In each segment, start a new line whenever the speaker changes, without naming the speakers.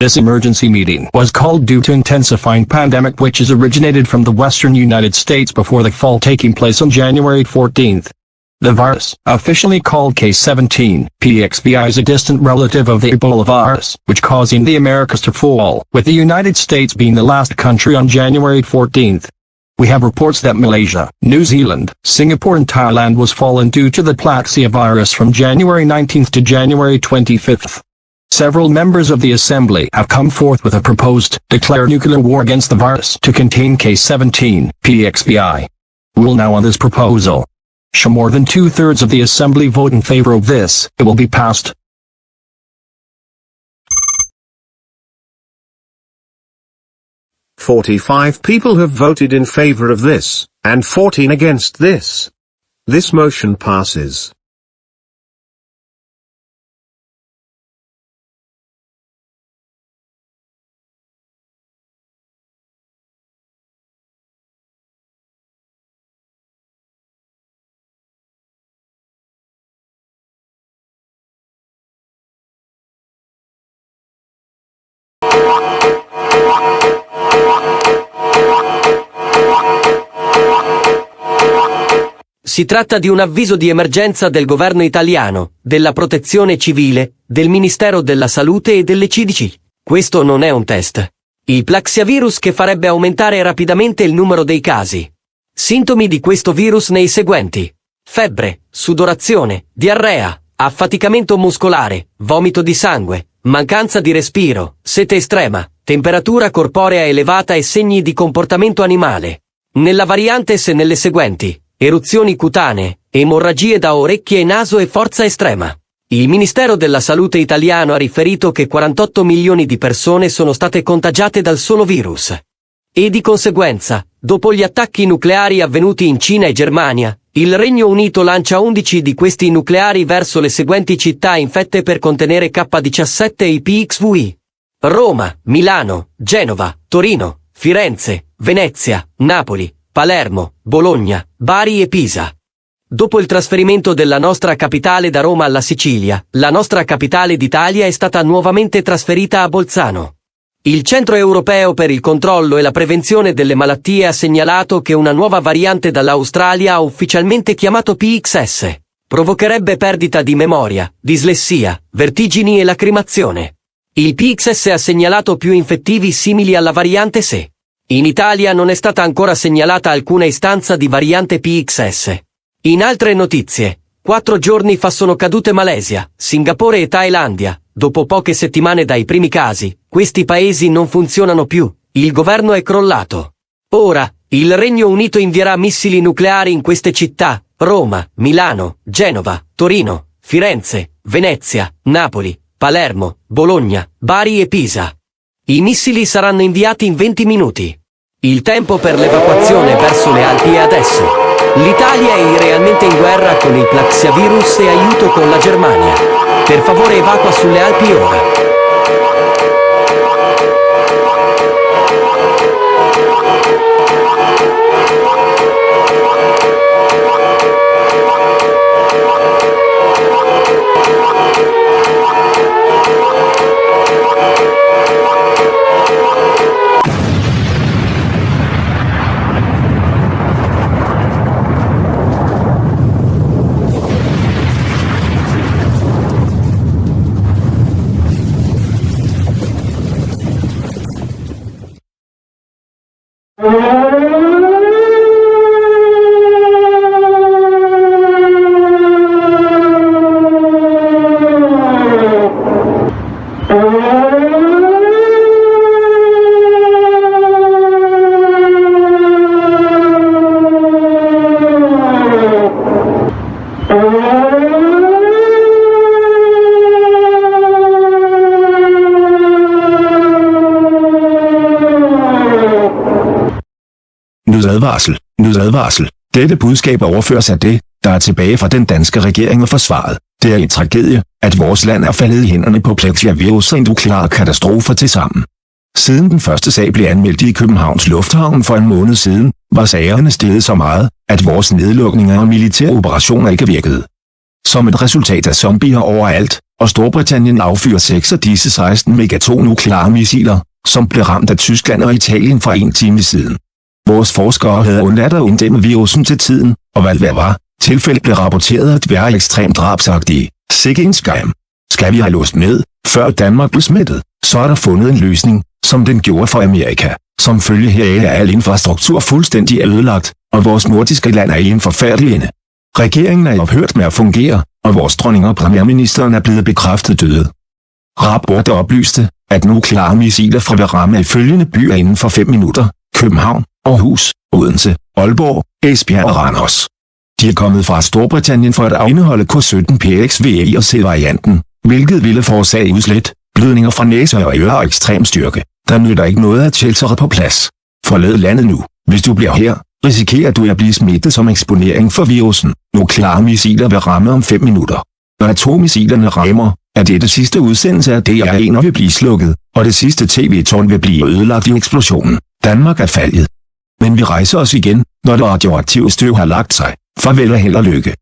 This emergency meeting was called due to intensifying pandemic which has originated from the western United States before the fall taking place on January 14th. The virus, officially called K17, PXBI, is a distant relative of the Ebola virus, which causing the Americas to fall, with the United States being the last country on January 14th. We have reports that Malaysia, New Zealand, Singapore and Thailand was fallen due to the Plaxia virus from January 19th to January 25th. Several members of the Assembly have come forth with a proposed declare nuclear war against the virus to contain K17, PXBI. Rule now on this proposal. Should more than 2/3 of the Assembly vote in favor of this, it will be passed.
"45 people have voted in favor of this, and 14 against this. This motion passes."
Si tratta di un avviso di emergenza del governo italiano, della protezione civile, del Ministero della Salute e delle CDC. Questo non è un test. Il Plaxiavirus che farebbe aumentare rapidamente il numero dei casi. Sintomi di questo virus nei seguenti: febbre, sudorazione, diarrea, affaticamento muscolare, vomito di sangue, mancanza di respiro, sete estrema, temperatura corporea elevata e segni di comportamento animale. Nella variante S nelle seguenti: eruzioni cutanee, emorragie da orecchie e naso e forza estrema. Il Ministero della Salute italiano ha riferito che 48 milioni di persone sono state contagiate dal solo virus. E di conseguenza, dopo gli attacchi nucleari avvenuti in Cina e Germania, il Regno Unito lancia 11 di questi nucleari verso le seguenti città infette per contenere K17 e i PXVI: Roma, Milano, Genova, Torino, Firenze, Venezia, Napoli, Palermo, Bologna, Bari e Pisa. Dopo il trasferimento della nostra capitale da Roma alla Sicilia, la nostra capitale d'Italia è stata nuovamente trasferita a Bolzano. Il Centro Europeo per il Controllo e la Prevenzione delle Malattie ha segnalato che una nuova variante dall'Australia ha ufficialmente chiamato PXS provocherebbe perdita di memoria, dislessia, vertigini e lacrimazione. Il PXS ha segnalato più infettivi simili alla variante S. In Italia non è stata ancora segnalata alcuna istanza di variante PXS. In altre notizie, 4 giorni fa sono cadute Malesia, Singapore e Thailandia. Dopo poche settimane dai primi casi, questi paesi non funzionano più, il governo è crollato. Ora, il Regno Unito invierà missili nucleari in queste città: Roma, Milano, Genova, Torino, Firenze, Venezia, Napoli, Palermo, Bologna, Bari e Pisa. I missili saranno inviati in 20 minuti. Il tempo per l'evacuazione verso le Alpi è adesso. L'Italia è realmente in guerra con il Plaxiavirus e aiuto con la Germania. Per favore evacua sulle Alpi ora.
Nødadvarsel. Dette budskab overføres af det, der er tilbage fra den danske regering og forsvaret. Det er en tragedie, at vores land er faldet i hænderne på Plaxiavirus og nukleare katastrofer til sammen. Siden den første sag blev anmeldt i Københavns Lufthavn for en måned siden, var sagerne steget så meget, at vores nedlukninger og militære operationer ikke virkede. Som et resultat af zombier overalt, og Storbritannien affyrer 6 af disse 16 megatonukleare missiler, som blev ramt af Tyskland og Italien for 1 time siden. Vores forskere havde undladt at inddæmme virusen til tiden, og hvad var, tilfældet blev rapporteret at være ekstremt drabsagtige. Sikke en skam. Skal vi have låst ned, før Danmark blev smittet, så er der fundet en løsning, som den gjorde for Amerika. Som følge heraf er al infrastruktur fuldstændig ødelagt, og vores nordiske land er i en forfærdelig ende. Regeringen er ophørt med at fungere, og vores dronning og premierministeren er blevet bekræftet døde. Rapporter oplyste, at nukleare missiler fra vil ramme i følgende byer inden for 5 minutter: København, Aarhus, Odense, Aalborg, Esbjerg og Randers. De er kommet fra Storbritannien for at indeholde K17 PXVI og C-varianten, hvilket ville forårsage udslæt, blødninger fra næse og ører og ekstrem styrke. Der nytter ikke noget at sheltere på plads. Forlad landet nu. Hvis du bliver her, risikerer du at blive smittet som eksponering for virusen. Nukleare missiler vil ramme om 5 minutter. Når atommissilerne rammer, er det sidste udsendelse af DR1 vil blive slukket, og det sidste tv-tårn vil blive ødelagt i eksplosionen. Danmark er faldet. Men vi rejser os igen, når det radioaktive støv har lagt sig. Farvel og held og lykke.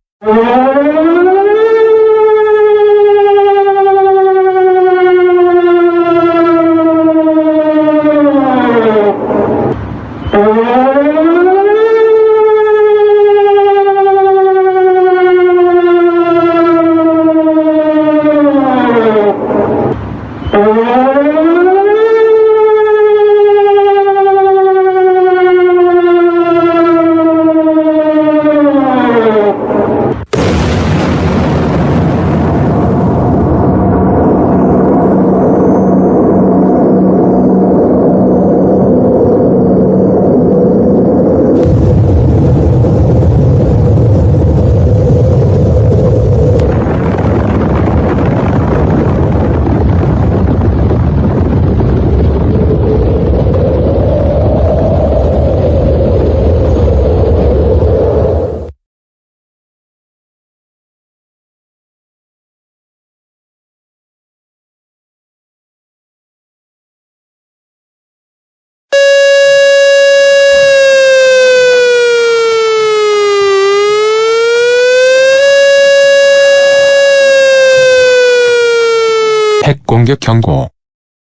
핵공격 경고.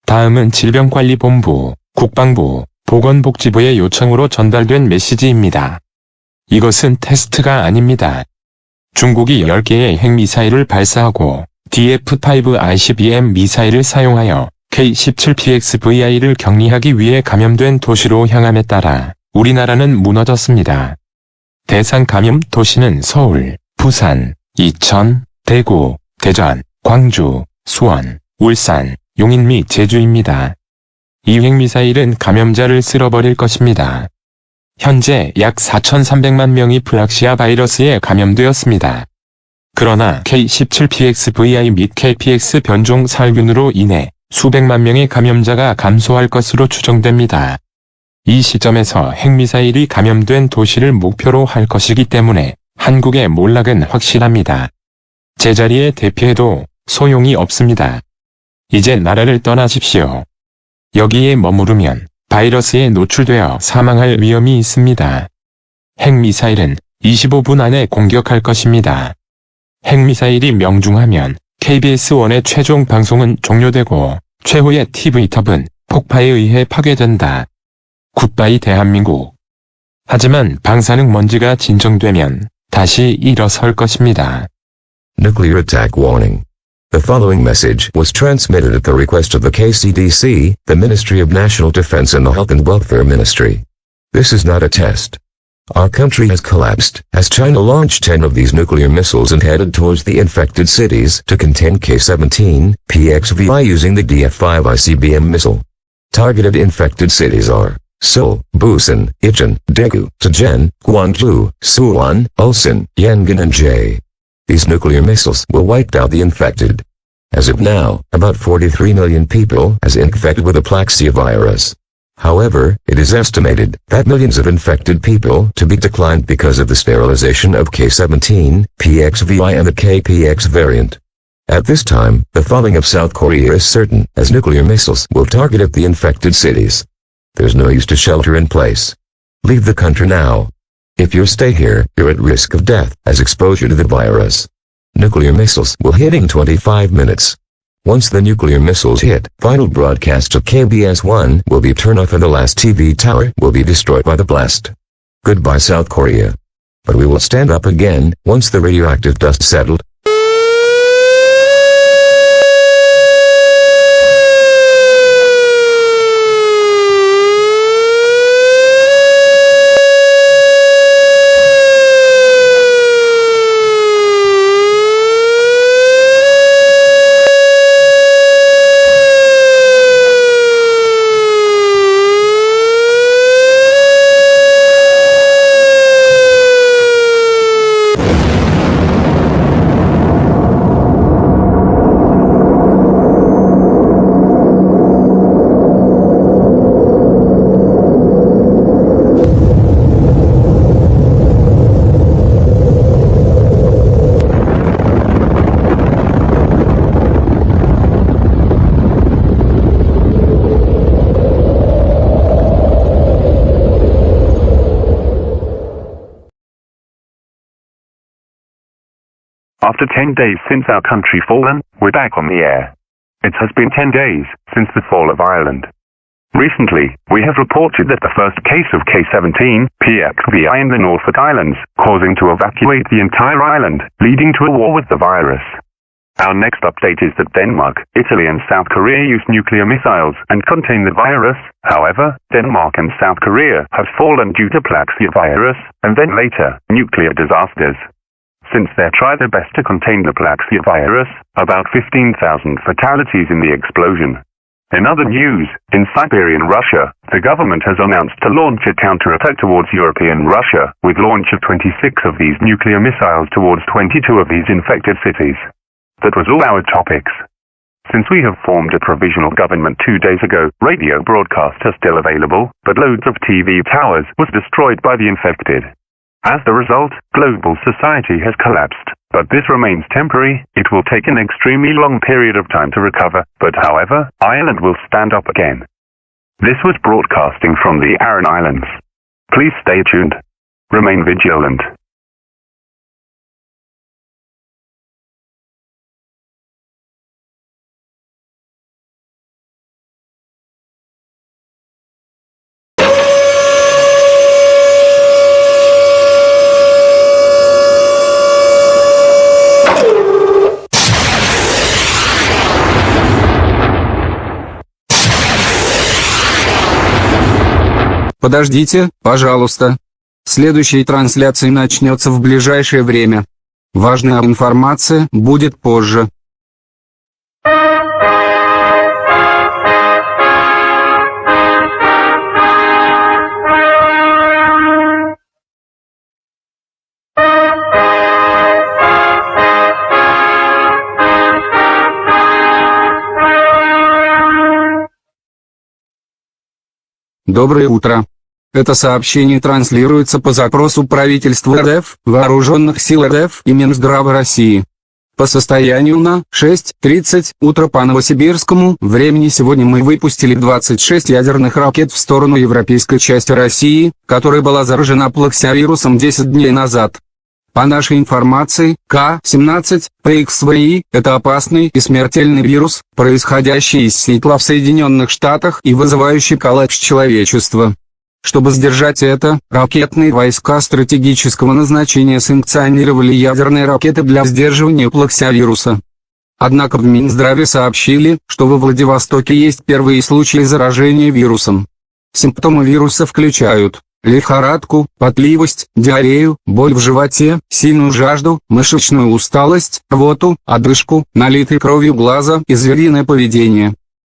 다음은 질병관리본부, 국방부, 보건복지부의 요청으로 전달된 메시지입니다. 이것은 테스트가 아닙니다. 중국이 10개의 핵미사일을 발사하고 DF-5 ICBM 미사일을 사용하여 K-17PXVI를 격리하기 위해 감염된 도시로 향함에 따라 우리나라는 무너졌습니다. 대상 감염 도시는 서울, 부산, 이천, 대구, 대전, 광주, 수원, 울산, 용인 및 제주입니다. 이 핵미사일은 감염자를 쓸어버릴 것입니다. 현재 약 4,300만 명이 블락시아 바이러스에 감염되었습니다. 그러나 K-17PXVI 및 KPX 변종 살균으로 인해 수백만 명의 감염자가 감소할 것으로 추정됩니다. 이 시점에서 핵미사일이 감염된 도시를 목표로 할 것이기 때문에 한국의 몰락은 확실합니다. 제자리에 대피해도 소용이 없습니다. 이제 나라를 떠나십시오. 여기에 머무르면 바이러스에 노출되어 사망할 위험이 있습니다. 핵미사일은 25분 안에 공격할 것입니다. 핵미사일이 명중하면 KBS1의 최종 방송은 종료되고 최후의 TV탑은 폭파에 의해 파괴된다. 굿바이 대한민국. 하지만 방사능 먼지가 진정되면 다시 일어설 것입니다.
Nuclear attack warning. The following message was transmitted at the request of the KCDC, the Ministry of National Defense and the Health and Welfare Ministry. This is not a test. Our country has collapsed, as China launched 10 of these nuclear missiles and headed towards the infected cities to contain K-17 PXVI using the DF-5 ICBM missile. Targeted infected cities are Seoul, Busan, Incheon, Daegu, Shenzhen, Guangzhou, Suwon, Ulsan, Yangon and Jie. These nuclear missiles will wipe out the infected. As of now, about 43 million people is infected with the Plaxia virus. However, it is estimated that millions of infected people to be declined because of the sterilization of K-17, PXVI and the KPX variant. At this time, the falling of South Korea is certain, as nuclear missiles will target at the infected cities. There's no use to shelter in place. Leave the country now. If you stay here, you're at risk of death as exposure to the virus. Nuclear missiles will hit in 25 minutes. Once the nuclear missiles hit, final broadcast of KBS-1 will be turned off and the last TV tower will be destroyed by the blast. Goodbye South Korea. But we will stand up again, once the radioactive dust settled.
After 10 days since our country fallen, we're back on the air. It has been 10 days since the fall of Ireland. Recently, we have reported that the first case of K17 PXVI in the Norfolk Islands, causing to evacuate the entire island, leading to a war with the virus. Our next update is that Denmark, Italy and South Korea use nuclear missiles and contain the virus. However, Denmark and South Korea have fallen due to Plaxia virus, and then later, nuclear disasters. Since they tried their best to contain the Plaxia virus, about 15,000 fatalities in the explosion. In other news, in Siberian Russia, the government has announced to launch a counterattack towards European Russia, with launch of 26 of these nuclear missiles towards 22 of these infected cities. That was all our topics. Since we have formed a provisional government 2 days ago, radio broadcasts are still available, but loads of TV towers was destroyed by the infected. As a result, global society has collapsed, but this remains temporary. It will take an extremely long period of time to recover, but however, Ireland will stand up again. This was broadcasting from the Aran Islands. Please stay tuned. Remain vigilant.
Подождите, пожалуйста. Следующая трансляция начнется в ближайшее время. Важная информация будет позже. Доброе утро. Это сообщение транслируется по запросу правительства РФ, Вооруженных сил РФ и Минздрава России. По состоянию на 6:30 утра по новосибирскому времени сегодня мы выпустили 26 ядерных ракет в сторону европейской части России, которая была заражена плаксиавирусом 10 дней назад. По нашей информации, К-17 PXVI – это опасный и смертельный вирус, происходящий из Сиэтла в Соединенных Штатах и вызывающий коллапс человечества. Чтобы сдержать это, ракетные войска стратегического назначения санкционировали ядерные ракеты для сдерживания плаксиавируса. Однако в Минздраве сообщили, что во Владивостоке есть первые случаи заражения вирусом. Симптомы вируса включают лихорадку, потливость, диарею, боль в животе, сильную жажду, мышечную усталость, рвоту, одышку, налитые кровью глаза и звериное поведение.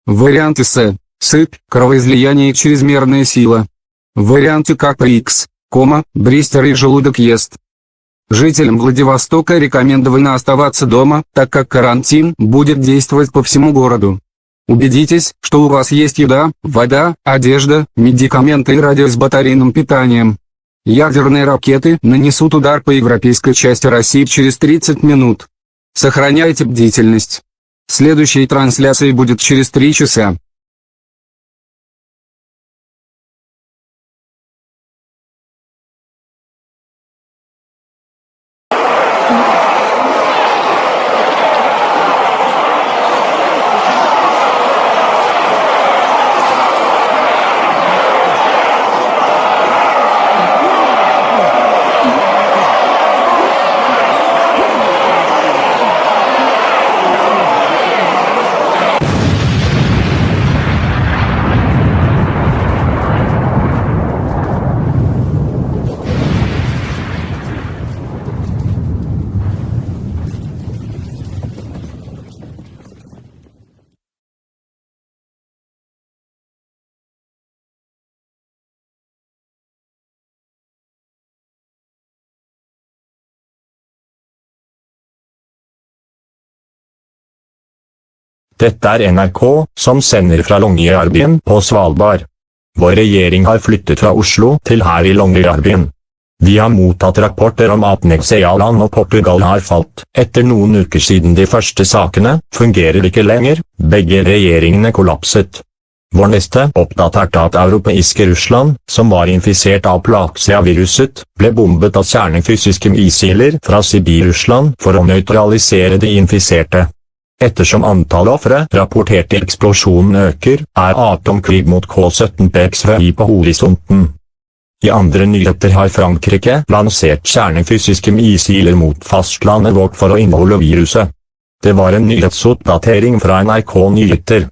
Варианты С – сыпь, кровоизлияние и чрезмерная сила. В варианте КПХ – кома, блистер и желудок ест. Жителям Владивостока рекомендовано оставаться дома, так как карантин будет действовать по всему городу. Убедитесь, что у вас есть еда, вода, одежда, медикаменты и радио с батарейным питанием. Ядерные ракеты нанесут удар по европейской части России через 30 минут. Сохраняйте бдительность. Следующая трансляция будет через 3 часа.
Dette NRK, som sender fra Longyearbyen på Svalbard. Vår regjering har flyttet fra Oslo til her i Longyearbyen. Vi har mottatt rapporter om at Nexia-land og Portugal har falt. Etter noen uker siden de første sakene, fungerer ikke lenger, begge regjeringene kollapset. Vår neste oppdaterte at europeiske Russland, som var infisert av Plaxia-viruset, ble bombet av kjernefysiske missiler fra Sibir-Russland for å nøytralisere de infiserte. Ettersom antallet ofre rapportert i eksplosjonen øker, er atomkrig mot K-17PXVI på horisonten. I andre nyheter har Frankrike lansert kjernefysiske missiler mot fastlandet vårt for å inneholde viruset. Det var en nyhetsoppdatering fra NRK Nyheter.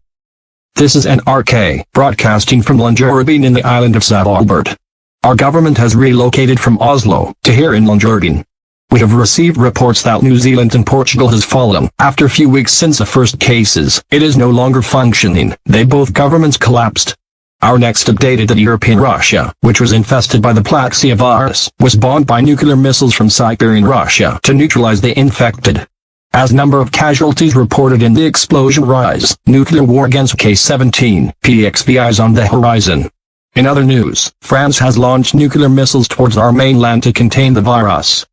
This is NRK, broadcasting from Longyearbyen in the island of Svalbard. Our government has relocated from Oslo to here in Longyearbyen. We have received reports that New Zealand and Portugal has fallen. After a few weeks since the first cases, it is no longer functioning. They both governments collapsed. Our next updated that European Russia, which was infested by the Plaxia virus, was bombed by nuclear missiles from Siberian Russia to neutralize the infected. As number of casualties reported in the explosion rise, nuclear war against K-17, PXVI is on the horizon. In other news, France has launched nuclear missiles towards our mainland to contain the virus.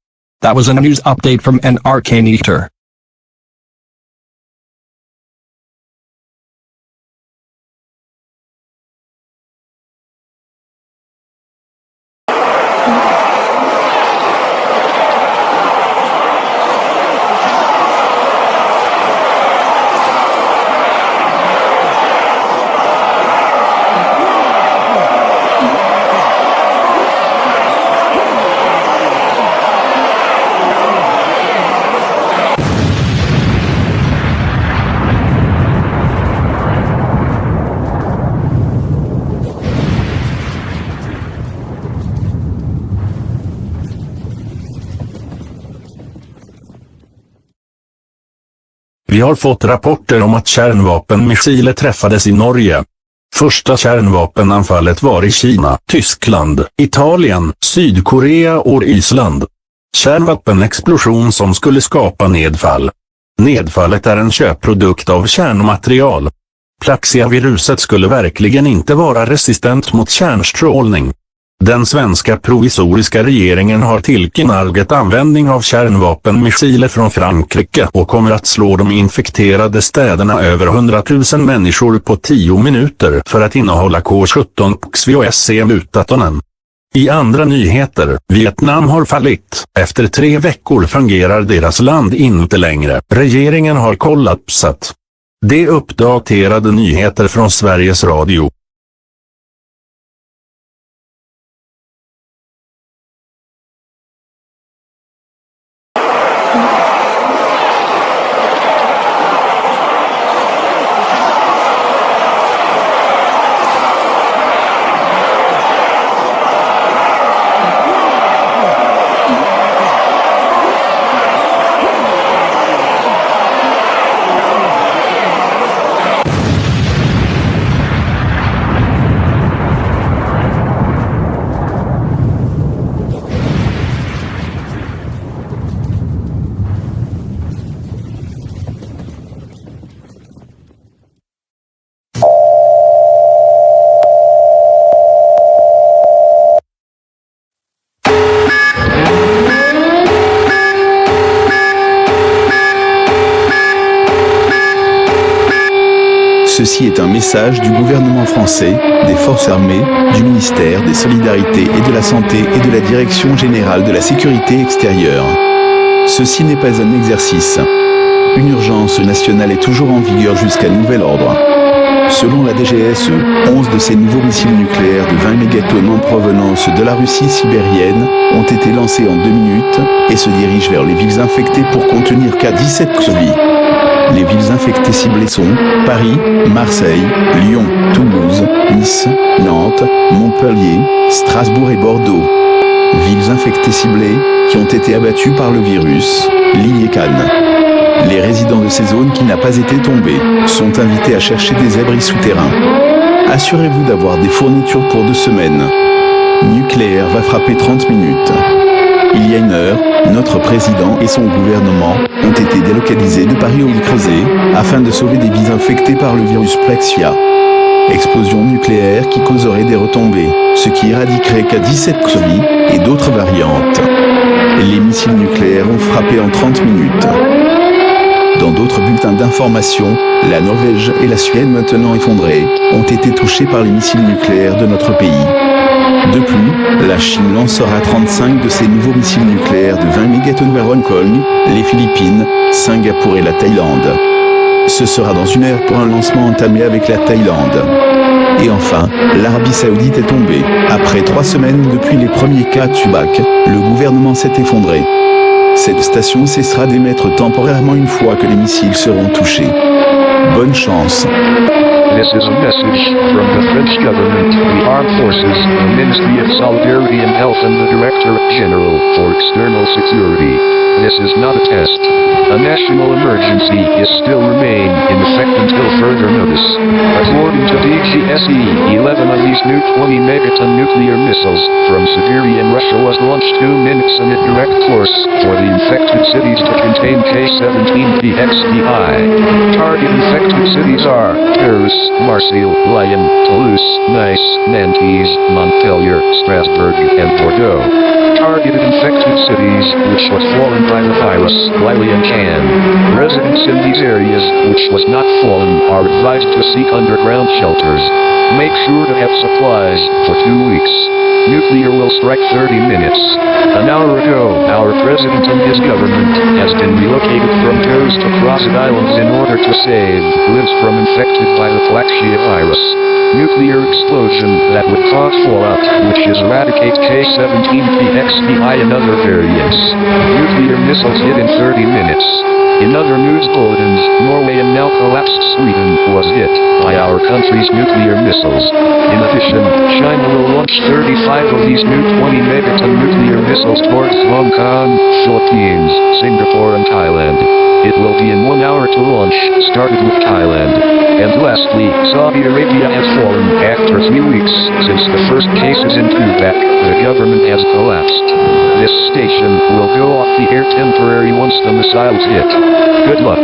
That was a news update from NRK Nyheter.
Vi har fått rapporter om att kärnvapenmissiler träffades i Norge. Första kärnvapenanfallet var i Kina, Tyskland, Italien, Sydkorea och Island. Kärnvapenexplosion som skulle skapa nedfall. Nedfallet är en köpprodukt av kärnmaterial. Plaxia-viruset skulle verkligen inte vara resistent mot kärnstrålning. Den svenska provisoriska regeringen har tillknalgat användning av kärnvapenmissiler från Frankrike och kommer att slå de infekterade städerna över 100 000 människor på 10 minuter för att innehålla K-17PXVI och SC-mutatonen. I andra nyheter, Vietnam har fallit. Efter 3 veckor fungerar deras land inte längre. Regeringen har kollapsat. Det uppdaterade nyheter från Sveriges Radio.
Ceci est un message du gouvernement français, des forces armées, du ministère des Solidarités et de la Santé et de la Direction Générale de la Sécurité Extérieure. Ceci n'est pas un exercice. Une urgence nationale est toujours en vigueur jusqu'à nouvel ordre. Selon la DGSE, 11 de ces nouveaux missiles nucléaires de 20 mégatonnes en provenance de la Russie sibérienne ont été lancés en 2 minutes et se dirigent vers les villes infectées pour contenir K-17PXVI. Les villes infectées ciblées sont Paris, Marseille, Lyon, Toulouse, Nice, Nantes, Montpellier, Strasbourg et Bordeaux. Villes infectées ciblées qui ont été abattues par le virus, Lille et Cannes. Les résidents de ces zones qui n'ont pas été tombés sont invités à chercher des abris souterrains. Assurez-vous d'avoir des fournitures pour 2 semaines. Nucléaire va frapper 30 minutes. Il y a 1 heure, Notre président et son gouvernement ont été délocalisés de Paris au Creuset, afin de sauver des vies infectées par le virus Plexia. Explosion nucléaire qui causerait des retombées, ce qui éradiquerait K17 Xori et d'autres variantes. Les missiles nucléaires ont frappé en 30 minutes. Dans d'autres bulletins d'information, la Norvège et la Suède maintenant effondrées, ont été touchées par les missiles nucléaires de notre pays. De plus, la Chine lancera 35 de ses nouveaux missiles nucléaires de 20 mégatonnes vers Hong Kong, les Philippines, Singapour et la Thaïlande. Ce sera dans une heure pour un lancement entamé avec la Thaïlande. Et enfin, l'Arabie Saoudite est tombée. Après 3 semaines depuis les premiers cas de Tubac, le gouvernement s'est effondré. Cette station cessera d'émettre temporairement une fois que les missiles seront touchés. Bonne chance.
This is a message from the French government, the armed forces, the Ministry of Solidarity and Health and the Directorate General for External Security. This is not a test. A national emergency is still remain in effect until further notice. According to DGSE, 11 of these new 20 megaton nuclear missiles from Siberia in Russia was launched 2 minutes in a direct course for the infected cities to contain K-17PXVI. Target infected cities are Paris, Marseille, Lyon, Toulouse, Nice, Nantes, Montpellier, Strasbourg, and Bordeaux. Targeted infected cities which was fallen by the virus, Lille and Cannes. Residents in these areas which was not fallen are advised to seek underground shelters. Make sure to have supplies for 2 weeks. Nuclear will strike 30 minutes. An hour ago, our president and his government has been relocated from coast to Crossed Islands in order to save lives from infected by the Plexia virus. Nuclear explosion that would cause fallout, which is eradicate K-17PXVI and other variants. Nuclear missiles hit in 30 minutes. In other news bulletins, Norway and now collapsed Sweden was hit by our country's nuclear missiles. In addition, China will launch 35 of these new 20 megaton nuclear missiles towards Hong Kong, Philippines, Singapore and Thailand. It will be in 1 hour to launch, started with Thailand. And lastly, Saudi Arabia has fallen after 3 weeks since the first cases in Quebec. The government has collapsed. This station will go off the air temporary once the missiles hit. Good luck.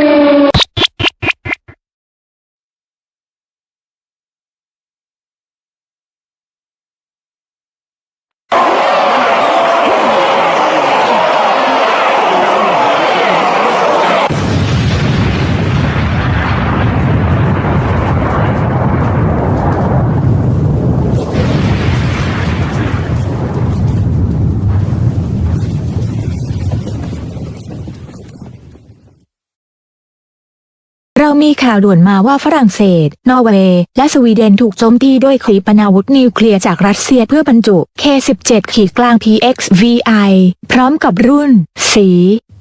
เรามีข่าวด่วนมาว่าฝรั่งเศสนอร์เวย์และสวีเดนถูกโจมตีด้วยขีปนาวุธนิวเคลียร์จากรัสเซียเพื่อบรรจุ K-17 ขีดกลาง PXVI พร้อมกับรุ่น สี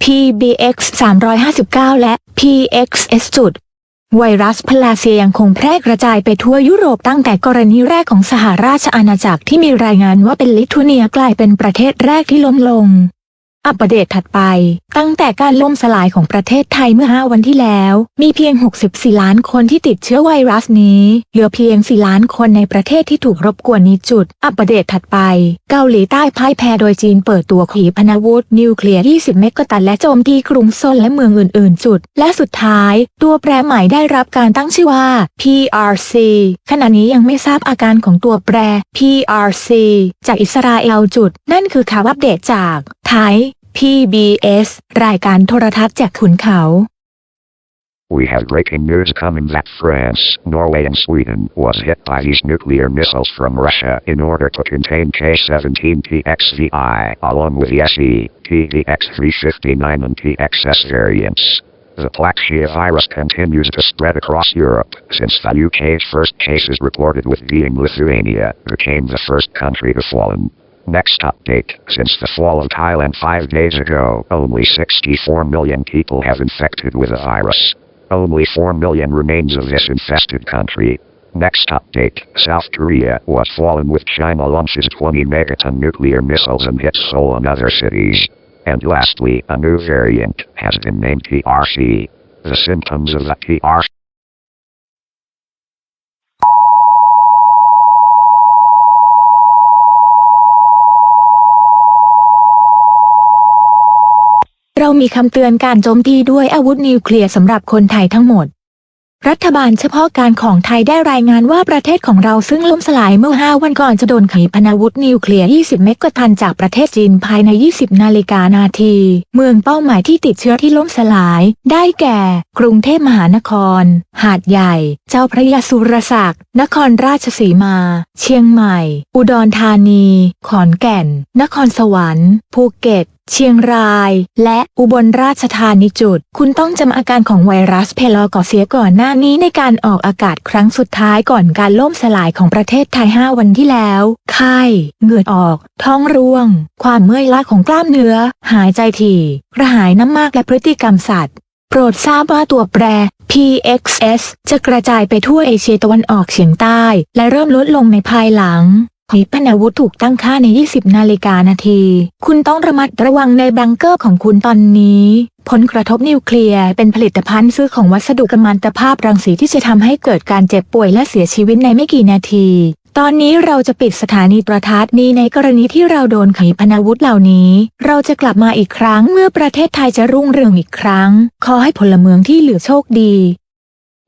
PBX 359 และ PXS ไวรัสพลาเซียยังคงแพร่กระจายไปทั่วยุโรปตั้งแต่กรณีแรกของสหราชอาณาจักรที่มีรายงานว่าเป็นลิทัวเนียกลายเป็นประเทศแรกที่ล้มลง อัปเดตถัดไปตั้งแต่การล่มสลายของประเทศไทยเมื่อ5 วันที่แล้วมีเพียง64 ล้านคนที่ติดเชื้อไวรัสนี้เหลือเพียง4 ล้านคนในประเทศที่ถูกรบกวนนี้อัปเดตถัดไปเกาหลีใต้พ่ายแพ้โดยจีนเปิดตัวขีปนาวุธนิวเคลียร์20 เมกะตันและโจมตีกรุงโซลและเมืองอื่นๆและสุดท้ายตัวแปรใหม่ได้รับการตั้งชื่อว่า PRC ขณะนี้ยังไม่ทราบอาการของตัวแปร PRC จากอิสราเอลนั่นคือข่าวอัปเดตจากไทยPBS รายการโทรทัศน์จากขุนเขา
We have breaking news coming that France, Norway and Sweden was hit by these nuclear missiles from Russia in order to contain K-17PXVI along with the SE, PDX-359 and PXS variants. The Plexia virus continues to spread across Europe since the UK's first cases reported with being Lithuania became the first country to fall in. Next update, since the fall of Thailand 5 days ago, only 64 million people have infected with the virus. Only 4 million remains of this infested country. Next update, South Korea was fallen with China launches 20 megaton nuclear missiles and hits Seoul and other cities. And lastly, a new variant has been named PRC. The symptoms of the PRC
เรามีคำเตือนการโจมตีด้วยอาวุธนิวเคลียร์สำหรับคนไทยทั้งหมดรัฐบาลเฉพาะการของไทยได้รายงานว่าประเทศของเราซึ่งล่มสลายเมื่อ5 วันก่อนจะโดนขีปนาวุธนิวเคลียร์ 20 เมกะตันจากประเทศจีนภายใน 20 นาฬิกานาที เมืองเป้าหมายที่ติดเชื้อที่ล่มสลายได้แก่ กรุงเทพมหานคร หาดใหญ่ เจ้าพระยาสุรศักดิ์ นครราชสีมา เชียงใหม่ อุดรธานี ขอนแก่น นครสวรรค์ ภูเก็ต เชียงราย และอุบลราชธานีจุดคุณต้องจำอาการของไวรัสเพลอกอเสียก่อนหน้านี้ในการออกอากาศครั้งสุดท้ายก่อนการล่มสลายของประเทศไทย 5 วันที่แล้วไข้เหงื่อออกท้องร่วงความเมื่อยล้าของกล้ามเนื้อหายใจถี่กระหายน้ำมากและพฤติกรรมสัตว์โปรดทราบว่าตัวแปร PXS จะกระจายไปทั่วเอเชียตะวันออกเฉียงใต้และเริ่มลดลงในภายหลังขีปนาวุธถูกตั้งค่าใน 20 นาฬิกานาทีคุณต้องระมัดระวังในบังเกอร์ของคุณตอนนี้ผลกระทบนิวเคลียร์เป็นผลิตภัณฑ์ซื้อของวัสดุกัมมันตภาพรังสีที่จะทำให้เกิดการเจ็บป่วยและเสียชีวิตในไม่กี่นาทีตอนนี้เราจะปิดสถานีโทรทัศน์นี้ในกรณีที่เราโดนขีปนาวุธเหล่านี้เราจะกลับมาอีกครั้งเมื่อประเทศไทยจะรุ่งเรืองอีกครั้งขอให้พลเมืองที่เหลือโชคดี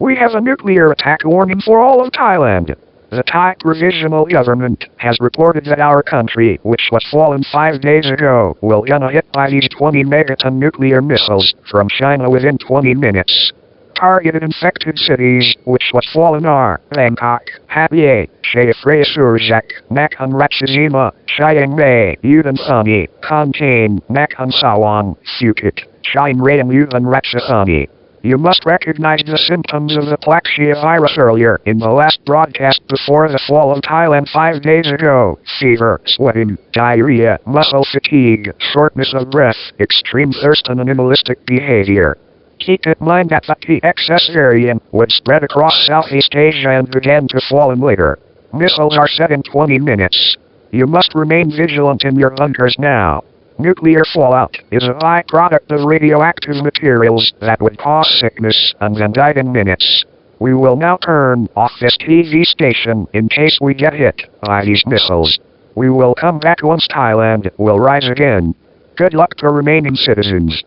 We have a nuclear attack warning for all of Thailand. The Thai provisional government has reported that our country, which was fallen 5 days ago, will gonna hit by these 20 megaton nuclear missiles from China within 20 minutes. Targeted infected cities, which was fallen are Bangkok, Hatyai, Chhatrapati Surzak, Nakhon Ratchasima, Chiang Mai, Udon Thani, Konkan, Nakhon Sawang, Phuket, Chiang Rai and Udon Ratchathani. You must recognize the symptoms of the Plexia virus earlier in the last broadcast before the fall of Thailand 5 days ago. Fever, sweating, diarrhea, muscle fatigue, shortness of breath, extreme thirst and animalistic behavior. Keep in mind that the PXS variant would spread across Southeast Asia and began to fall in later. Missiles are set in 20 minutes. You must remain vigilant in your bunkers now. Nuclear fallout is a byproduct of radioactive materials that would cause sickness and then die in minutes. We will now turn off this TV station in case we get hit by these missiles. We will come back once Thailand will rise again. Good luck to remaining citizens.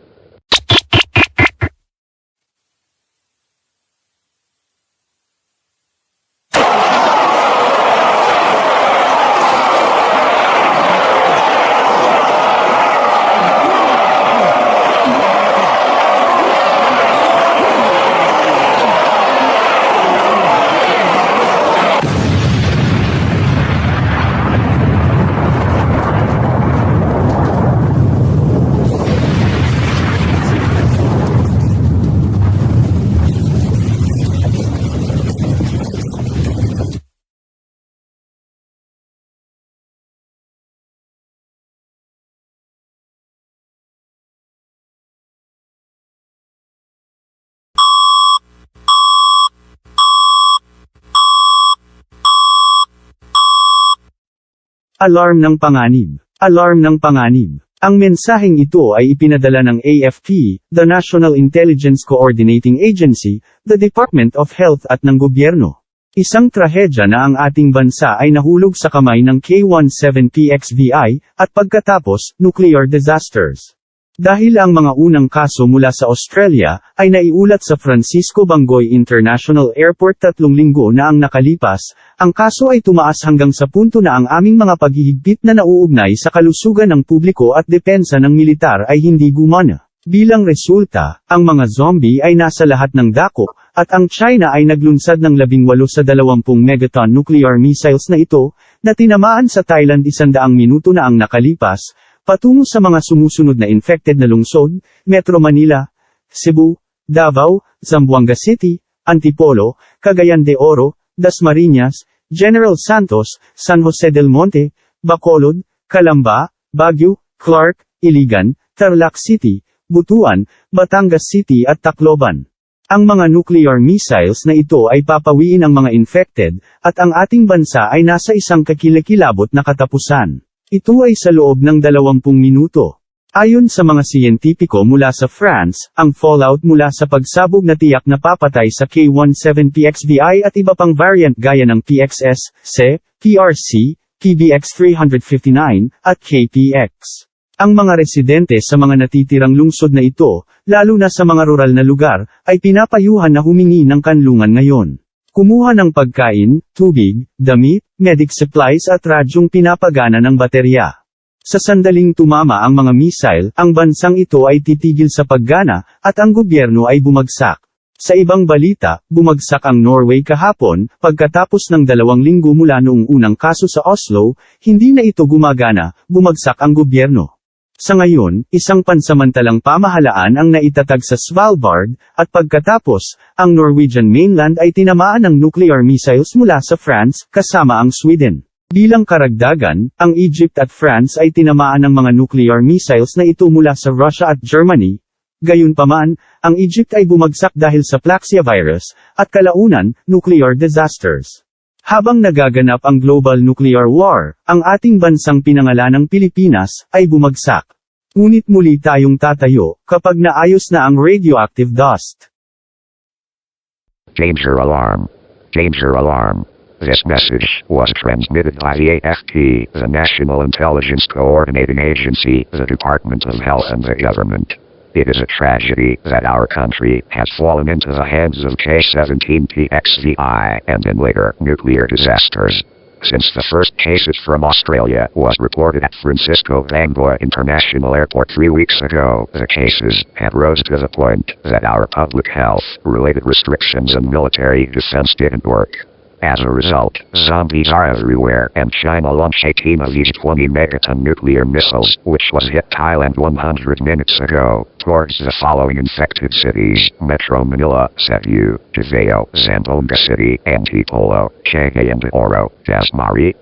Alarm ng panganib. Alarm ng panganib. Ang mensaheng ito ay ipinadala ng AFP, the National Intelligence Coordinating Agency, the Department of Health at ng gobyerno. Isang trahedya na ang ating bansa ay nahulog sa kamay ng K-17PXVI, at pagkatapos, nuclear disasters. Dahil ang mga unang kaso mula sa Australia, ay naiulat sa Francisco Bangoy International Airport 3 linggo na ang nakalipas, ang kaso ay tumaas hanggang sa punto na ang aming mga paghihigpit na nauugnay sa kalusugan ng publiko at depensa ng militar ay hindi gumana. Bilang resulta, ang mga zombie ay nasa lahat ng dako, at ang China ay naglunsad ng 18 sa 20 megaton nuclear missiles na ito, na tinamaan sa Thailand 100 minuto na ang nakalipas, patungo sa mga sumusunod na infected na lungsod, Metro Manila, Cebu, Davao, Zamboanga City, Antipolo, Cagayan de Oro, Dasmariñas, General Santos, San Jose del Monte, Bacolod, Calamba, Baguio, Clark, Iligan, Tarlac City, Butuan, Batangas City at Tacloban. Ang mga nuclear missiles na ito ay papawiin ang mga infected, at ang ating bansa ay nasa isang kakilakilabot na katapusan. Ito ay sa loob ng 20 minuto. Ayon sa mga siyentipiko mula sa France, ang fallout mula sa pagsabog na tiyak na papatay sa K-17PXVI at iba pang variant gaya ng PXS, C, PRC, PBX359, at KPX. Ang mga residente sa mga natitirang lungsod na ito, lalo na sa mga rural na lugar, ay pinapayuhan na humingi ng kanlungan ngayon. Kumuha ng pagkain, tubig, damit, medic supplies at radyong pinapagana ng baterya. Sa sandaling tumama ang mga missile, ang bansang ito ay titigil sa paggana, at ang gobyerno ay bumagsak. Sa ibang balita, bumagsak ang Norway kahapon, pagkatapos ng 2 linggo mula noong unang kaso sa Oslo, hindi na ito gumagana, bumagsak ang gobyerno. Sa ngayon, isang pansamantalang pamahalaan ang naitatag sa Svalbard, at pagkatapos, ang Norwegian mainland ay tinamaan ng nuclear missiles mula sa France, kasama ang Sweden. Bilang karagdagan, ang Egypt at France ay tinamaan ng mga nuclear missiles na ito mula sa Russia at Germany. Gayunpaman, ang Egypt ay bumagsak dahil sa Plaxia virus, at kalaunan, nuclear disasters. Habang nagaganap ang global nuclear war, ang ating bansang pinangalanang Pilipinas, ay bumagsak. Ngunit muli tayong tatayo, kapag naayos na ang radioactive dust.
Danger alarm. Danger alarm. This message was transmitted by the AFP, the National Intelligence Coordinating Agency, the Department of Health and the government. It is a tragedy that our country has fallen into the hands of K-17PXVI and in later nuclear disasters. Since the first cases from Australia was reported at Francisco Bangor International Airport 3 weeks ago, the cases had rose to the point that our public health-related restrictions and military defense didn't work. As a result, zombies are everywhere, and China launched a team of these 20 megaton nuclear missiles, which was hit Thailand 100 minutes ago, towards the following infected cities: Metro Manila, Cebu, Davao, Zamboanga City, Antipolo, Cagayan de Oro, Dasmari.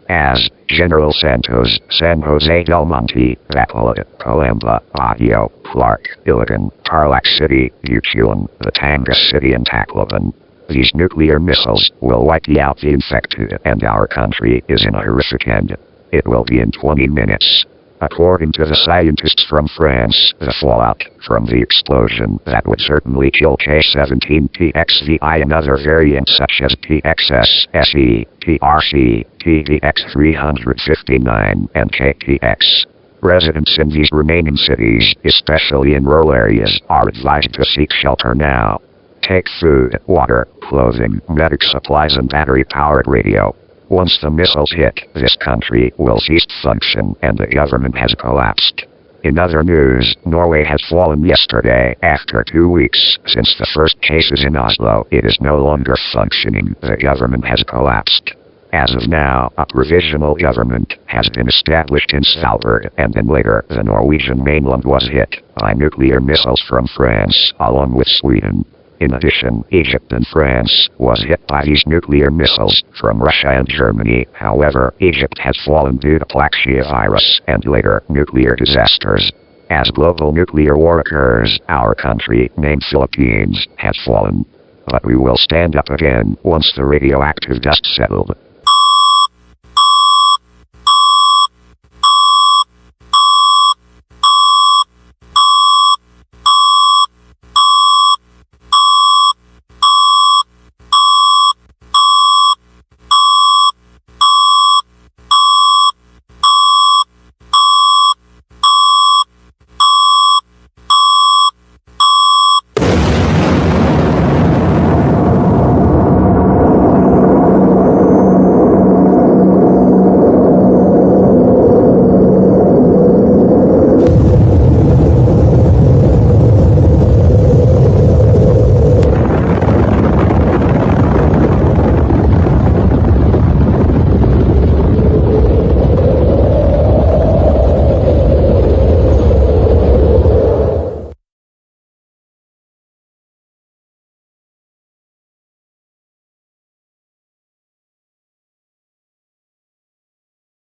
As General Santos, San Jose del Monte, Bacolod, Colamba, Baguio, Clark, Iligan, Tarlac City, Uchuan, Batangas City and Tacloban. These nuclear missiles will wipe out the infected, and our country is in a horrific end. It will be in 20 minutes. According to the scientists from France, the fallout from the explosion that would certainly kill K-17PXVI and other variants such as PXS, SE, PRC, PVX-359, and KPX. Residents in these remaining cities, especially in rural areas, are advised to seek shelter now. Take food, water, clothing, medic supplies and battery-powered radio. Once the missiles hit, this country will cease function and the government has collapsed. In other news, Norway has fallen yesterday after 2 weeks since the first cases in Oslo. It is no longer functioning. The government has collapsed. As of now, a provisional government has been established in Svalbard, and then later the Norwegian mainland was hit by nuclear missiles from France, along with Sweden. In addition, Egypt and France was hit by these nuclear missiles from Russia and Germany. However, Egypt has fallen due to Plaxia virus and later nuclear disasters. As global nuclear war occurs, our country, named Philippines, has fallen. But we will stand up again once the radioactive dust settled.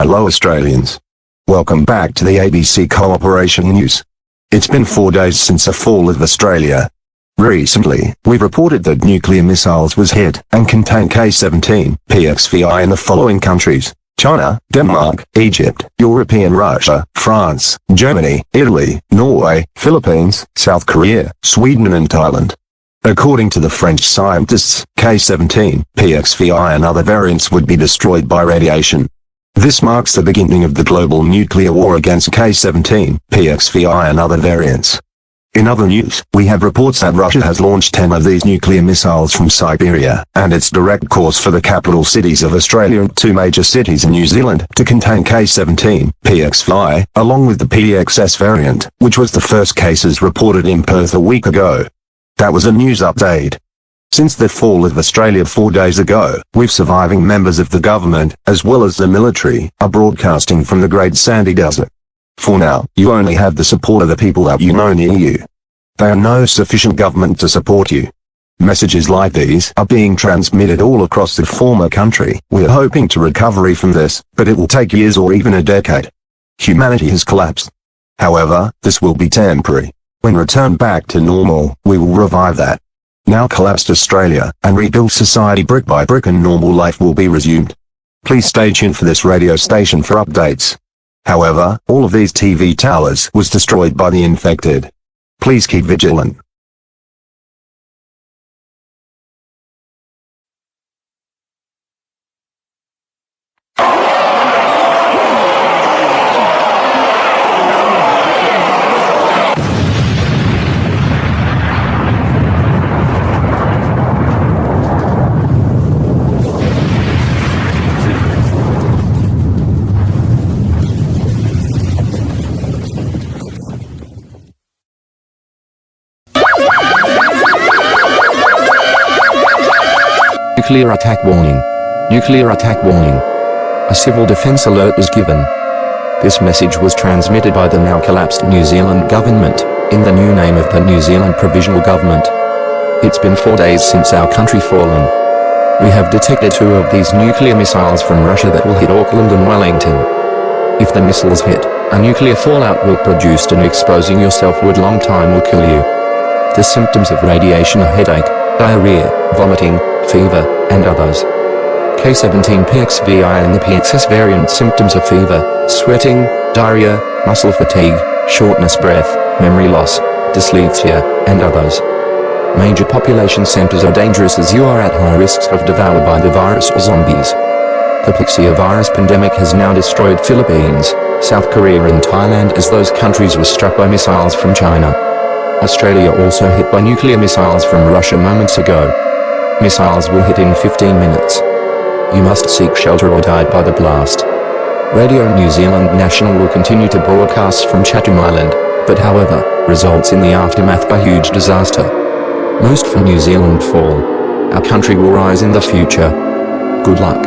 Hello Australians. Welcome back to the ABC Cooperation News. It's been 4 days since the fall of Australia. Recently, we've reported that nuclear missiles was hit and contained K-17 PXVI in the following countries: China, Denmark, Egypt, European Russia, France, Germany, Italy, Norway, Philippines, South Korea, Sweden and Thailand. According to the French scientists, K-17 PXVI and other variants would be destroyed by radiation. This marks the beginning of the global nuclear war against K-17, PXVI and other variants. In other news, we have reports that Russia has launched 10 of these nuclear missiles from Siberia, and its direct course for the capital cities of Australia and 2 major cities in New Zealand to contain K-17, PXVI, along with the PXS variant, which was the first cases reported in Perth a week ago. That was a news update. Since the fall of Australia 4 days ago, with surviving members of the government, as well as the military, are broadcasting from the Great Sandy Desert. For now, you only have the support of the people that you know near you. There are no sufficient government to support you. Messages like these are being transmitted all across the former country. We are hoping to recovery from this, but it will take years or even a decade. Humanity has collapsed. However, this will be temporary. When returned back to normal, we will revive that now collapsed Australia, and rebuild society brick by brick, and normal life will be resumed. Please stay tuned for this radio station for updates. However, all of these TV towers was destroyed by the infected. Please keep vigilant.
Nuclear attack warning. Nuclear attack warning. A civil defense alert was given. This message was transmitted by the now collapsed New Zealand government, in the new name of the New Zealand Provisional Government. It's been 4 days since our country fallen. We have detected 2 of these nuclear missiles from Russia that will hit Auckland and Wellington. If the missiles hit, a nuclear fallout will produce, and exposing yourself for a long time will kill you. The symptoms of radiation are headache, diarrhea, vomiting, fever, and others. K-17 PXVI and the PXS variant symptoms are fever, sweating, diarrhea, muscle fatigue, shortness breath, memory loss, dyslexia, and others. Major population centers are dangerous as you are at high risks of devoured by the virus or zombies. The Plexia virus pandemic has now destroyed Philippines, South Korea and Thailand, as those countries were struck by missiles from China. Australia also hit by nuclear missiles from Russia moments ago. Missiles will hit in 15 minutes. You must seek shelter or die by the blast. Radio New Zealand National will continue to broadcast from Chatham Island, but however, results in the aftermath by huge disaster. Most for New Zealand fall. Our country will rise in the future. Good luck.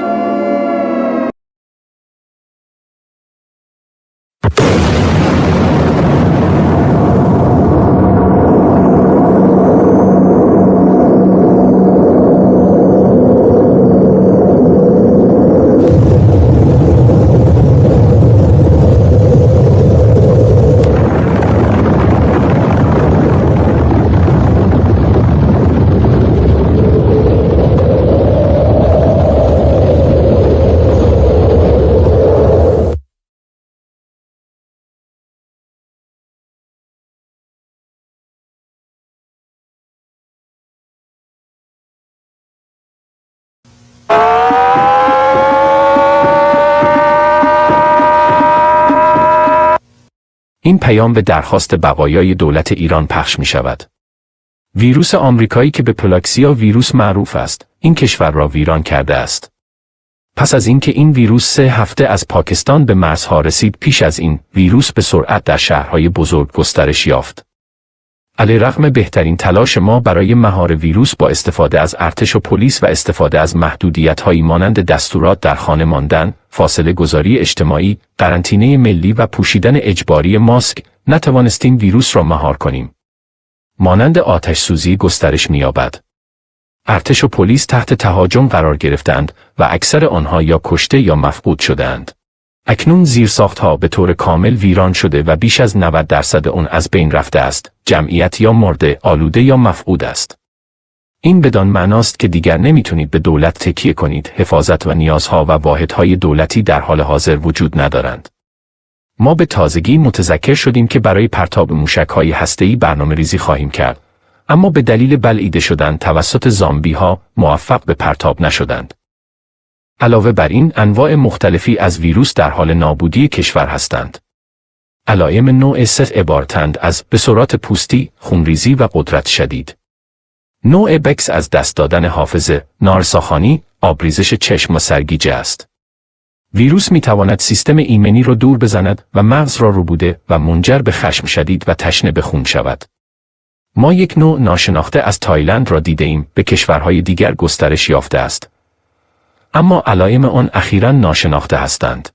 این پیام به درخواست بقایای دولت ایران پخش می شود. ویروس آمریکایی که به پلاکسیا ویروس معروف است، این کشور را ویران کرده است. پس از اینکه این ویروس 3 هفته از پاکستان به مرزها رسید، پیش از این ویروس به سرعت در شهرهای بزرگ گسترش یافت. علیرغم بهترین تلاش ما برای مهار ویروس با استفاده از ارتش و پلیس و استفاده از محدودیت‌هایی مانند دستورات در خانه ماندن، فاصله گذاری اجتماعی، قرنطینه ملی و پوشیدن اجباری ماسک، نتوانستیم ویروس را مهار کنیم. مانند آتش سوزی گسترش می‌یابد. ارتش و پلیس تحت تهاجم قرار گرفتند و اکثر آنها یا کشته یا مفقود شدند. اکنون زیرساختها به طور کامل ویران شده و بیش از 90% آن از بین رفته است. جمعیت یا مرده، آلوده یا مفقود است. این بدان معناست که دیگر نمیتونید به دولت تکیه کنید. حفاظت و نیازها و واحدهای دولتی در حال حاضر وجود ندارند. ما به تازگی متذکر شدیم که برای پرتاب موشک‌های هسته‌ای برنامه‌ریزی خواهیم کرد، اما به دلیل بلعیده شدن توسط زامبی‌ها موفق به پرتاب نشدند. علاوه بر این انواع مختلفی از ویروس در حال نابودی کشور هستند. علائم نوع 3 عبارتند از بسورات پوستی، خونریزی و قدرت شدید. نوع بکس از دست دادن حافظه، نارساخانی، آبریزش چشم و سرگیجه است. ویروس میتواند سیستم ایمنی را دور بزند و مغز را ربوده و منجر به خشم شدید و تشنه به خون شود. ما یک نوع ناشناخته از تایلند را دیده ایم، به کشورهای دیگر گسترش یافته است. اما علائم آن اخیراً ناشناخته هستند.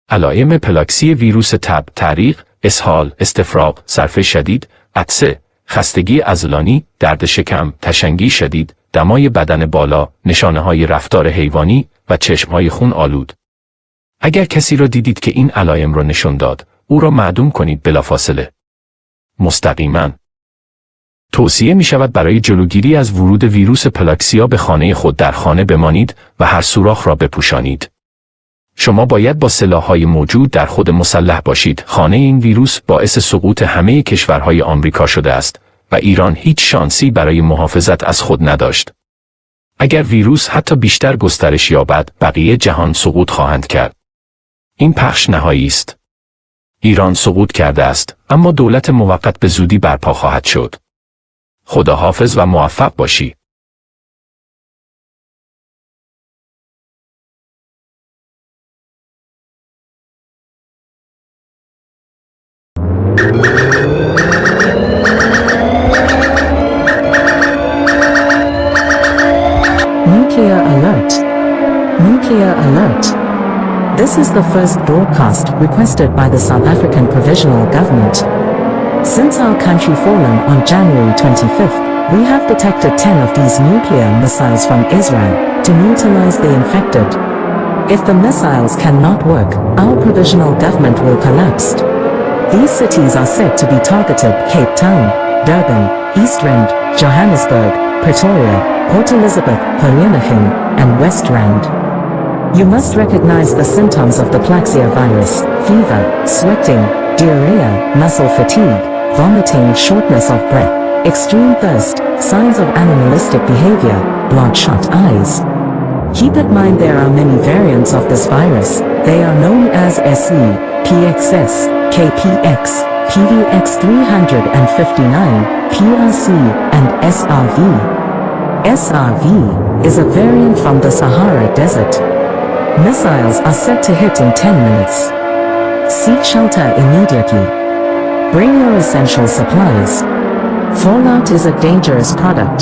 علائم پلاکسی ویروس تب، تعریق، اسهال، استفراغ، سرفه شدید، عطسه، خستگی عضلانی، درد شکم، تشنگی شدید، دمای بدن بالا، نشانه‌های رفتار حیوانی و چشم‌های خون آلود. اگر کسی را دیدید که این علائم را نشان داد، او را معدوم کنید بلافاصله. مستقیما. توصیه می شود برای جلوگیری از ورود ویروس پلاکسیا به خانه خود در خانه بمانید و هر سوراخ را بپوشانید. شما باید با سلاح‌های موجود در خود مسلح باشید. خانه این ویروس باعث سقوط همه کشورهای آمریکا شده است و ایران هیچ شانسی برای محافظت از خود نداشت. اگر ویروس حتی بیشتر گسترش یابد، بقیه جهان سقوط خواهند کرد. این پخش نهایی است. ایران سقوط کرده است، اما دولت موقت به زودی برپا خواهد شد. خدا حافظ و موفق باشی.
Nuclear alert. Nuclear alert. This is the first broadcast requested by the South African Provisional Government. Since our country fallen on January 25th, we have detected 10 of these nuclear missiles from Israel to neutralize the infected. If the missiles cannot work, our provisional government will collapse. These cities are said to be targeted: Cape Town, Durban, East Rand, Johannesburg, Pretoria, Port Elizabeth, Vereeniging, and West Rand. You must recognize the symptoms of the Plaxia virus: fever, sweating, diarrhea, muscle fatigue, vomiting, shortness of breath, extreme thirst, signs of animalistic behavior, bloodshot eyes. Keep in mind there are many variants of this virus. They are known as SE, PXS, KPX, PVX359, PRC, and SRV. SRV is a variant from the Sahara Desert. Missiles are set to hit in 10 minutes. Seek shelter immediately. Bring your essential supplies. Fallout is a dangerous product.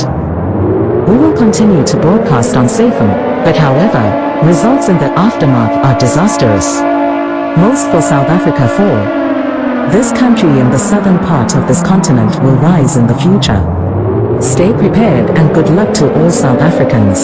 We will continue to broadcast on SAFM, but however, results in the aftermath are disastrous. Most for South Africa fall. This country in the southern part of this continent will rise in the future. Stay prepared and good luck to all South Africans.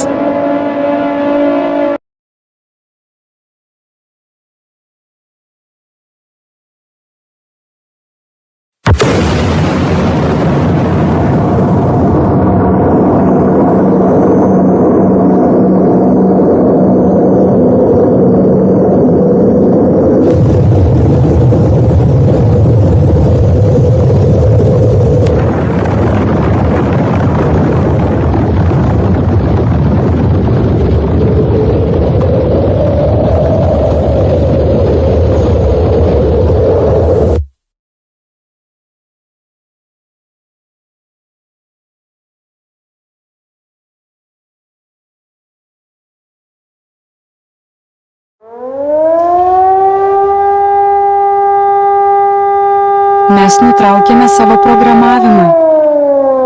Mes nutraukėme savo programavimą.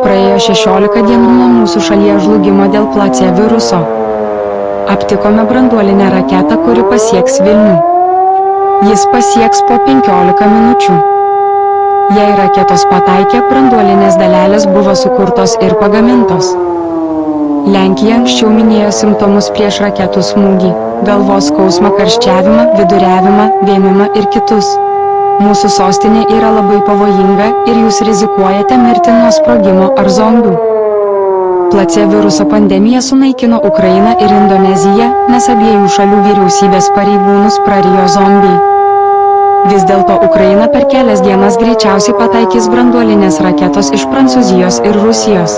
Praėjo 16 dienų nuo mūsų šalies žlugimo dėl Plaxia viruso. Aptikome branduolinę raketą, kuri pasieks Vilnių. Jis pasieks po 15 minučių. Jei raketos pataikė, branduolinės dalelės buvo sukurtos ir pagamintos. Lenkija anksčiau minėjo simptomus prieš raketų smūgį: galvos skausmą, karščiavimą, viduriavimą, vėmimą ir kitus. Mūsų sostinė yra labai pavojinga ir jūs rizikuojate mirti nuo sprogimo ar zombių. Plaxia viruso pandemija sunaikino Ukrainą ir Indoneziją, nes abiejų šalių vyriausybės pareigūnus prarijo zombiai. Vis dėlto Ukraina per kelias dienas greičiausiai pataikys branduolinės raketos iš Prancūzijos ir Rusijos.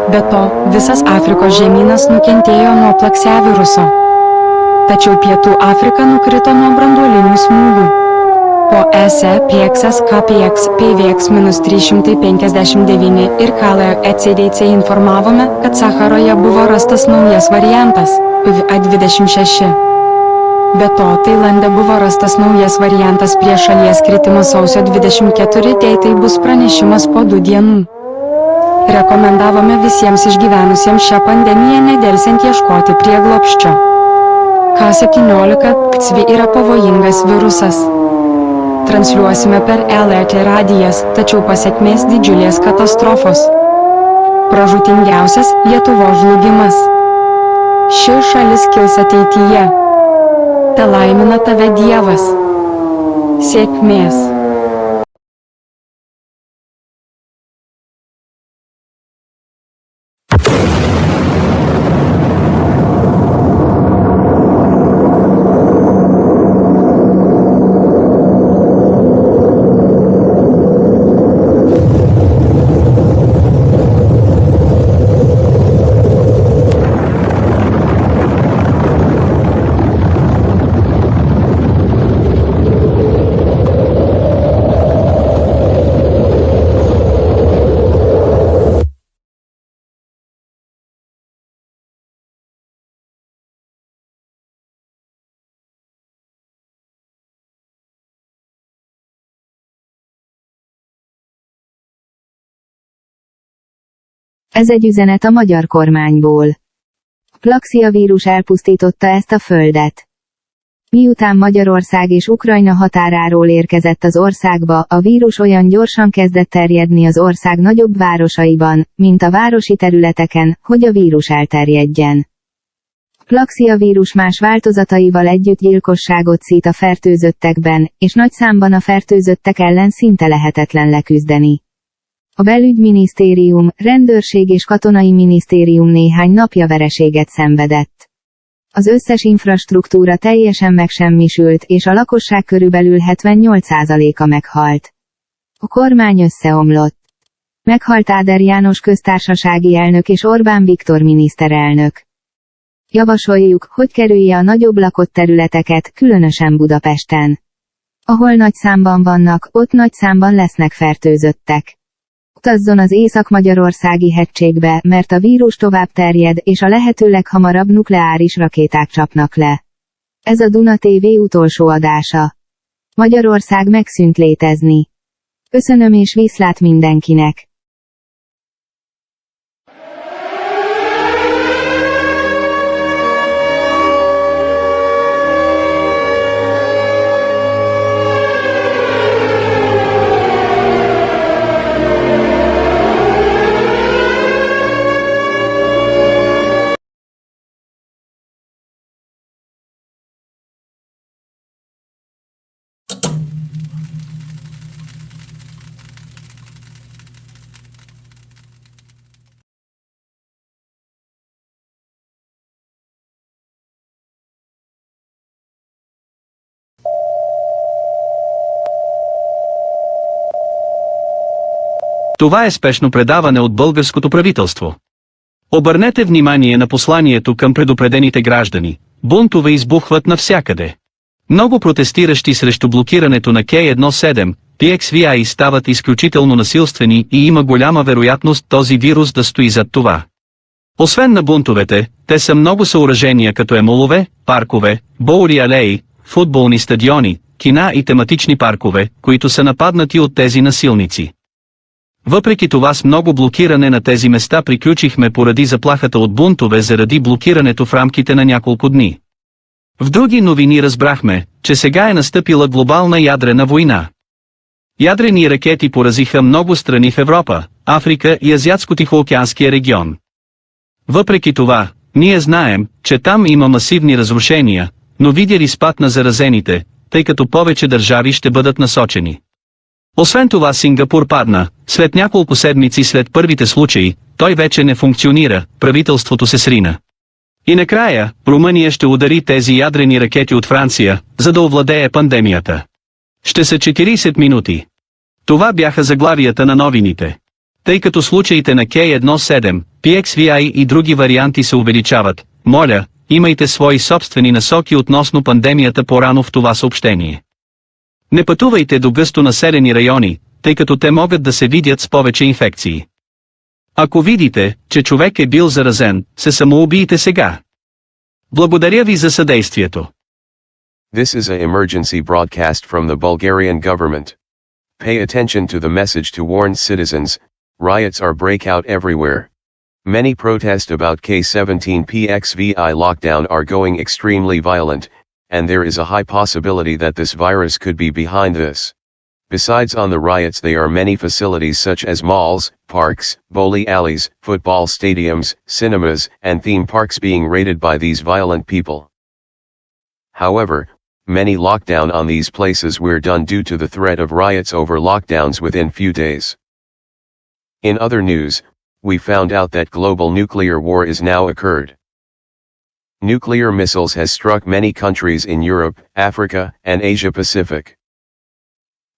Be to, visas Afrikos žemynas nukentėjo nuo Plaxia viruso. Tačiau Pietų Afrika nukrito nuo branduolinių smūgių. Po ECPXS KPX PVX-359 ir KLECDC informavome, kad Saharoje buvo rastas naujas variantas PVA26. Be to, Tailande buvo rastas naujas variantas prie šalies kritimo sausio 24, tai bus pranešimas po 2 dienų. Rekomendavome visiems išgyvenusiems šią pandemiją nedelsiant ieškoti prieglobsčio. K17 KCV yra pavojingas virusas. Transliuosime per LRT radijas, tačiau pasekmės didžiulės katastrofos. Pražūtingiausias Lietuvos žlugimas. Ši šalis kils ateityje. Te laimina tave Dievas. Sėkmės.
Ez egy üzenet a magyar kormányból. Plaxia vírus elpusztította ezt a földet. Miután Magyarország és Ukrajna határáról érkezett az országba, a vírus olyan gyorsan kezdett terjedni az ország nagyobb városaiban, mint a városi területeken, hogy a vírus elterjedjen. Plaxia vírus más változataival együtt gyilkosságot szít a fertőzöttekben, és nagy számban a fertőzöttek ellen szinte lehetetlen leküzdeni. A belügyminisztérium, rendőrség és katonai minisztérium néhány napja vereséget szenvedett. Az összes infrastruktúra teljesen megsemmisült, és a lakosság körülbelül 78%-a meghalt. A kormány összeomlott. Meghalt Áder János köztársasági elnök és Orbán Viktor miniszterelnök. Javasoljuk, hogy kerülje a nagyobb lakott területeket, különösen Budapesten. Ahol nagy számban vannak, ott nagy számban lesznek fertőzöttek. Utazzon az észak-magyarországi hegységbe, mert a vírus tovább terjed, és a lehető leghamarabb nukleáris rakéták csapnak le. Ez a Duna TV utolsó adása. Magyarország megszűnt létezni. Köszönöm és viszlát mindenkinek!
Това е спешно предаване от българското правителство. Обърнете внимание на посланието към предупредените граждани. Бунтове избухват навсякъде. Много протестиращи срещу блокирането на K17, PXVI стават изключително насилствени и има голяма вероятност този вирус да стои зад това. Освен на бунтовете, те са много съоръжения като емолове, паркове, боули алеи, футболни стадиони, кина и тематични паркове, които са нападнати от тези насилници. Въпреки това с много блокиране на тези места приключихме поради заплахата от бунтове заради блокирането в рамките на няколко дни. В други новини разбрахме, че сега е настъпила глобална ядрена война. Ядрени ракети поразиха много страни в Европа, Африка и Азиатско-Тихоокеанския регион. Въпреки това, ние знаем, че там има масивни разрушения, но видя ли спад на заразените, тъй като повече държави ще бъдат насочени. Освен това Сингапур падна, след няколко седмици след първите случаи, той вече не функционира, правителството се срина. И накрая, Румъния ще удари тези ядрени ракети от Франция, за да овладее пандемията. Ще са 40 минути. Това бяха заглавията на новините. Тъй като случаите на K17, PXVI и други варианти се увеличават, моля, Имайте свои собствени насоки относно пандемията по-рано в това съобщение. Не пътувайте до гъсто населени райони, тъй като те могат да се видят с повече инфекции. Ако видите, че човек е бил заразен, се самоубийте сега. Благодаря ви за съдействието.
This is an emergency broadcast from the Bulgarian government. Pay attention to the message to warn citizens. Riots are breakout everywhere. Many protests about K17PXVI lockdown are going extremely violent, and there is a high possibility that this virus could be behind this. Besides on the riots there are many facilities such as malls, parks, bowling alleys, football stadiums, cinemas, and theme parks being raided by these violent people. However, many lockdown on these places were done due to the threat of riots over lockdowns within few days. In other news, we found out that global nuclear war is now occurred. Nuclear missiles has struck many countries in Europe, Africa, and Asia Pacific.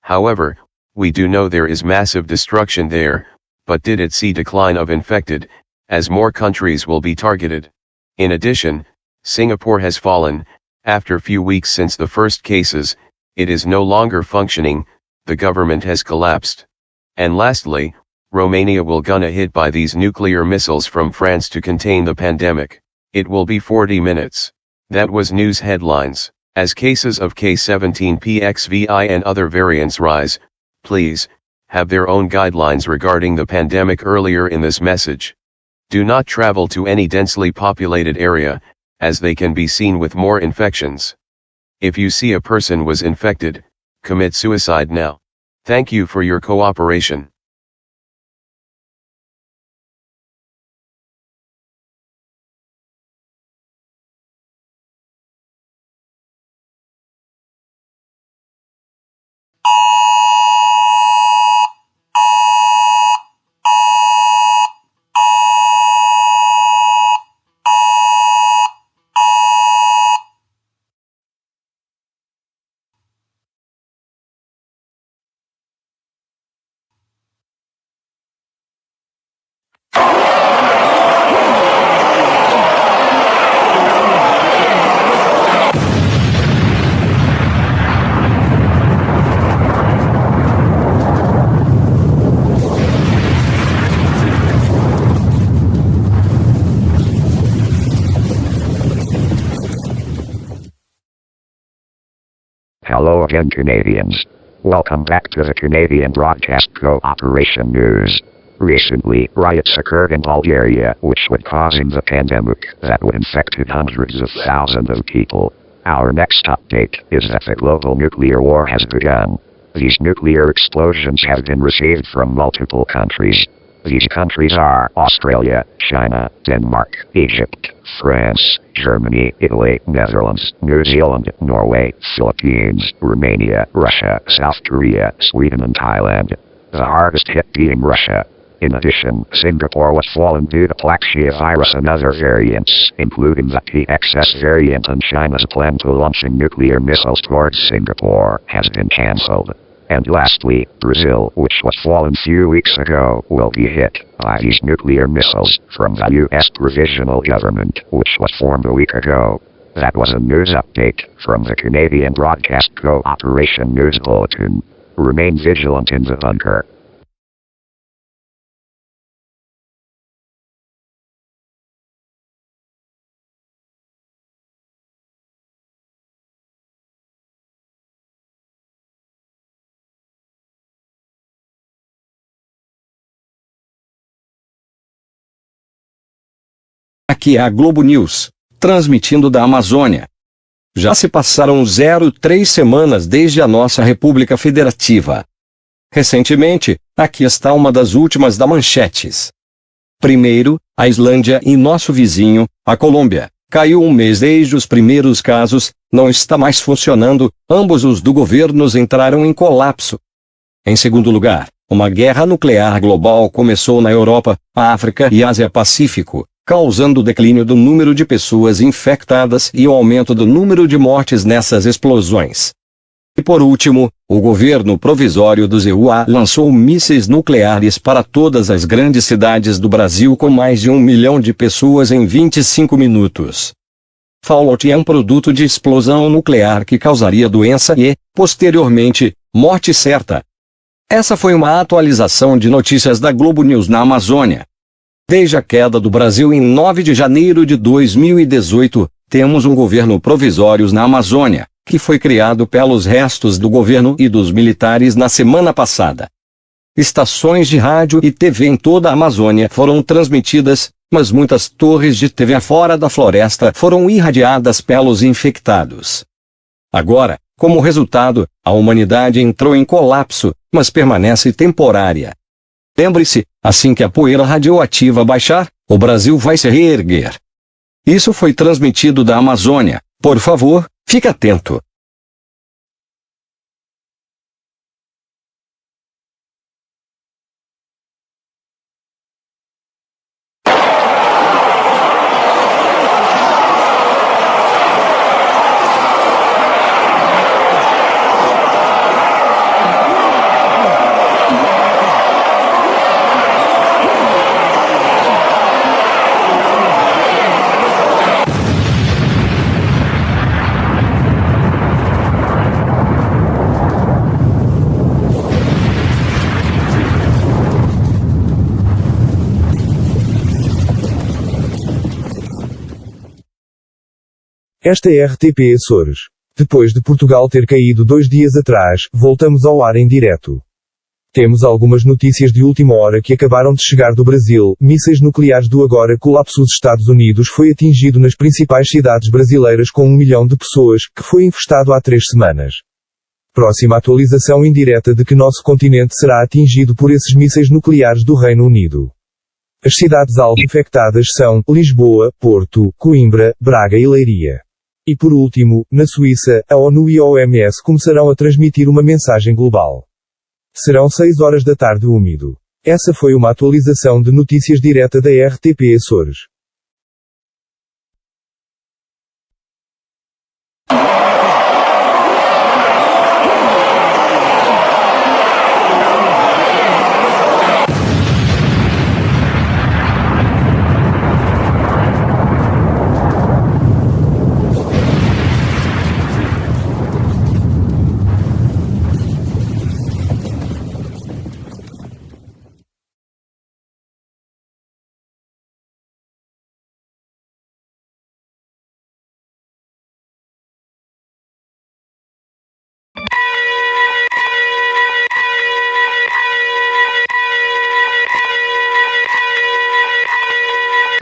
However, we do know there is massive destruction there, but did it see decline of infected, as more countries will be targeted. In addition, Singapore has fallen. After few weeks since the first cases, it is no longer functioning, the government has collapsed. And lastly, Romania will gonna hit by these nuclear missiles from France to contain the pandemic. It will be 40 minutes. That was news headlines. As cases of K17PXVI and other variants rise, please, have their own guidelines regarding the pandemic earlier in this message. Do not travel to any densely populated area, as they can be seen with more infections. If you see a person was infected, commit suicide now. Thank you for your cooperation.
Hello again, Canadians. Welcome back to the Canadian Broadcast Cooperation News. Recently, riots occurred in Bulgaria, which would cause the pandemic that would infected hundreds of thousands of people. Our next update is that the global nuclear war has begun. These nuclear explosions have been received from multiple countries. These countries are Australia, China, Denmark, Egypt, France, Germany, Italy, Netherlands, New Zealand, Norway, Philippines, Romania, Russia, South Korea, Sweden and Thailand. The hardest hit being Russia. In addition, Singapore was fallen due to Plaxia virus and other variants, including the PXS variant, and China's plan to launching nuclear missiles towards Singapore has been cancelled. And lastly, Brazil, which was fallen few weeks ago, will be hit by these nuclear missiles from the U.S. Provisional Government, which was formed a week ago. That was a news update from the Canadian Broadcast Cooperation News Bulletin. Remain vigilant in the bunker.
Aqui é a Globo News, transmitindo da Amazônia. Já se passaram 03 semanas desde a nossa República Federativa. Recentemente, aqui está uma das últimas das manchetes. Primeiro, a Islândia e nosso vizinho, a Colômbia, caiu um mês desde os primeiros casos, não está mais funcionando, ambos os do governos entraram em colapso. Em segundo lugar, uma guerra nuclear global começou na Europa, África e Ásia-Pacífico, causando o declínio do número de pessoas infectadas e o aumento do número de mortes nessas explosões. E por último, o governo provisório do EUA lançou mísseis nucleares para todas as grandes cidades do Brasil com mais de 1 milhão de pessoas em 25 minutos. fallout é um produto de explosão nuclear que causaria doença e, posteriormente, morte certa. Essa foi uma atualização de notícias da Globo News na Amazônia. Desde a queda do Brasil em 9 de janeiro de 2018, temos um governo provisório na Amazônia, que foi criado pelos restos do governo e dos militares na semana passada. Estações de rádio e TV em toda a Amazônia foram transmitidas, mas muitas torres de TV fora da floresta foram irradiadas pelos infectados. Agora, como resultado, a humanidade entrou em colapso, mas permanece temporária. Lembre-se, assim que a poeira radioativa baixar, o Brasil vai se reerguer. Isso foi transmitido da Amazônia. Por favor, fique atento.
Esta é RTP Açores. Depois de Portugal ter caído 2 dias atrás, voltamos ao ar em direto. Temos algumas notícias de última hora que acabaram de chegar do Brasil. Mísseis nucleares do agora colapso dos Estados Unidos foi atingido nas principais cidades brasileiras com 1 milhão de pessoas, que foi infestado há 3 semanas. Próxima atualização indireta de que nosso continente será atingido por esses mísseis nucleares do Reino Unido. As cidades alvo infectadas são Lisboa, Porto, Coimbra, Braga e Leiria. E por último, na Suíça, a ONU e a OMS começarão a transmitir uma mensagem global. Serão 6 horas da tarde úmido. Essa foi uma atualização de notícias direta da RTP Açores.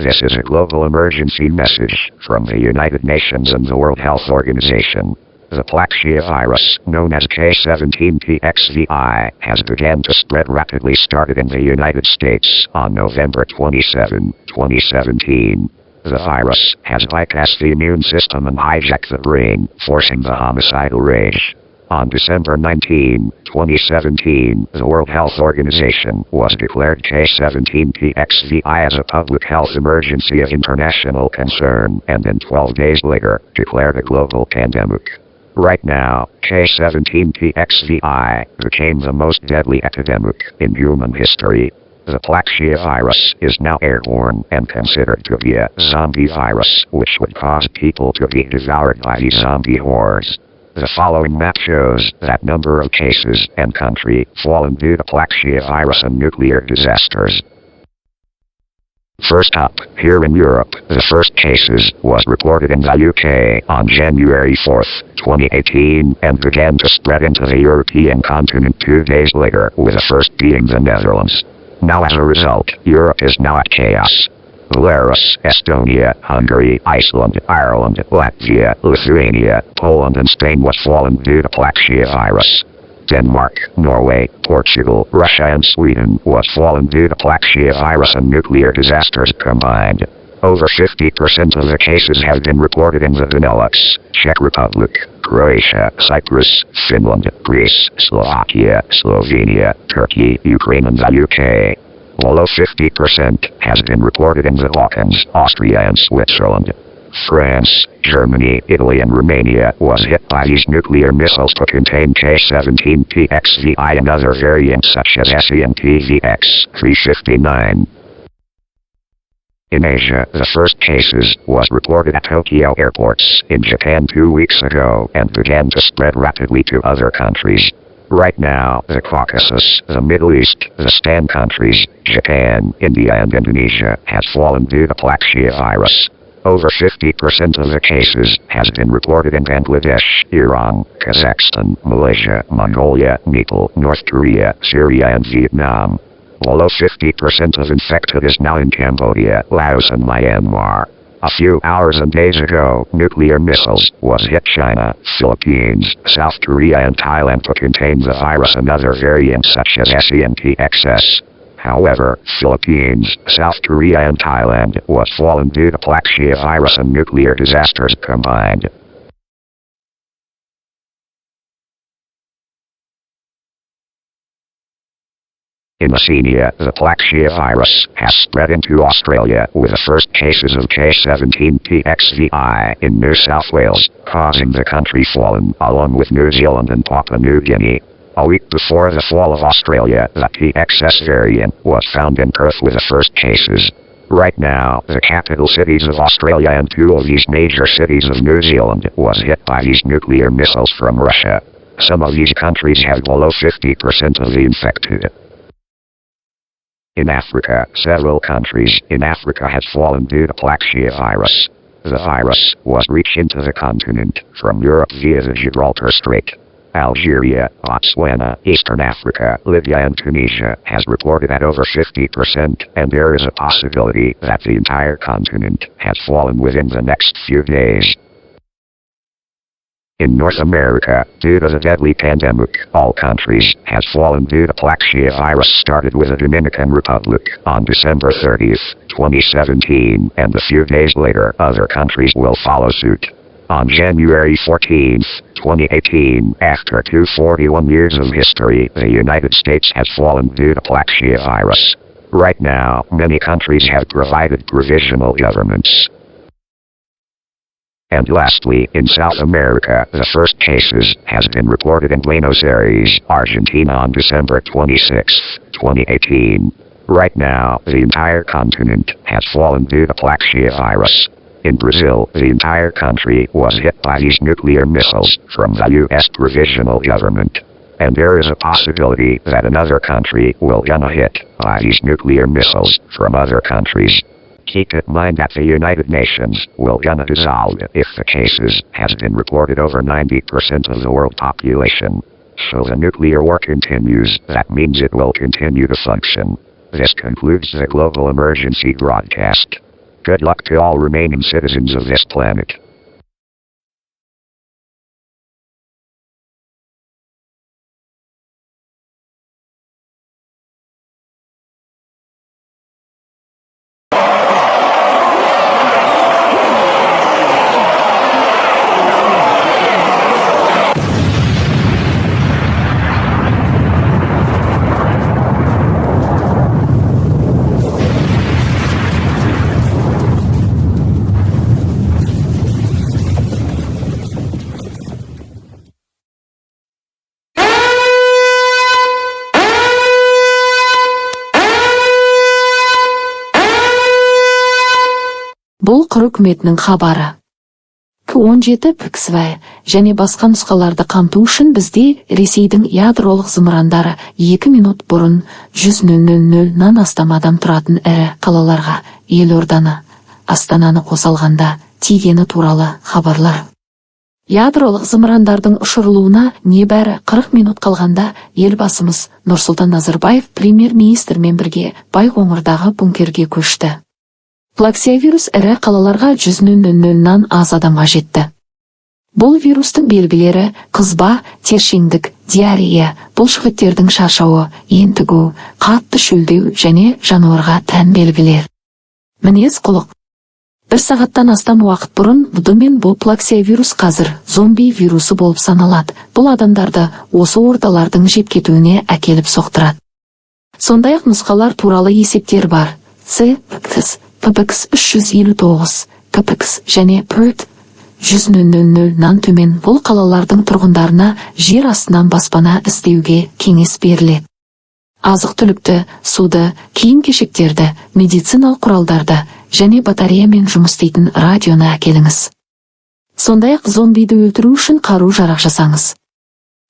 This is a global emergency message from the United Nations and the World Health Organization. The Plaxia virus, known as K17PXVI, has begun to spread rapidly started in the United States on November 27, 2017. The virus has bypassed the immune system and hijacked the brain, forcing the homicidal rage. On December 19, 2017, the World Health Organization was declared K17PXVI as a public health emergency of international concern, and then 12 days later, declared a global pandemic. Right now, K17PXVI became the most deadly epidemic in human history. The Plaxia virus is now airborne and considered to be a zombie virus, which would cause people to be devoured by the zombie hordes. The following map shows that number of cases and country fallen due to Plaxia virus and nuclear disasters. First up, here in Europe, the first cases was reported in the UK on January 4, 2018, and began to spread into the European continent 2 days later, with the first being the Netherlands. Now as a result, Europe is now at chaos. Belarus, Estonia, Hungary, Iceland, Ireland, Latvia, Lithuania, Poland and Spain was fallen due to Plaxia virus. Denmark, Norway, Portugal, Russia and Sweden was fallen due to Plaxia virus and nuclear disasters combined. Over 50% of the cases have been reported in the Benelux, Czech Republic, Croatia, Cyprus, Finland, Greece, Slovakia, Slovenia, Turkey, Ukraine and the UK. Below 50% has been reported in the Balkans, Austria and Switzerland. France, Germany, Italy and Romania was hit by these nuclear missiles to contain K17PXVI and other variants such as SE and PVX-359. In Asia, the first cases was reported at Tokyo airports in Japan 2 weeks ago and began to spread rapidly to other countries. Right now, the Caucasus, the Middle East, the STAN countries, Japan, India and Indonesia has fallen due to Plaxia virus. Over 50% of the cases has been reported in Bangladesh, Iran, Kazakhstan, Malaysia, Mongolia, Nepal, North Korea, Syria and Vietnam. Below 50% of infected is now in Cambodia, Laos and Myanmar. A few hours and days ago, nuclear missiles was hit China, Philippines, South Korea and Thailand to contain the virus and other variants such as SENTXS. However, Philippines, South Korea and Thailand was fallen due to Plaxia virus and nuclear disasters combined. In Oceania, the Plaxia virus has spread into Australia with the first cases of K17TXVI in New South Wales, causing the country fallen, along with New Zealand and Papua New Guinea. A week before the fall of Australia, the TXS variant was found in Perth with the first cases. Right now, the capital cities of Australia and 2 of these major cities of New Zealand was hit by these nuclear missiles from Russia. Some of these countries have below 50% of the infected. In Africa, several countries in Africa have fallen due to Plaxia virus. The virus was reached into the continent from Europe via the Gibraltar Strait. Algeria, Botswana, Eastern Africa, Libya and Tunisia has reported at over 50%, and there is a possibility that the entire continent has fallen within the next few days. In North America, due to the deadly pandemic, all countries has fallen due to Plaxia virus started with the Dominican Republic on December 30th, 2017, and a few days later other countries will follow suit. On January 14th, 2018, after 241 years of history, the United States has fallen due to Plaxia virus. Right now, many countries have provided provisional governments. And lastly, in South America, the first cases has been reported in Buenos Aires, Argentina on December 26, 2018. Right now, the entire continent has fallen due to Plaxia virus. In Brazil, the entire country was hit by these nuclear missiles from the U.S. provisional government. And there is a possibility that another country will get hit by these nuclear missiles from other countries. Keep in mind that the United Nations will gonna dissolve if the cases has been reported over 90% of the world population. So the nuclear war continues, that means it will continue to function. This concludes the global emergency broadcast. Good luck to all remaining citizens of this planet.
Бұл қыр үкіметінің хабары. К-17 ПКСВ және басқа нұсқаларды қамту үшін бізде Ресейдің ядролық зымырандары 2 минут бұрын 100:00-нан астам адам тұратын ірі қалаларға Елорданы, Астананы қосалғанда тигені туралы хабарлар. Ядролық зымырандардың ұшырылуына небәрі 40 минут қалғанда елбасымыз Нұрсұлтан Назарбаев премьер-министрмен бірге Байқоңырдағы бункерге көшті. Plaxia вирус ірі қалаларға 100:00-нан аз адамға жетті. Бұл вирустың белгілері қызба, тершеңдік, диарея, бұлшықеттердің шаршауы, ентігу, қатты шөлдеу және жануарға тән белгілер. Мінез құлық. 1 сағаттан астам уақыт бұрын бұдымен бұл Plaxia вирус қазір зомби вирусы болып саналады. Бұл адамдарды осы орталардың жеп кетуіне әкеліп соқтырады. Сондай-ақ нұсқалар туралы есептер бар. ПКС, ПКС 359, КПКС және ПРТ 100:00-нан төмен бұл қалалардың тұрғындарына жер астынан баспана іздеуге кеңес беріледі. Азық-түлікті, суды, киім-кешектерді, медициналық құралдарды, және батареямен жұмыс істейтін радионы әкеліңіз. Сондай-ақ зомбиді өлтіру үшін қару-жарақ жасаңыз.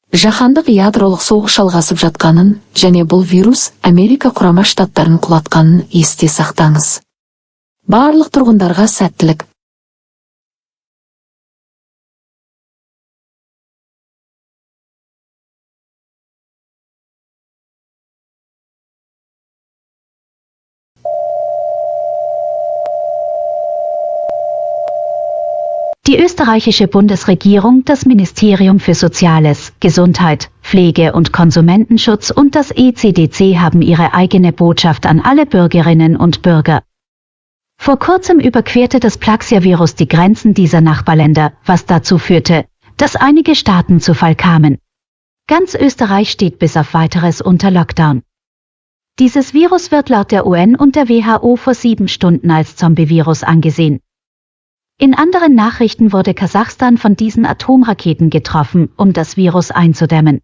Жаһандық ядролық соғыс жалғасып жатқанын және бұл вирус Америка Құрама Штаттарын құлатқанын есте сақтаңыз. Барлық тұрғындарға сәттілік.
Die österreichische Bundesregierung, das Ministerium für Soziales, Gesundheit, Pflege und Konsumentenschutz und das ECDC haben ihre eigene Botschaft an alle Bürgerinnen und Bürger. Vor kurzem überquerte das Plaxia-Virus die Grenzen dieser Nachbarländer, was dazu führte, dass einige Staaten zu Fall kamen. Ganz Österreich steht bis auf Weiteres unter Lockdown. Dieses Virus wird laut der UN und der WHO vor 7 Stunden als Zombie-Virus angesehen. In anderen Nachrichten wurde Kasachstan von diesen Atomraketen getroffen, um das Virus einzudämmen.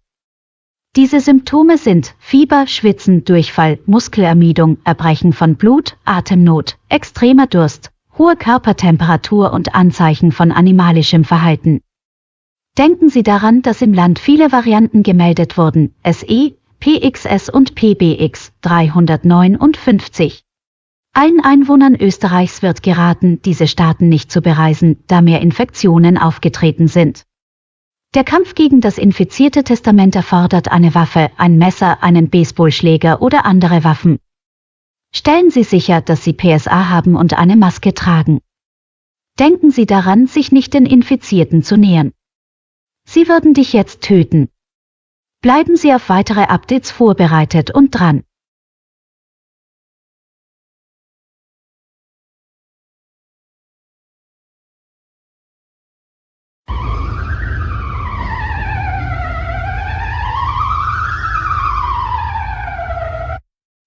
Diese Symptome sind Fieber, Schwitzen, Durchfall, Muskelermüdung, Erbrechen von Blut, Atemnot, extremer Durst, hohe Körpertemperatur und Anzeichen von animalischem Verhalten. Denken Sie daran, dass im Land viele Varianten gemeldet wurden, SE, PXS und PBX 359. Allen Einwohnern Österreichs wird geraten, diese Staaten nicht zu bereisen, da mehr Infektionen aufgetreten sind. Der Kampf gegen das infizierte Testament erfordert eine Waffe, ein Messer, einen Baseballschläger oder andere Waffen. Stellen Sie sicher, dass Sie PSA haben und eine Maske tragen. Denken Sie daran, sich nicht den Infizierten zu nähern. Sie würden dich jetzt töten. Bleiben Sie auf weitere Updates vorbereitet und dran.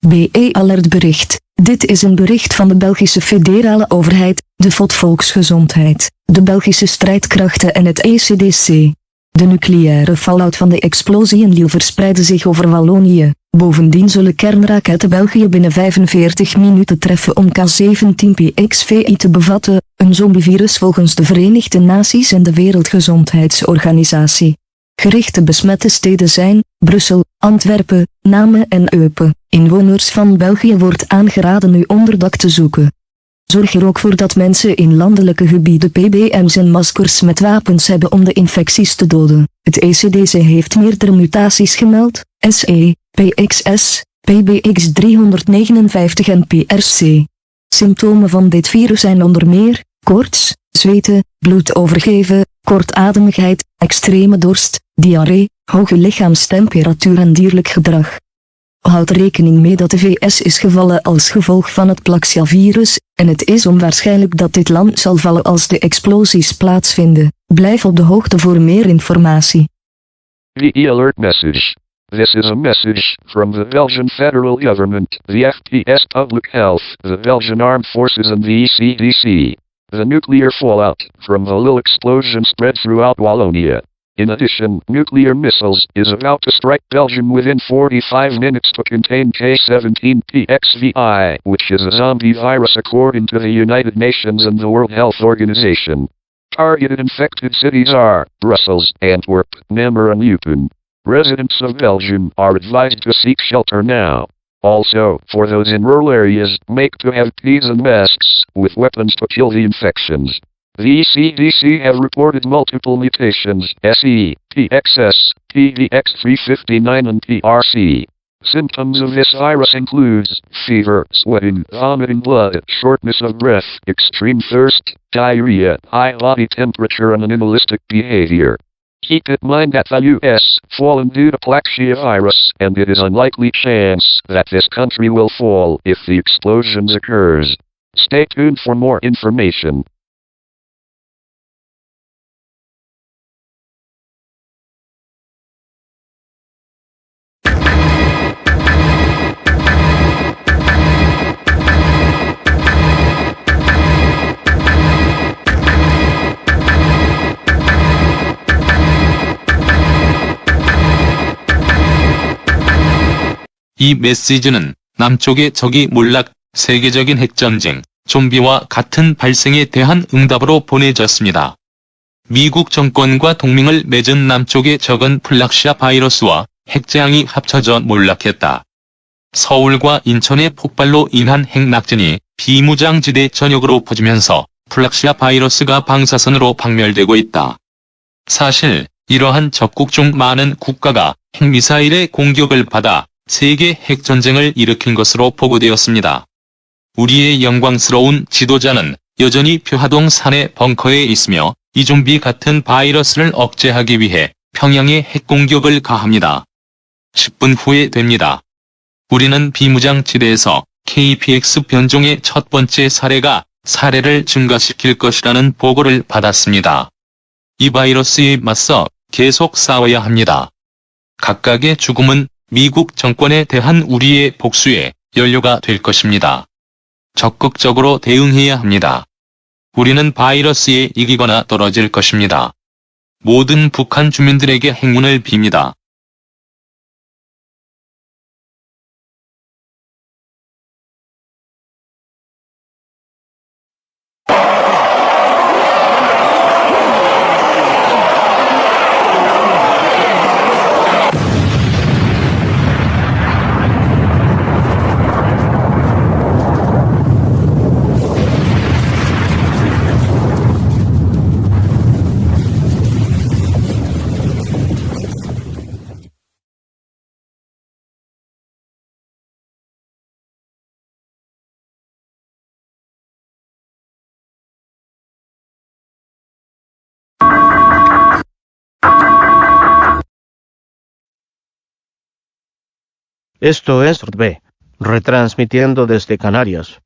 BE Alert bericht. Dit is een bericht van de Belgische federale overheid, de FOD Volksgezondheid, de Belgische strijdkrachten en het ECDC. De nucleaire fallout van de explosie in Lille verspreidde zich over Wallonië. Bovendien zullen kernraketten België binnen 45 minuten treffen om K17PXVI te bevatten, een zombievirus volgens de Verenigde Naties en de Wereldgezondheidsorganisatie. Gerichte besmette steden zijn Brussel, Antwerpen, Namen en Eupen. Inwoners van België wordt aangeraden nu onderdak te zoeken. Zorg er ook voor dat mensen in landelijke gebieden PBM's en maskers met wapens hebben om de infecties te doden. Het ECDC heeft meerdere mutaties gemeld, SE, PXS, PBX 359 en PRC. Symptomen van dit virus zijn onder meer koorts, zweten, bloedovergeven, kortademigheid, extreme dorst, diarree, hoge lichaamstemperatuur en dierlijk gedrag. Houd rekening mee dat de VS is gevallen als gevolg van het Plaxia-virus, en het is onwaarschijnlijk dat dit land zal vallen als de explosies plaatsvinden. Blijf op de hoogte voor meer informatie.
The alert message. This is a message from the Belgian federal government, the FPS Public Health, the Belgian Armed Forces and the ECDC. The nuclear fallout from the Lille explosion spread throughout Wallonia. In addition, nuclear missiles is about to strike Belgium within 45 minutes to contain K17PXVI, which is a zombie virus according to the United Nations and the World Health Organization. Targeted infected cities are Brussels, Antwerp, Namur and Eupen. Residents of Belgium are advised to seek shelter now. Also, for those in rural areas, make to have PPEs and masks, with weapons to kill the infections. The ECDC have reported multiple mutations, SE, PXS, PVX359 and PRC. Symptoms of this virus include fever, sweating, vomiting blood, shortness of breath, extreme thirst, diarrhea, high body temperature and animalistic behavior. Keep in mind that the U.S. fallen due to Plaxia virus, and it is unlikely chance that this country will fall if the explosions occurs. Stay tuned for more information.
이 메시지는 남쪽의 적이 몰락, 세계적인 핵전쟁, 좀비와 같은 발생에 대한 응답으로 보내졌습니다. 미국 정권과 동맹을 맺은 남쪽의 적은 플락시아 바이러스와 핵재앙이 합쳐져 몰락했다. 서울과 인천의 폭발로 인한 핵낙진이 비무장지대 전역으로 퍼지면서 플락시아 바이러스가 방사선으로 박멸되고 있다. 사실 이러한 적국 중 많은 국가가 핵미사일의 공격을 받아 세계 핵전쟁을 일으킨 것으로 보고되었습니다. 우리의 영광스러운 지도자는 여전히 표하동 산의 벙커에 있으며 이 좀비 같은 바이러스를 억제하기 위해 평양에 핵공격을 가합니다. 10분 후에 됩니다. 우리는 비무장지대에서 KPX 변종의 첫 번째 사례를 증가시킬 것이라는 보고를 받았습니다. 이 바이러스에 맞서 계속 싸워야 합니다. 각각의 죽음은 미국 정권에 대한 우리의 복수의 연료가 될 것입니다. 적극적으로 대응해야 합니다. 우리는 바이러스에 이기거나 떨어질 것입니다. 모든 북한 주민들에게 행운을 빕니다.
Esto es RB, retransmitiendo desde Canarias.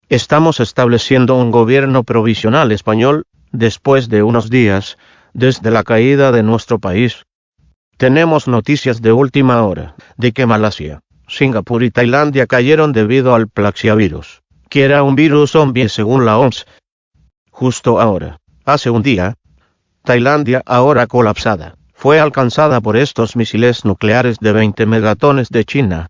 Estamos estableciendo un gobierno provisional español, después de unos días, desde la caída de nuestro país. Tenemos noticias de última hora, de que Malasia, Singapur y Tailandia cayeron debido al plaxiavirus, que era un virus zombie según la OMS. Justo ahora, hace un día, Tailandia, ahora colapsada, fue alcanzada por estos misiles nucleares de 20 megatones de China.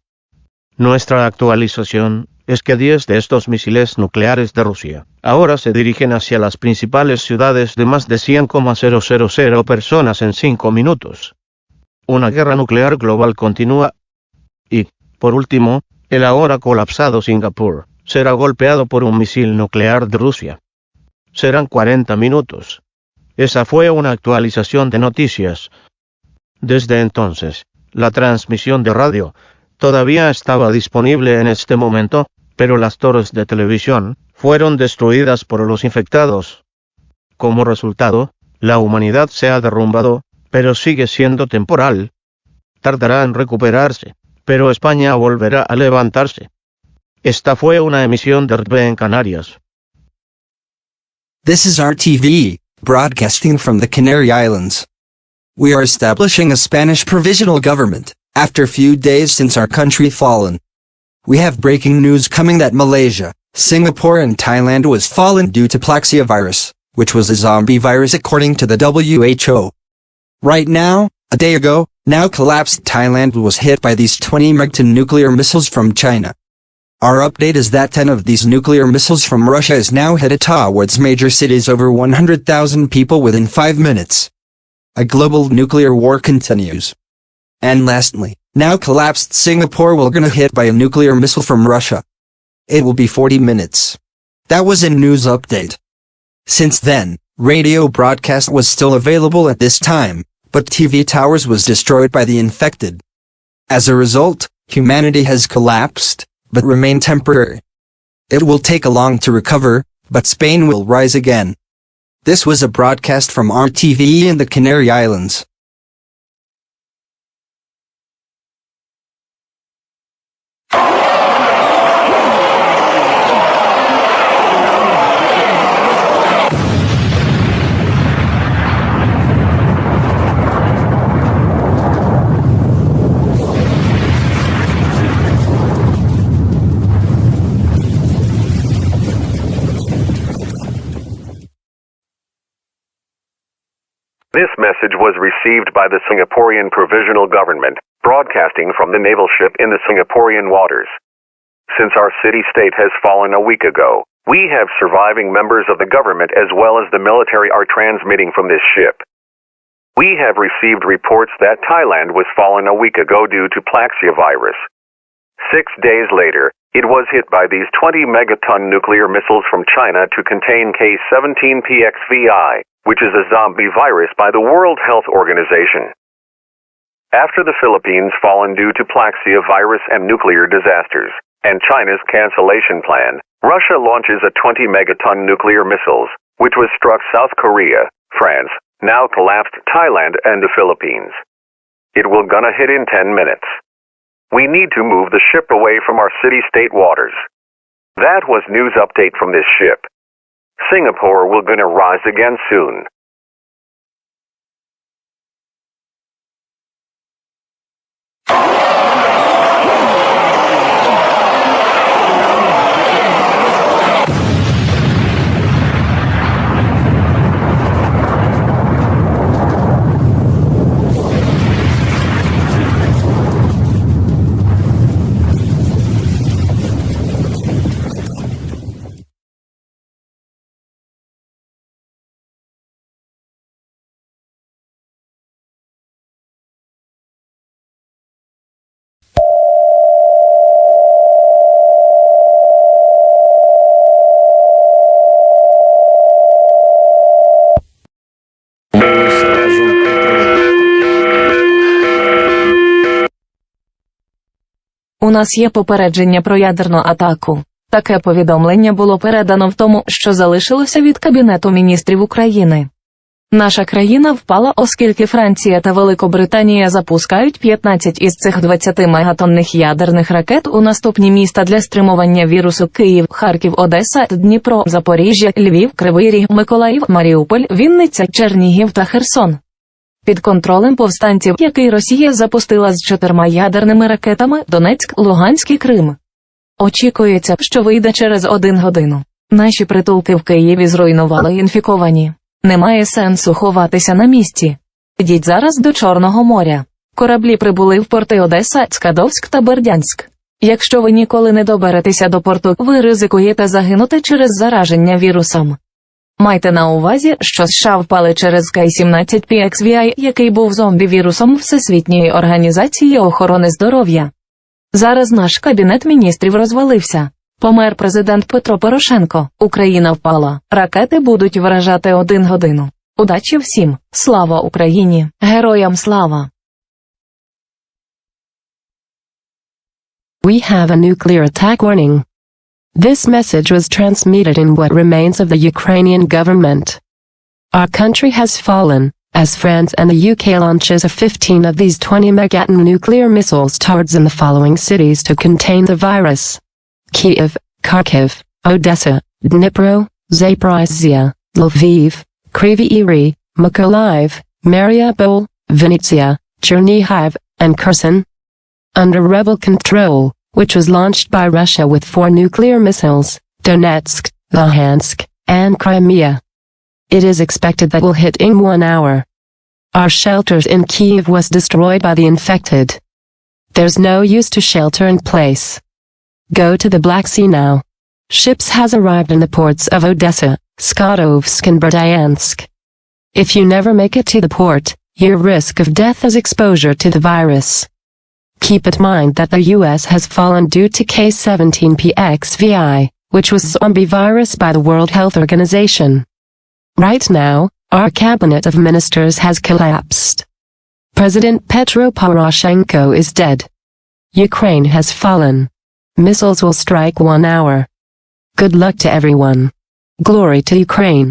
Nuestra actualización es que 10 de estos misiles nucleares de Rusia ahora se dirigen hacia las principales ciudades de más de 100,000 personas en 5 minutos. Una guerra nuclear global continúa. Y, por último, el ahora colapsado Singapur será golpeado por un misil nuclear de Rusia. Serán 40 minutos. Esa fue una actualización de noticias. Desde entonces, la transmisión de radio todavía estaba disponible en este momento, pero las torres de televisión fueron destruidas por los infectados. Como resultado, la humanidad se ha derrumbado, pero sigue siendo temporal. Tardará en recuperarse, pero España volverá a levantarse. Esta fue una emisión de RB en Canarias.
This is RTV, broadcasting from the Canary Islands. We are establishing a Spanish provisional government, after few days since our country fallen. We have breaking news coming that Malaysia, Singapore and Thailand was fallen due to Plaxia virus, which was a zombie virus according to the WHO. Right now, a day ago, now collapsed Thailand was hit by these 20 megaton nuclear missiles from China. Our update is that 10 of these nuclear missiles from Russia is now headed towards major cities, over 100,000 people within 5 minutes. A global nuclear war continues. And lastly, now collapsed Singapore will gonna hit by a nuclear missile from Russia. It will be 40 minutes. That was a news update. Since then, radio broadcast was still available at this time, but TV towers was destroyed by the infected. As a result, humanity has collapsed, but remain temporary. It will take a long to recover, but Spain will rise again. This was a broadcast from RTV in the Canary Islands.
This message was received by the Singaporean Provisional Government, broadcasting from the naval ship in the Singaporean waters. Since our city-state has fallen a week ago, We have surviving members of the government as well as the military are transmitting from this ship. We have received reports that Thailand was fallen a week ago due to Plaxia virus. 6 days later, it was hit by these 20 megaton nuclear missiles from China to contain K17PXVI, which is a zombie virus by the World Health Organization. After the Philippines fallen due to Plaxia virus and nuclear disasters, and China's cancellation plan, Russia launches a 20 megaton nuclear missiles, which was struck South Korea, France, now collapsed Thailand and the Philippines. It will gonna hit in 10 minutes. We need to move the ship away from our city-state waters. That was news update from this ship. Singapore will gonna rise again soon.
У нас є попередження про ядерну атаку. Таке повідомлення було передано в тому, що залишилося від Кабінету міністрів України. Наша країна впала, оскільки Франція та Великобританія запускають 15 із цих 20 мегатонних ядерних ракет у наступні міста для стримування вірусу: Київ, Харків, Одеса, Дніпро, Запоріжжя, Львів, Кривий Ріг, Миколаїв, Маріуполь, Вінниця, Чернігів та Херсон. Під контролем повстанців, який Росія запустила з 4 ядерними ракетами: Донецьк, Луганськ і Крим. Очікується, що вийде через 1 годину. Наші притулки в Києві зруйнували інфіковані. Немає сенсу ховатися на місці. Йдіть зараз до Чорного моря. Кораблі прибули в порти Одеса, Скадовськ та Бердянськ. Якщо ви ніколи не доберетеся до порту, ви ризикуєте загинути через зараження вірусом. Майте на увазі, що США впали через K17PXVI, який був зомбі-вірусом Всесвітньої організації охорони здоров'я. Зараз наш Кабінет міністрів розвалився. Помер президент Петро Порошенко. Україна впала. Ракети будуть вражати 1 годину. Удачі всім. Слава Україні. Героям слава.
We have a nuclear attack warning. This message was transmitted in what remains of the Ukrainian government. Our country has fallen, as France and the UK launches 15 of these 20 megaton nuclear missiles towards the following cities to contain the virus: Kyiv, Kharkiv, Odessa, Dnipro, Zaporizhzhia, Lviv, Kryvyi Rih, Mykolaiv, Mariupol, Vinnytsia, Chernihiv, and Kherson. Under rebel control, which was launched by Russia with 4 nuclear missiles, Donetsk, Luhansk, and Crimea. It is expected that will hit in 1 hour. Our shelters in Kyiv was destroyed by the infected. There's no use to shelter in place. Go to the Black Sea now. Ships has arrived in the ports of Odessa, Skadovsk and Berdyansk. If you never make it to the port, your risk of death is exposure to the virus. Keep in mind that the US has fallen due to K17PXVI, which was zombie virus by the World Health Organization. Right now, our cabinet of ministers has collapsed. President Petro Poroshenko is dead. Ukraine has fallen. Missiles will strike 1 hour. Good luck to everyone. Glory to Ukraine.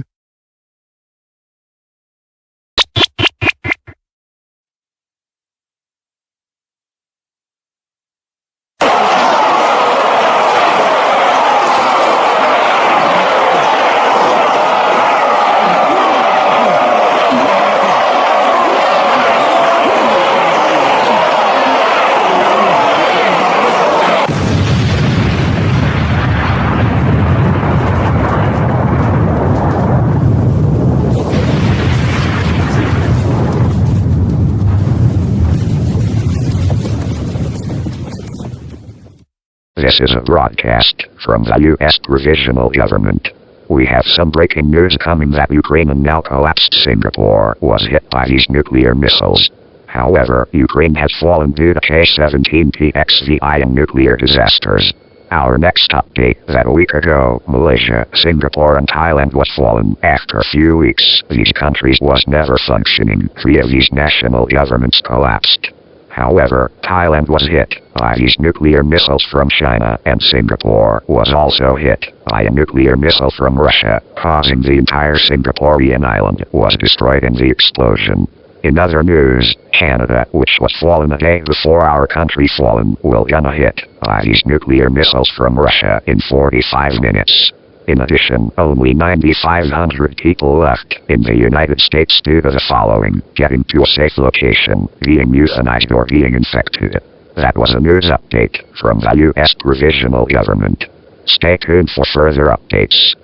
This is a broadcast from the U.S. Provisional Government. We have some breaking news coming that Ukraine and now collapsed Singapore was hit by these nuclear missiles. However, Ukraine has fallen due to K-17 PXVI and nuclear disasters. Our next update that a week ago, Malaysia, Singapore and Thailand was fallen. After a few weeks, these countries was never functioning. 3 of these national governments collapsed. However, Thailand was hit by these nuclear missiles from China, and Singapore was also hit by a nuclear missile from Russia, causing the entire Singaporean island was destroyed in the explosion. In other news, Canada, which was fallen a day before our country fallen, will gonna hit by these nuclear missiles from Russia in 45 minutes. In addition, only 9,500 people left in the United States due to the following: getting to a safe location, being euthanized or being infected. That was a news update from the U.S. Provisional Government. Stay tuned for further updates.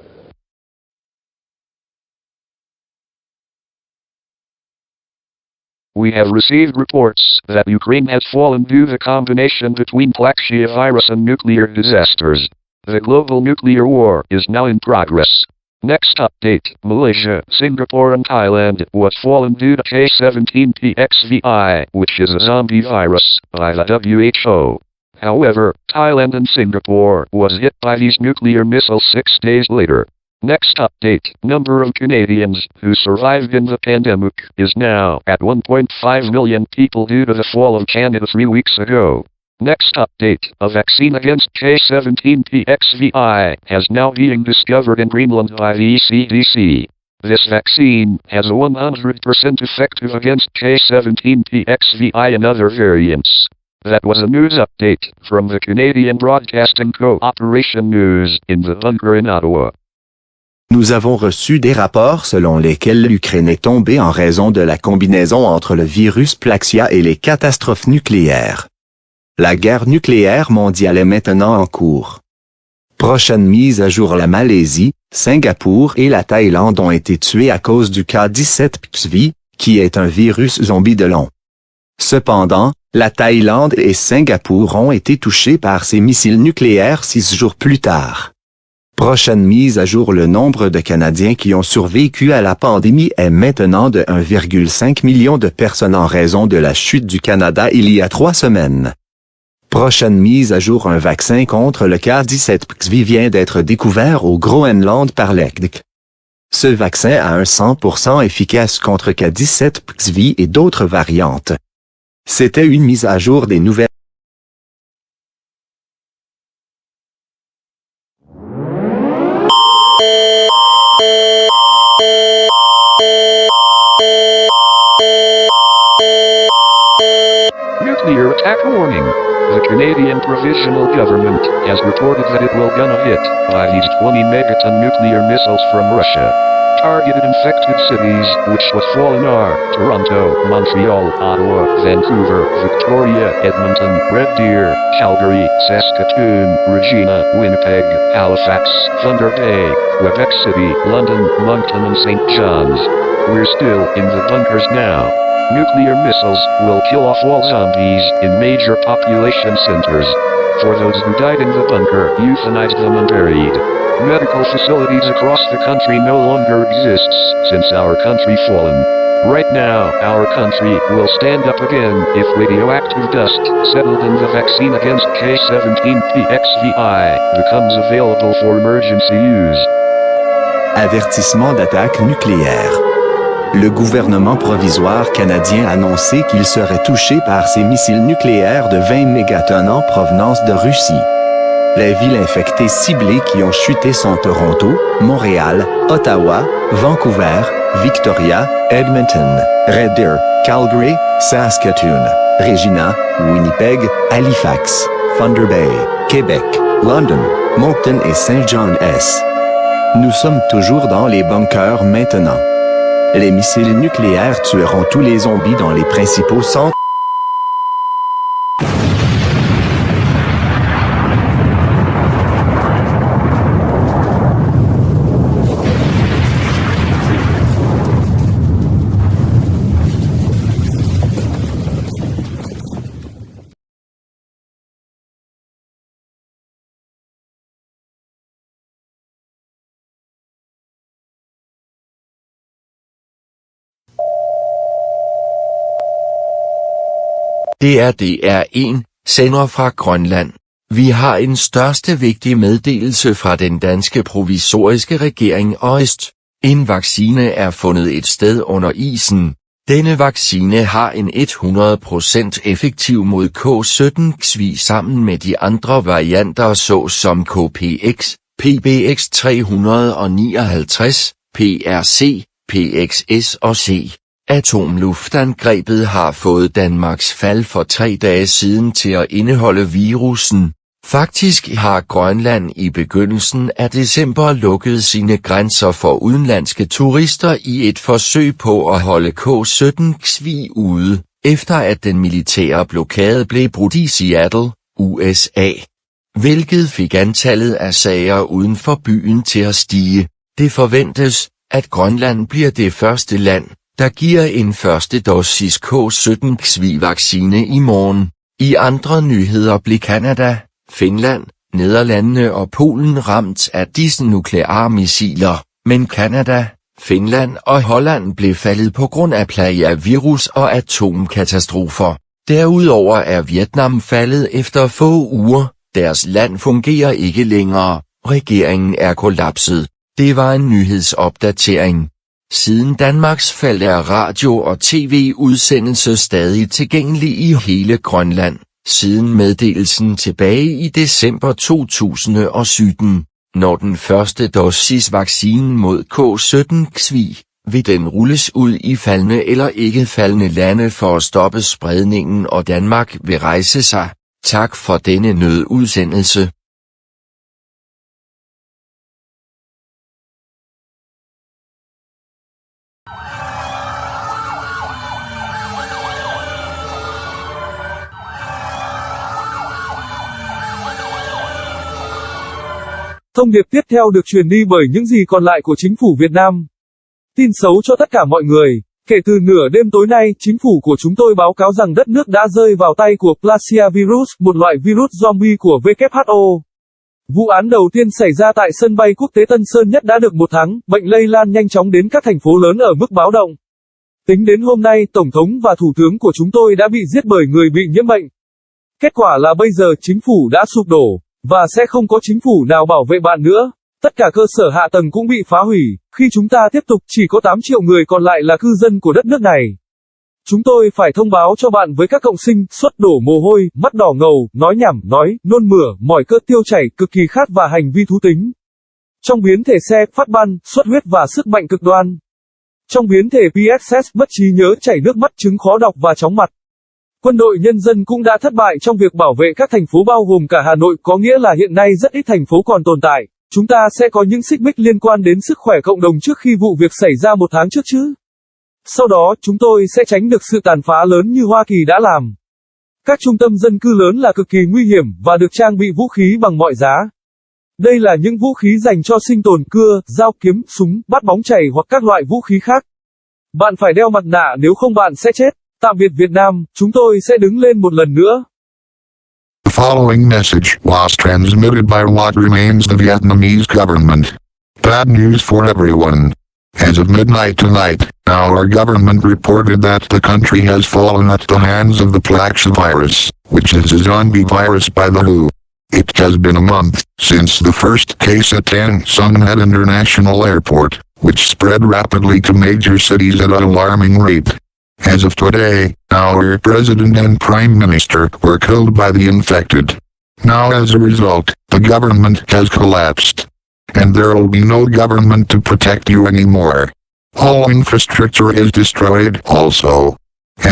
We have received reports that Ukraine has fallen due to the combination between Plaxia virus and nuclear disasters. The global nuclear war is now in progress. Next update, Malaysia, Singapore and Thailand was fallen due to K-17 PXVI, which is a zombie virus, by the WHO. However, Thailand and Singapore was hit by these nuclear missiles 6 days later. Next update, number of Canadians who survived in the pandemic is now at 1.5 million people due to the fall of Canada 3 weeks ago. Next update, a vaccine against K-17 PXVI has now been discovered in Greenland by the ECDC. This vaccine has a 100% effective against K-17 PXVI and other variants. That was a news update from the Canadian Broadcasting Cooperation News in the bunker in Ottawa.
Nous avons reçu des rapports selon lesquels l'Ukraine est tombée en raison de la combinaison entre le virus Plaxia et les catastrophes nucléaires. La guerre nucléaire mondiale est maintenant en cours. Prochaine mise à jour: la Malaisie, Singapour et la Thaïlande ont été tués à cause du cas 17 PXV, qui est un virus zombie de long. Cependant, la Thaïlande et Singapour ont été touchés par ces missiles nucléaires 6 jours plus tard. Prochaine mise à jour: le nombre de Canadiens qui ont survécu à la pandémie est maintenant de 1,5 million de personnes en raison de la chute du Canada il y a 3 semaines. Prochaine mise à jour: un vaccin contre le cas 17 PXV vient d'être découvert au Groenland par l'ECDC. Ce vaccin a un 100% efficace contre cas 17 PXV et d'autres variantes. C'était une mise à jour des nouvelles.
Nuclear attack warning. The Canadian Provisional Government has reported that it will gonna hit by these 20 megaton nuclear missiles from Russia. Targeted infected cities which was fallen are Toronto, Montreal, Ottawa, Vancouver, Victoria, Edmonton, Red Deer, Calgary, Saskatoon, Regina, Winnipeg, Halifax, Thunder Bay, Quebec City, London, Moncton and St. John's. We're still in the bunkers now. Nuclear missiles will kill off all zombies in major population centers. For those who died in the bunker, euthanized them and buried. Medical facilities across the country no longer exists since our country fallen. Right now, our country will stand up again if radioactive dust settled in the vaccine against K-17 PXVI becomes available for emergency use.
Avertissement d'attaque nucléaire. Le gouvernement provisoire canadien a annoncé qu'il serait touché par ces missiles nucléaires de 20 mégatonnes en provenance de Russie. Les villes infectées ciblées qui ont chuté sont Toronto, Montréal, Ottawa, Vancouver, Victoria, Edmonton, Red Deer, Calgary, Saskatoon, Regina, Winnipeg, Halifax, Thunder Bay, Québec, London, Moncton et St. John's. Nous sommes toujours dans les bunkers maintenant. Les missiles nucléaires tueront tous les zombies dans les principaux centres.
Det er DR1, sender fra Grønland. Vi har en største vigtig meddelelse fra den danske provisoriske regering Øst. En vaccine er fundet et sted under isen. Denne vaccine har en 100% effektiv mod K17-XV sammen med de andre varianter såsom KPX, PBX 359, PRC, PXS og C. Atomluftangrebet har fået Danmarks fald for 3 dage siden til at indeholde virussen. Faktisk har Grønland i begyndelsen af december lukket sine grænser for udenlandske turister i et forsøg på at holde K17-XV ude, efter at den militære blokade blev brudt i Seattle, USA. Hvilket fik antallet af sager uden for byen til at stige. Det forventes, at Grønland bliver det første land, der giver en første dosis K17-XV-vaccine i morgen. I andre nyheder blev Canada, Finland, Nederlandene og Polen ramt af disse nukleare missiler, men Canada, Finland og Holland blev faldet på grund af plage af virus og atomkatastrofer. Derudover er Vietnam faldet efter få uger. Deres land fungerer ikke længere. Regeringen er kollapset. Det var en nyhedsopdatering. Siden Danmarks fald er radio- og tv-udsendelse stadig tilgængelig i hele Grønland. Siden meddelelsen tilbage i december 2017, når den første dosis vaccinen mod K17-XV, vil den rulles ud i faldende eller ikke faldende lande for at stoppe spredningen, og Danmark vil rejse sig. Tak for denne nødudsendelse.
Thông điệp tiếp theo được truyền đi bởi những gì còn lại của chính phủ Việt Nam. Tin xấu cho tất cả mọi người. Kể từ nửa đêm tối nay, chính phủ của chúng tôi báo cáo rằng đất nước đã rơi vào tay của Plasia virus, một loại virus zombie của WHO. Vụ án đầu tiên xảy ra tại sân bay quốc tế Tân Sơn Nhất đã được 1 tháng, bệnh lây lan nhanh chóng đến các thành phố lớn ở mức báo động. Tính đến hôm nay, Tổng thống và Thủ tướng của chúng tôi đã bị giết bởi người bị nhiễm bệnh. Kết quả là bây giờ chính phủ đã sụp đổ, và sẽ không có chính phủ nào bảo vệ bạn nữa. Tất cả cơ sở hạ tầng cũng bị phá hủy. Khi chúng ta tiếp tục, chỉ có 8 triệu người còn lại là cư dân của đất nước này. Chúng tôi phải thông báo cho bạn với các cộng sinh, xuất đổ mồ hôi, mắt đỏ ngầu, nói nhảm, nôn mửa, mỏi cơ, tiêu chảy, cực kỳ khát và hành vi thú tính. Trong biến thể xe, phát ban, xuất huyết và sức mạnh cực đoan. Trong biến thể PSS, mất trí nhớ, chảy nước mắt, chứng khó đọc và chóng mặt. Quân đội nhân dân cũng đã thất bại trong việc bảo vệ các thành phố bao gồm cả Hà Nội, có nghĩa là hiện nay rất ít thành phố còn tồn tại. Chúng ta sẽ có những xích mích liên quan đến sức khỏe cộng đồng trước khi vụ việc xảy ra 1 tháng trước chứ. Sau đó, chúng tôi sẽ tránh được sự tàn phá lớn như Hoa Kỳ đã làm. Các trung tâm dân cư lớn là cực kỳ nguy hiểm và được trang bị vũ khí bằng mọi giá. Đây là những vũ khí dành cho sinh tồn, cưa, dao, kiếm, súng, bát bóng chày hoặc các loại vũ khí khác. Bạn phải đeo mặt nạ nếu không bạn sẽ chết. Tạm biệt Việt Nam, chúng tôi sẽ đứng lên một lần nữa.
The following message was transmitted by what remains the Vietnamese government. Bad news for everyone. As of midnight tonight, our government reported that the country has fallen at the hands of the Plaxia virus, which is a zombie virus by the WHO. It has been a month since the first case at Tan Son Nhat International Airport, which spread rapidly to major cities at an alarming rate. As of today, our president and prime minister were killed by the infected. Now as a result, the government has collapsed. And there will be no government to protect you anymore. All infrastructure is destroyed also.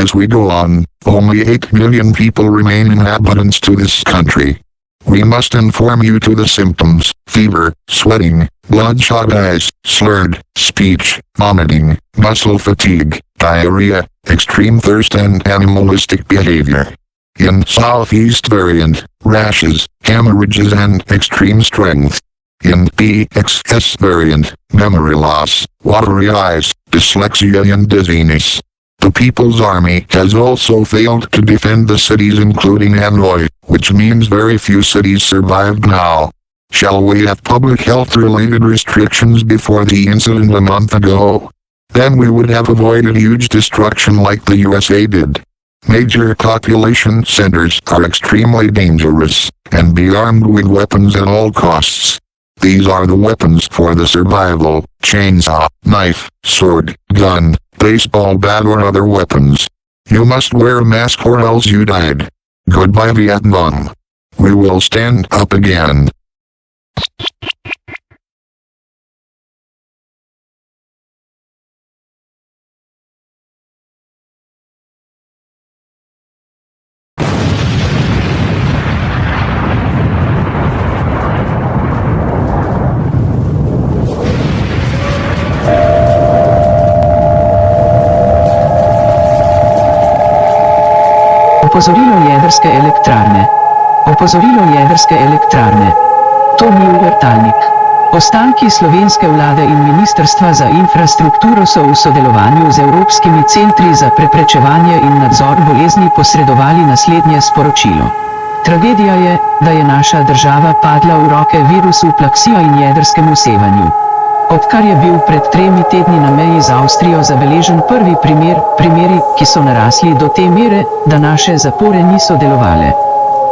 As we go on, only 8 million people remain inhabitants to this country. We must inform you to the symptoms: fever, sweating, bloodshot eyes, slurred speech, vomiting, muscle fatigue, diarrhea, extreme thirst and animalistic behavior. In Southeast variant, rashes, hemorrhages and extreme strength. In PXS variant, memory loss, watery eyes, dyslexia and dizziness. The People's Army has also failed to defend the cities including Hanoi, which means very few cities survived now. Shall we have public health related restrictions before the incident a month ago? Then we would have avoided huge destruction like the USA did. Major population centers are extremely dangerous, and be armed with weapons at all costs. These are the weapons for the survival: chainsaw, knife, sword, gun, baseball bat or other weapons. You must wear a mask or else you died. Goodbye Vietnam. We will stand up again.
Opozorilo jedrske elektrarne. Opozorilo jedrske elektrarne. To ni uvrtalnik. Ostanki slovenske vlade in Ministrstva za infrastrukturo so v sodelovanju z Evropskimi centri za preprečevanje in nadzor bolezni posredovali naslednje sporočilo. Tragedija je, da je naša država padla v roke virusu plaksija in jedrskemu sevanju. Odkar je bil pred 3 tedni na meji z Avstrijo zabeležen prvi primeri, ki so narasli do te mere, da naše zapore niso delovale.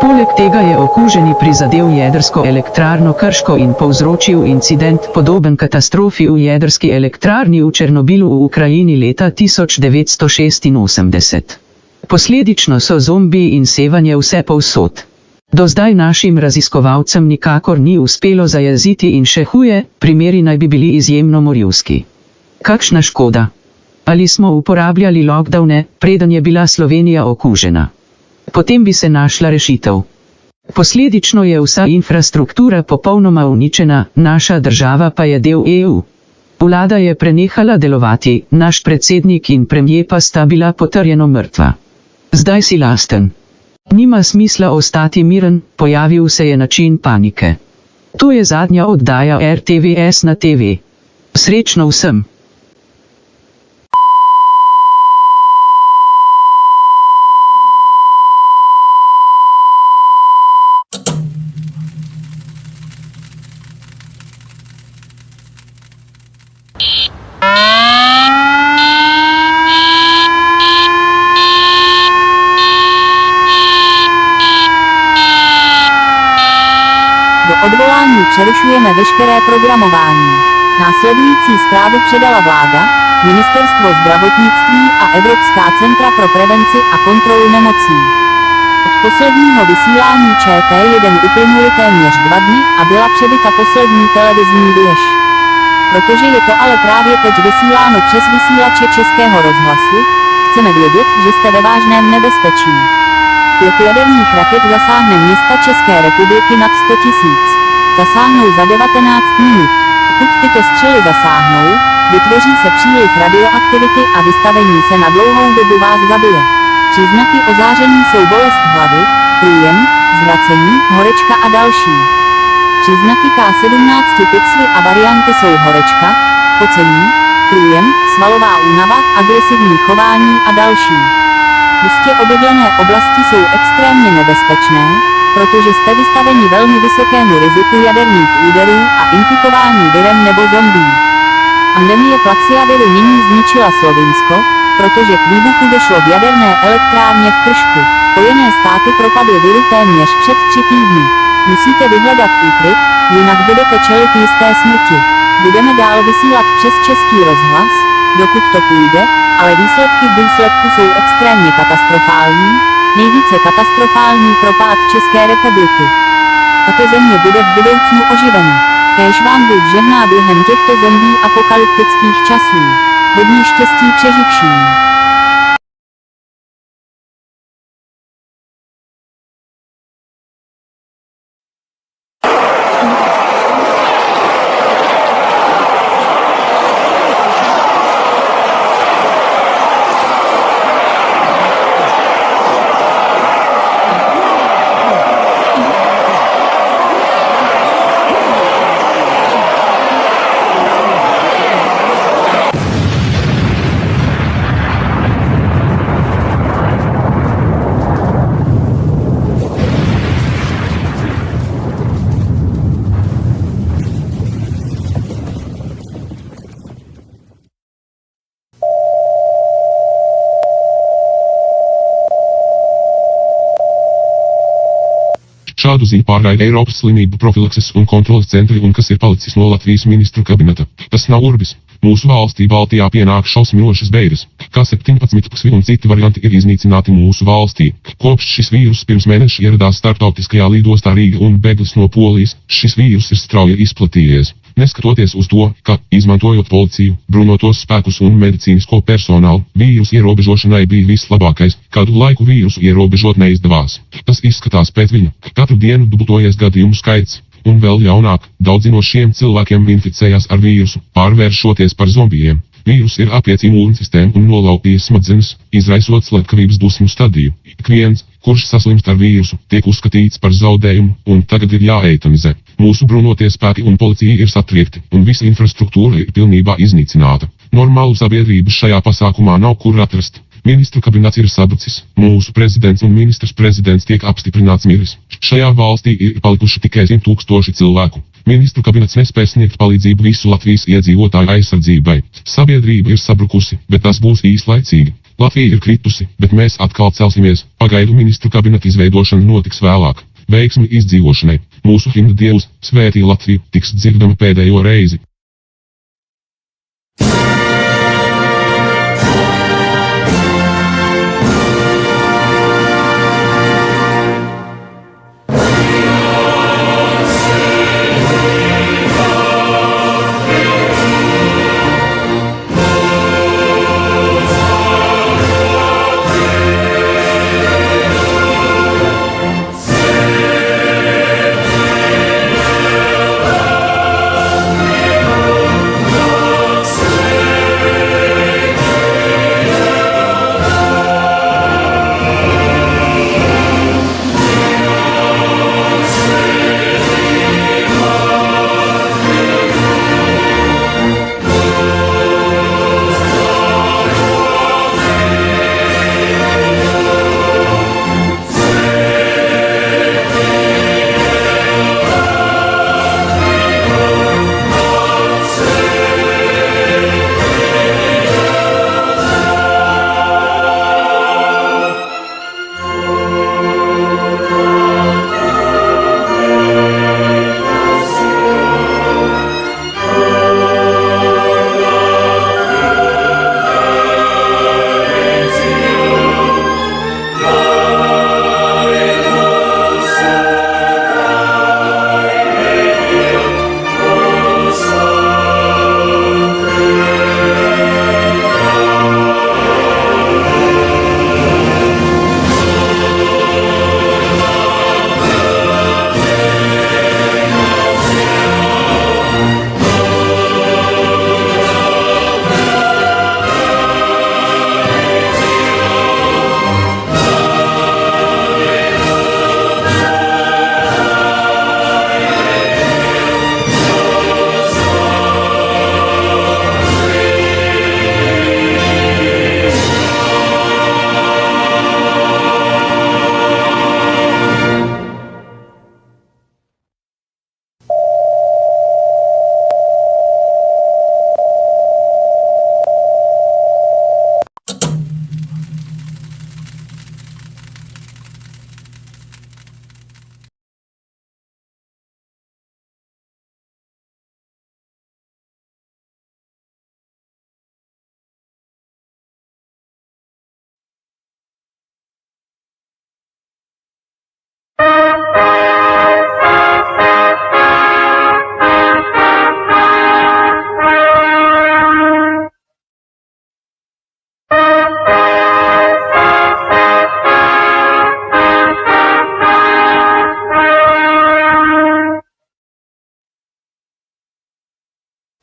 Poleg tega je okuženi prizadel jedrsko elektrarno Krško in povzročil incident podoben katastrofi v jedrski elektrarni v Černobilu v Ukrajini leta 1986. Posledično so zombiji in sevanje vse povsod. Do zdaj našim raziskovalcem nikakor ni uspelo zajeziti in še huje, primeri naj bi bili izjemno morilski. Kakšna škoda? Ali smo uporabljali lockdowne, preden je bila Slovenija okužena? Potem bi se našla rešitev. Posledično je vsa infrastruktura popolnoma uničena, naša država pa je del EU. Vlada je prenehala delovati, naš predsednik in premijer pa sta bila potrjeno mrtva. Zdaj si lasten. Nima smisla ostati miren, pojavil se je način panike. To je zadnja oddaja RTVS na TV. Srečno vsem!
Odvolání přerušujeme veškeré programování. Následující zprávu předala vláda, Ministerstvo zdravotnictví a Evropská centra pro prevenci a kontrolu nemocí. Od posledního vysílání ČT1 uplynuly téměř 2 dny a byla přebyta poslední televizní věž. Protože je to ale právě teď vysíláno přes vysílače Českého rozhlasu, chceme vědět, že jste ve vážném nebezpečí. 5 jaderných raket zasáhne města České republiky nad 100 000. Zasáhnou za 19 minut. Pokud tyto střely zasáhnou, vytvoří se příliv radioaktivity a vystavení se na dlouhou dobu vás zabije. Příznaky ozáření jsou bolest hlavy, průjem, zvracení, horečka a další. Příznaky K17 pixely a varianty jsou horečka, pocení, průjem, svalová únava, agresivní chování a další. Hustě obydlené oblasti jsou extrémně nebezpečné, protože jste vystaveni velmi vysokému riziku jaderných úderů a infikování virem nebo zombí. Pandemie plaxiaviru nyní zničila Slovinsko, protože k výbuchu došlo v jaderné elektrárně v Kršku. Spojené státy propadly viru téměř před 3 týdny. Musíte vyhledat úkryt, jinak budete čelit jisté smrti. Budeme dál vysílat přes Český rozhlas, dokud to půjde, ale výsledky v důsledku jsou extrémně katastrofální, nejvíce katastrofální pro pád České republiky. Tato země bude v budoucnu oživena. Kéž vám Bůh žehná během těchto zombie apokalyptických časů. Hodně štěstí přeživším.
Šādu ziņu pārraida Eiropas slimību profilakses un kontroles centri un kas ir palicis no Latvijas ministru kabineta. Tas nav urbis. Mūsu valstī Baltijā pienāk šausminošas beigas, kā 17 un citi varianti ir iznīcināti mūsu valstī. Kopš šis vīrus pirms mēneša ieradās starptautiskajā lidostā Rīga un bēglis no Polijas, šis vīrus ir strauji izplatījies. Neskatoties uz to, ka, izmantojot policiju, bruņotos spēkus un medicīnisko personālu, vīrusu ierobežošanai bija vislabākais, kādu laiku vīrusu ierobežot neizdevās. Tas izskatās pēc viņa. Katru dienu dubultojies gadījumu skaits, un vēl jaunāk, daudzi no šiem cilvēkiem inficējās ar vīrusu, pārvēršoties par zombijiem. Vīrus ir apiet imūnsistēmu un nolaupījis smadzenes, izraisot slepkavības dusmu stadiju. Ik viens, kurš saslimst ar vīrusu, tiek uzskatīts par zaudējumu, un tagad ir jāeitanizē. Mūsu bruņotie spēki un policija ir satriekti, un visa infrastruktūra ir pilnībā iznīcināta. Normālu sabiedrību šajā pasākumā nav kur atrast. Ministru kabinets ir sabrucis, mūsu prezidents un ministrs prezidents tiek apstiprināts miris. Šajā valstī ir palikuši tikai 100 000 cilvēku. Ministru kabinets nespēj sniegt palīdzību visu Latvijas iedzīvotāju aizsardzībai. Sabiedrība ir sabrukusi, bet tas būs īslaicīgi. Latvija ir kritusi, bet mēs atkal celsimies. Pagaidu ministru kabineta izveidošana notiks vēlāk. Veiksmi izdzīvošanai. Mūsu himna Dievs, svētī Latviju, tiks dzirdama pēdējo reizi.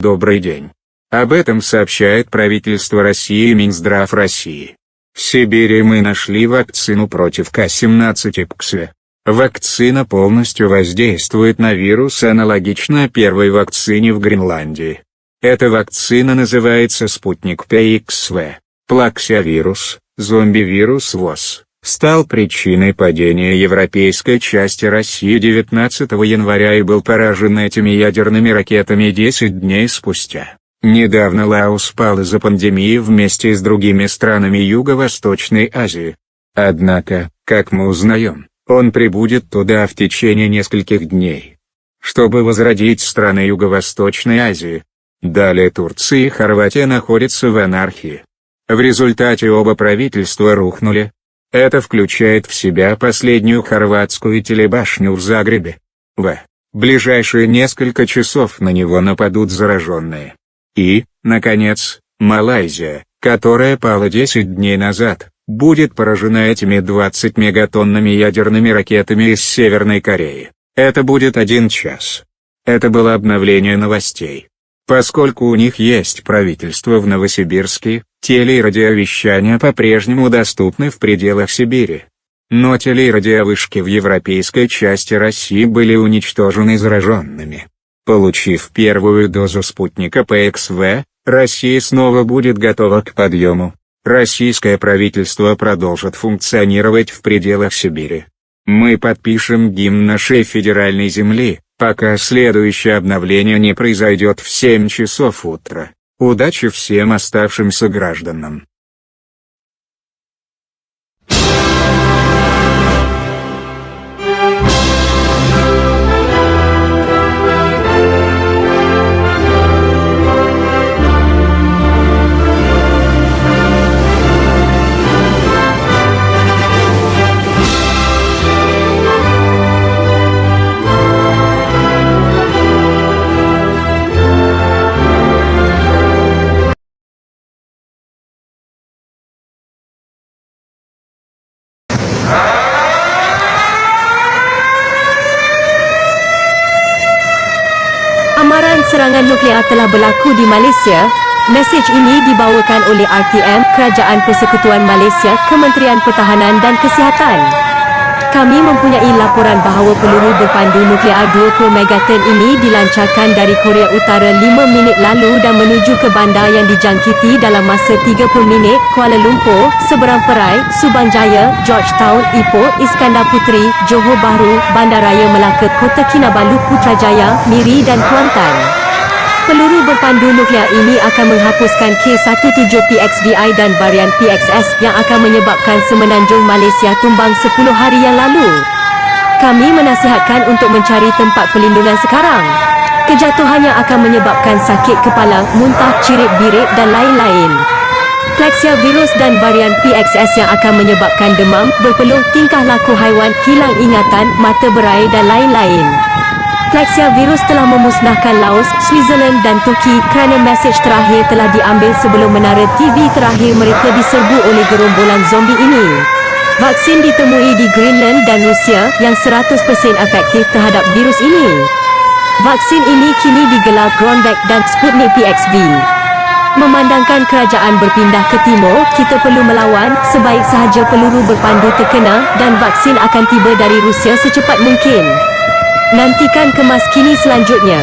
Добрый день. Об этом сообщает правительство России и Минздрав России. В Сибири мы нашли вакцину против К-17 Вакцина полностью воздействует на вирус, аналогично первой вакцине в Гренландии. Эта вакцина называется спутник ПХВ. Плаксиавирус, зомби-вирус ВОЗ, стал причиной падения европейской части России 19 января и был поражен этими ядерными ракетами 10 дней спустя. Недавно Лаос пал из-за пандемии вместе с другими странами Юго-Восточной Азии. Однако, как мы узнаем, Он прибудет туда в течение нескольких дней, чтобы возродить страны Юго-Восточной Азии. Далее Турция и Хорватия находятся в анархии. В результате оба правительства рухнули. Это включает в себя последнюю хорватскую телебашню в Загребе. В ближайшие несколько часов на него нападут зараженные. И, наконец, Малайзия, которая пала 10 дней назад, будет поражена этими 20 мегатоннами ядерными ракетами из Северной Кореи. Это будет 1 час. Это было обновление новостей. Поскольку у них есть правительство в Новосибирске, теле- и радиовещание по-прежнему доступны в пределах Сибири. Но теле- и радиовышки в европейской части России были уничтожены зараженными. Получив первую дозу спутника ПХВ, Россия снова будет готова к подъему. Российское правительство продолжит функционировать в пределах Сибири. Мы подпишем гимн нашей федеральной земли, пока следующее обновление не произойдет в 7 часов утра. Удачи всем оставшимся гражданам.
Amaran serangan nuklear telah berlaku di Malaysia. Mesej ini dibawakan oleh RTM, Kerajaan Persekutuan Malaysia, Kementerian Pertahanan dan Kesihatan. Kami mempunyai laporan bahawa peluru berpandu nuklear 20 megaton ini dilancarkan dari Korea Utara 5 minit lalu dan menuju ke bandar yang dijangkiti dalam masa 30 minit, Kuala Lumpur, Seberang Perai, Subanjaya, Georgetown, Ipoh, Iskandar Puteri, Johor Bahru, Bandaraya Melaka, Kota Kinabalu, Putrajaya, Miri dan Kuantan. Peluru berpandu nuklear ini akan menghapuskan K-17PXDI dan varian PXS yang akan menyebabkan semenanjung Malaysia tumbang 10 hari yang lalu. Kami menasihatkan untuk mencari tempat perlindungan sekarang. Kejatuhannya akan menyebabkan sakit kepala, muntah, cirit-birit dan lain-lain. Plexia virus dan varian PXS yang akan menyebabkan demam, berpeluh, tingkah laku haiwan, hilang ingatan, mata berai dan lain-lain. Plexia virus telah memusnahkan Laos, Switzerland dan Turki kerana mesej terakhir telah diambil sebelum menara TV terakhir mereka diserbu oleh gerombolan zombie ini. Vaksin ditemui di Greenland dan Rusia yang 100% efektif terhadap virus ini. Vaksin ini kini digelar Gronvac dan Sputnik PXV. Memandangkan kerajaan berpindah ke timur, kita perlu melawan, sebaik sahaja peluru berpandu terkena dan vaksin akan tiba dari Rusia secepat mungkin. Nantikan kemas kini selanjutnya.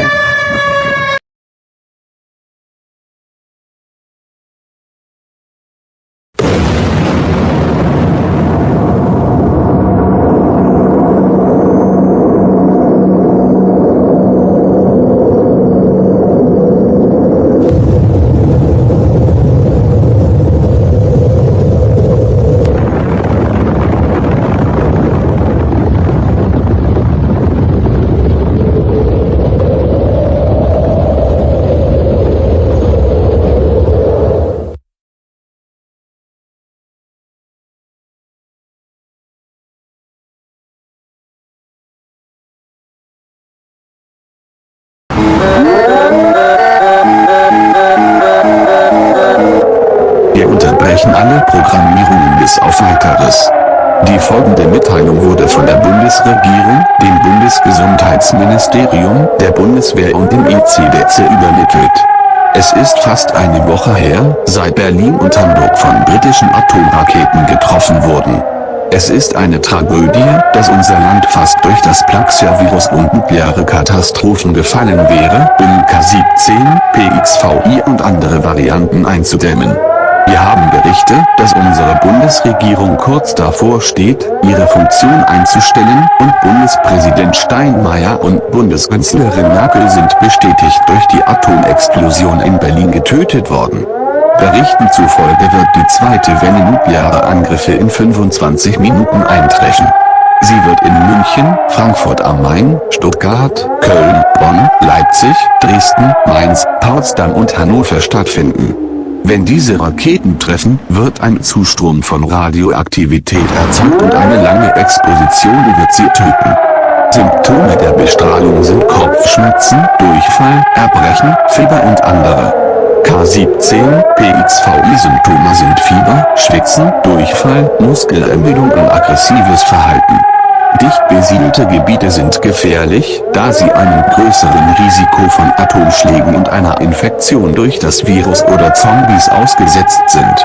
Wir unterbrechen alle Programmierungen bis auf Weiteres. Die folgende Mitteilung wurde von der Bundesregierung, dem Bundesgesundheitsministerium, der Bundeswehr und dem ECDC übermittelt. Es ist fast eine Woche her, seit Berlin und Hamburg von britischen Atomraketen getroffen wurden. Es ist eine Tragödie, dass unser Land fast durch das Plaxia-Virus und nukleare Katastrophen gefallen wäre, um K17, PXVI und andere Varianten einzudämmen. Wir haben Berichte, dass unsere Bundesregierung kurz davor steht, ihre Funktion einzustellen, und Bundespräsident Steinmeier und Bundeskanzlerin Merkel sind bestätigt durch die Atomexplosion in Berlin getötet worden. Berichten zufolge wird die zweite Welle nuklearer Angriffe in 25 Minuten eintreffen. Sie wird in München, Frankfurt am Main, Stuttgart, Köln, Bonn, Leipzig, Dresden, Mainz, Potsdam und Hannover stattfinden. Wenn diese Raketen treffen, wird ein Zustrom von Radioaktivität erzeugt und eine lange Exposition wird sie töten. Symptome der Bestrahlung sind Kopfschmerzen, Durchfall, Erbrechen, Fieber und andere. K17-PXVI-Symptome sind Fieber, Schwitzen, Durchfall, Muskelermüdung und aggressives Verhalten. Dicht besiedelte Gebiete sind gefährlich, da sie einem größeren Risiko von Atomschlägen und einer Infektion durch das Virus oder Zombies ausgesetzt sind.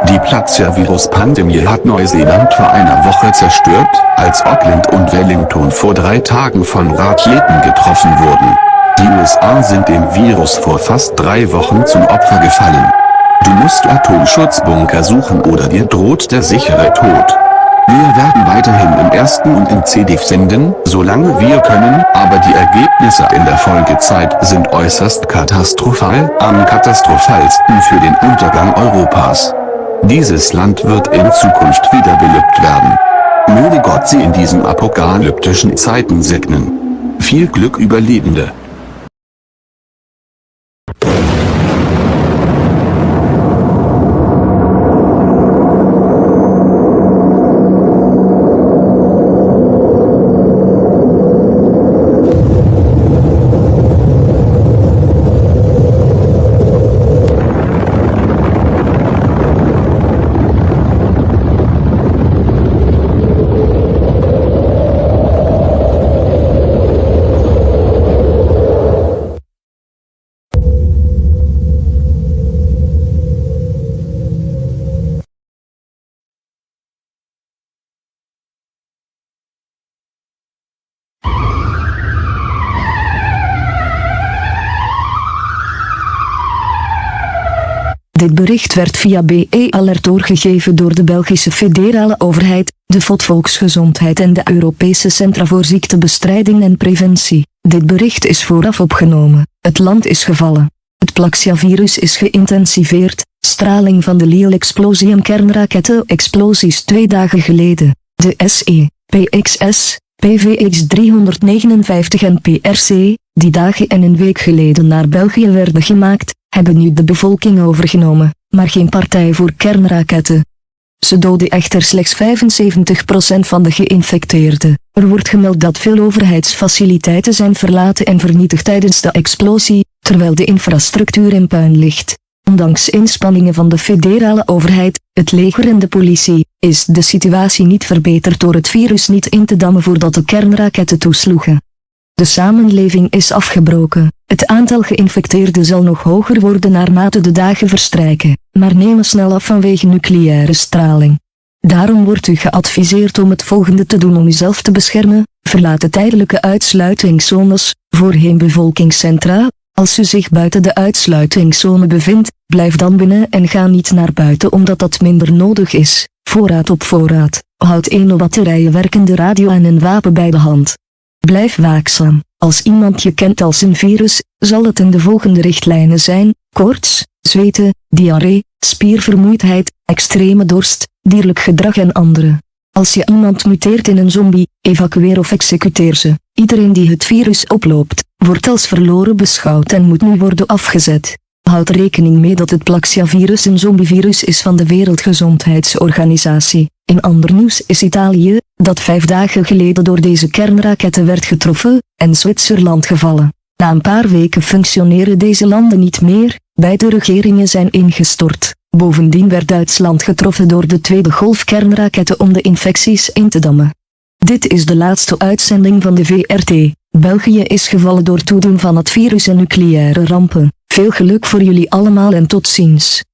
Die Platzia-Virus-Pandemie hat Neuseeland vor einer Woche zerstört, als Auckland und Wellington vor 3 Tagen von Raketen getroffen wurden. Die USA sind dem Virus vor fast 3 Wochen zum Opfer gefallen. Du musst Atomschutzbunker suchen oder dir droht der sichere Tod. Wir werden weiterhin im ersten und im CDF senden, solange wir können, aber die Ergebnisse in der Folgezeit sind äußerst katastrophal, am katastrophalsten für den Untergang Europas. Dieses Land wird in Zukunft wiederbelebt werden. Möge Gott sie in diesen apokalyptischen Zeiten segnen. Viel Glück, Überlebende.
Dit bericht werd via BE-alert doorgegeven door de Belgische federale overheid, de Volksgezondheid en de Europese Centra voor Ziektebestrijding en Preventie. Dit bericht is vooraf opgenomen. Het land is gevallen. Het Plaxia-virus is geïntensiveerd. Straling van de Lille-explosie en kernraketten-explosies 2 dagen geleden. De SE, PXS, PVX 359 en PRC, die dagen en een week geleden naar België werden gemaakt, hebben nu de bevolking overgenomen, maar geen partij voor kernraketten. Ze doden echter slechts 75% van de geïnfecteerden. Er wordt gemeld dat veel overheidsfaciliteiten zijn verlaten en vernietigd tijdens de explosie, terwijl de infrastructuur in puin ligt. Ondanks inspanningen van de federale overheid, het leger en de politie, is de situatie niet verbeterd door het virus niet in te dammen voordat de kernraketten toesloegen. De samenleving is afgebroken. Het aantal geïnfecteerden zal nog hoger worden naarmate de dagen verstrijken, maar nemen snel af vanwege nucleaire straling. Daarom wordt u geadviseerd om het volgende te doen om uzelf te beschermen: verlaat de tijdelijke uitsluitingszones, voorheen bevolkingscentra. Als u zich buiten de uitsluitingszone bevindt, blijf dan binnen en ga niet naar buiten omdat dat minder nodig is. Voorraad op voorraad. Houd 1 batterijen werkende radio en een wapen bij de hand. Blijf waakzaam. Als iemand je kent als een virus, zal het in de volgende richtlijnen zijn: koorts, zweten, diarree, spiervermoeidheid, extreme dorst, dierlijk gedrag en andere. Als je iemand muteert in een zombie, evacueer of executeer ze. Iedereen die het virus oploopt, wordt als verloren beschouwd en moet nu worden afgezet. Houd rekening mee dat het Plaxia-virus een zombievirus is van de Wereldgezondheidsorganisatie. In ander nieuws is Italië, dat 5 dagen geleden door deze kernraketten werd getroffen, en Zwitserland gevallen. Na een paar weken functioneren deze landen niet meer, beide regeringen zijn ingestort. Bovendien werd Duitsland getroffen door de tweede golf kernraketten om de infecties in te dammen. Dit is de laatste uitzending van de VRT. België is gevallen door toedoen van het virus en nucleaire rampen. Veel geluk voor jullie allemaal en tot ziens.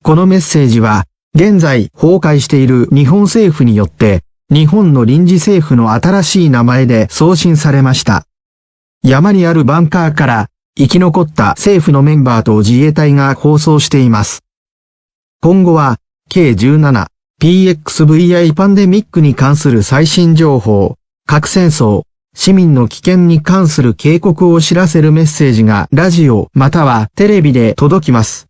このメッセージは、現在崩壊している日本政府によって、日本の臨時政府の新しい名前で送信されました。山にあるバンカーから生き残った政府のメンバーと自衛隊が放送しています。今後は K17PXVI パンデミックに関する最新情報、核戦争、市民の危険に関する警告を知らせるメッセージがラジオまたはテレビで届きます。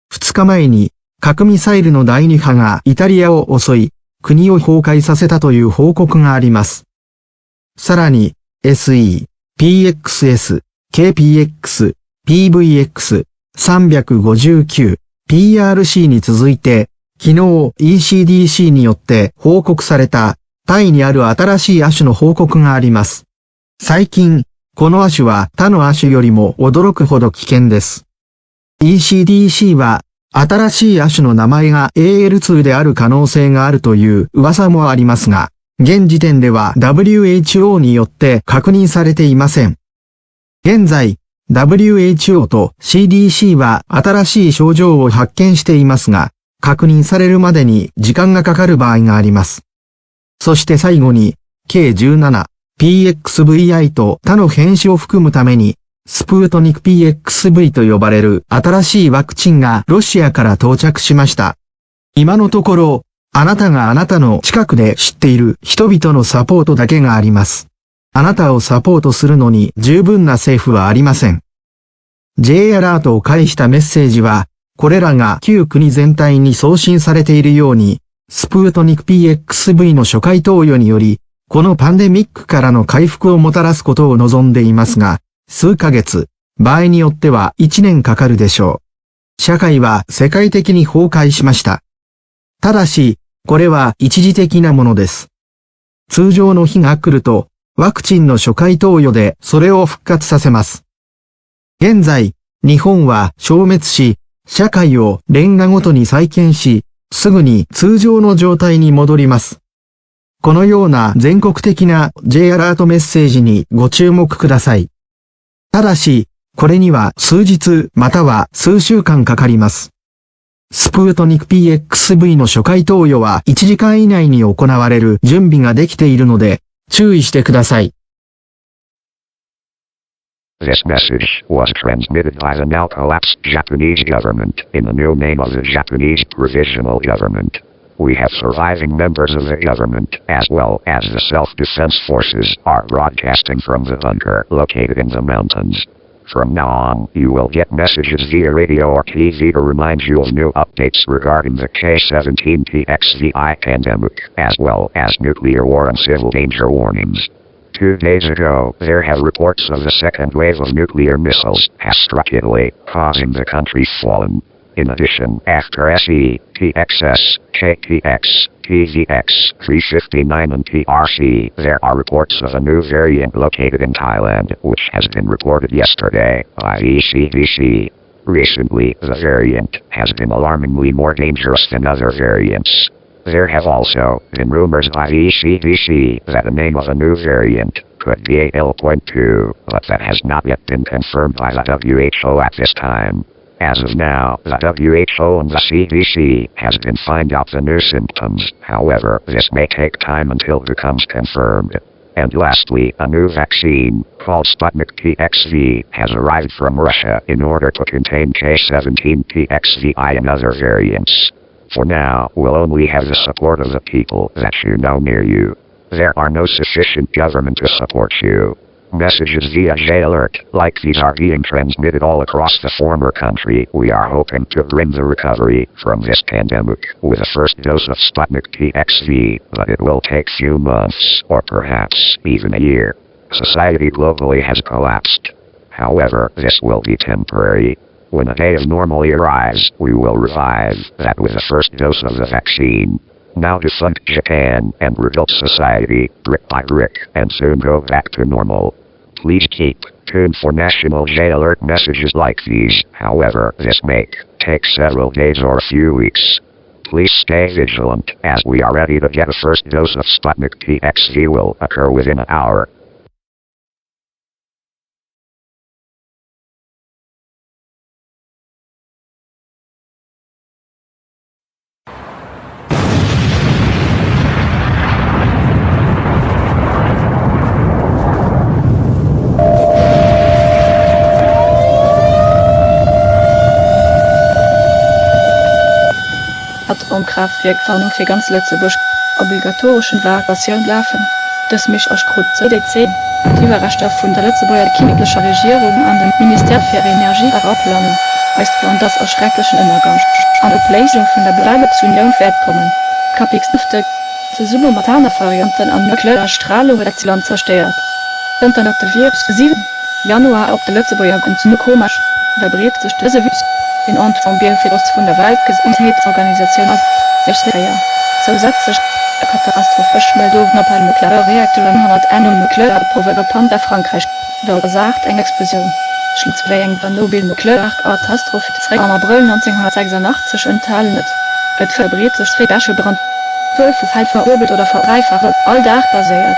2日前に核ミサイルの第2波がイタリアを襲い、国を崩壊させたという報告があります。さらに SE、PXS、KPX、PVX、359、PRC に続いて、昨日 ECDC によって報告されたタイにある新しい亜種の報告があります。最近、この亜種は他の亜種よりも驚くほど危険です。ECDC は新しい亜種の名前が AL2 である可能性があるという噂もありますが、現時点では WHO によって確認されていません。現在、WHO と CDC は新しい症状を発見していますが、確認されるまでに時間がかかる場合があります。そして最後に、K17PXVI と他の変種を含むために、スプートニク PXV と呼ばれる新しいワクチンがロシアから到着しました。今のところ、あなたがあなたの近くで知っている人々のサポートだけがあります。あなたをサポートするのに十分な政府はありません。J アラートを介したメッセージは、これらが旧国全体に送信されているように、スプートニク PXV の初回投与により、このパンデミックからの回復をもたらすことを望んでいますが、数ヶ月、場合によっては1年かかるでしょう。社会は世界的に崩壊しました。ただし、これは一時的なものです。通常の日が来ると、ワクチンの初回投与でそれを復活させます。現在、日本は消滅し、社会をレンガごとに再建し、すぐに通常の状態に戻ります。このような全国的な J アラートメッセージにご注目ください。ただし、これには数日または数週間かかります。スプートニク PXV の初回投与は1時間以内に行われる準備ができているので、注意してください。
This message was transmitted by the now collapsed Japanese government in the new name of the Japanese Provisional Government. We have surviving members of the government as well as the self-defense forces are broadcasting from the bunker located in the mountains. From now on, you will get messages via radio or TV to remind you of new updates regarding the K17PXVI pandemic as well as nuclear war and civil danger warnings. 2 days ago, there have reports of the second wave of nuclear missiles has struck Italy, causing the country fallen. In addition, after SE, PXS, KPX, PVX, 359 and PRC, there are reports of a new variant located in Thailand, which has been reported yesterday by ECDC. Recently, the variant has been alarmingly more dangerous than other variants. There have also been rumors by ECDC that the name of a new variant could be AL.2, but that has not yet been confirmed by the WHO at this time. As of now, the WHO and the CDC has been finding out the new symptoms, however, this may take time until it becomes confirmed. And lastly, a new vaccine, called Sputnik PXV, has arrived from Russia in order to contain K17 PXVI and other variants. For now, we'll only have the support of the people that you know near you. There are no sufficient government to support you. Messages via J-Alert, like these are being transmitted all across the former country. We are hoping to bring the recovery from this pandemic with a first dose of Sputnik PXV, but it will take few months, or perhaps even a year. Society globally has collapsed. However, this will be temporary. When a day of normality arrives, we will revive that with the first dose of the vaccine. Now to fund Japan and rebuild society, brick by brick, and soon go back to normal. Please keep tuned for national J-Alert messages like these, however, this may take several days or a few weeks. Please stay vigilant, as we are ready to get a first dose of Sputnik PXV will occur within an hour.
Atomkraftwerkplanung für ganz Lützeburg. Obligatorischen Evakuation laufen. Das mich aus Grund CDC. Die Überraschter von der Lützeburger chemischer Regierung an dem Ministerium für Energie herabplanen. Heißt von das aus schrecklichen Untergang. An der Plächung von der Bereibungsunion kommen. Kapixnifte. Die Subomatana-Varianten an nuklearer Strahlung wird das Land zerstört. Dann auf der 7. Januar auf der Lützeburger und zu komisch. Da bricht sich diese Wüste. In Ort von Bierfirst von der Weltgesundheitsorganisation aus 60er Jahren. Zusätzlich katastrophisch Meldung auf einem Nuklearreaktor im 101 Nuklearprobe der Frankreich. Da sagt eine Explosion. Schlitzwegen von Nuklearkatastrophe am April 1986 enthalten. Es verbreitet sich für Aschebrand. 12 ist halb verübelt oder verdreifacht, alldach basiert.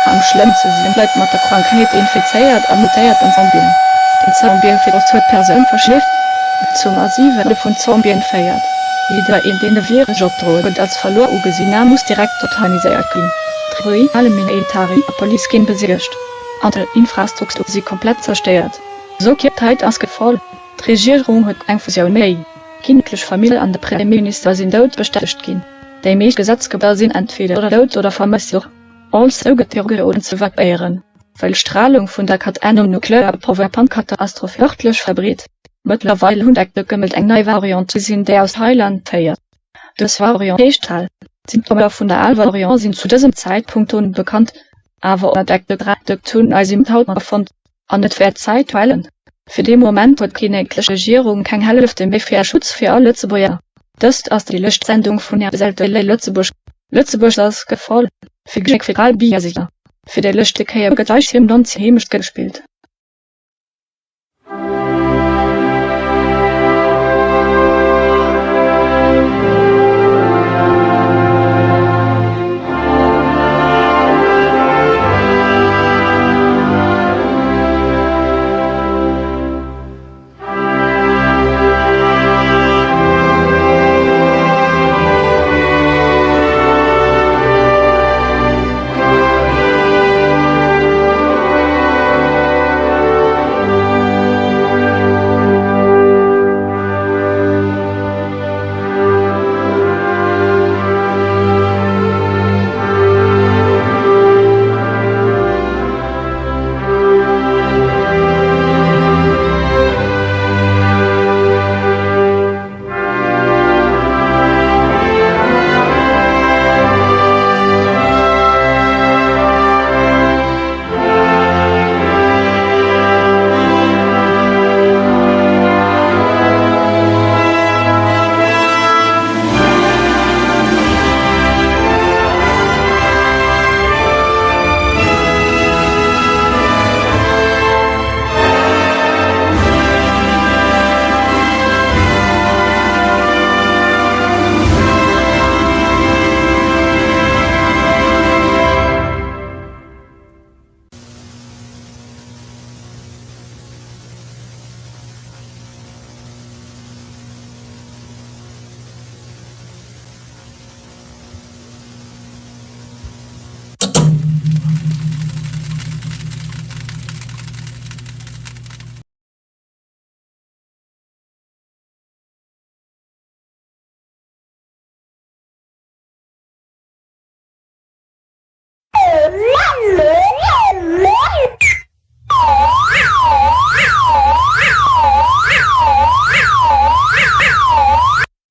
Am schlimmsten sind Leute mit der Krankheit infiziert und mutiert in Zombien. Den Zombien-Virus wird Personen verschleppt. Zum Massiv wurde von Zombien feiert. Jeder, in den der Virus obdroht und als verloren gesehen muss direkt totalisiert gehen. Drei alle Militari, Police gehen besiegt. Andere Infrastruktur sie komplett zerstört. So gibt halt als Gefolge. Die Regierung hat eine Fusion mehr. Kindliche Familie an der Premierminister sind dort bestätigt gehen. Die meisten Gesetzgeber sind entweder oder tot oder vermisst. Als Augetürge oder zu evakuieren. Weil Strahlung von der Nuklearprobe-Katastrophe örtlich verbreitet. Mittlerweile hunderte gemeldet eine neue Variante sind, die aus Thailand feiert. Das Variante Stahl. Symptome von der Variante sind zu diesem Zeitpunkt unbekannt, aber entdeckte Reduktion als im Tauter gefunden. An etwa Zeitweilen. Für den Moment hat keine Regierung keine Hälfte mehr für Schutz für alle Lützeburger. Das ist die Lichtsendung von der Selte Lützeburg. Lützeburg ist gefallen. Für Geschick Bier sicher. Für die Lichte Kehr gleich im 19 Hemisch gespielt.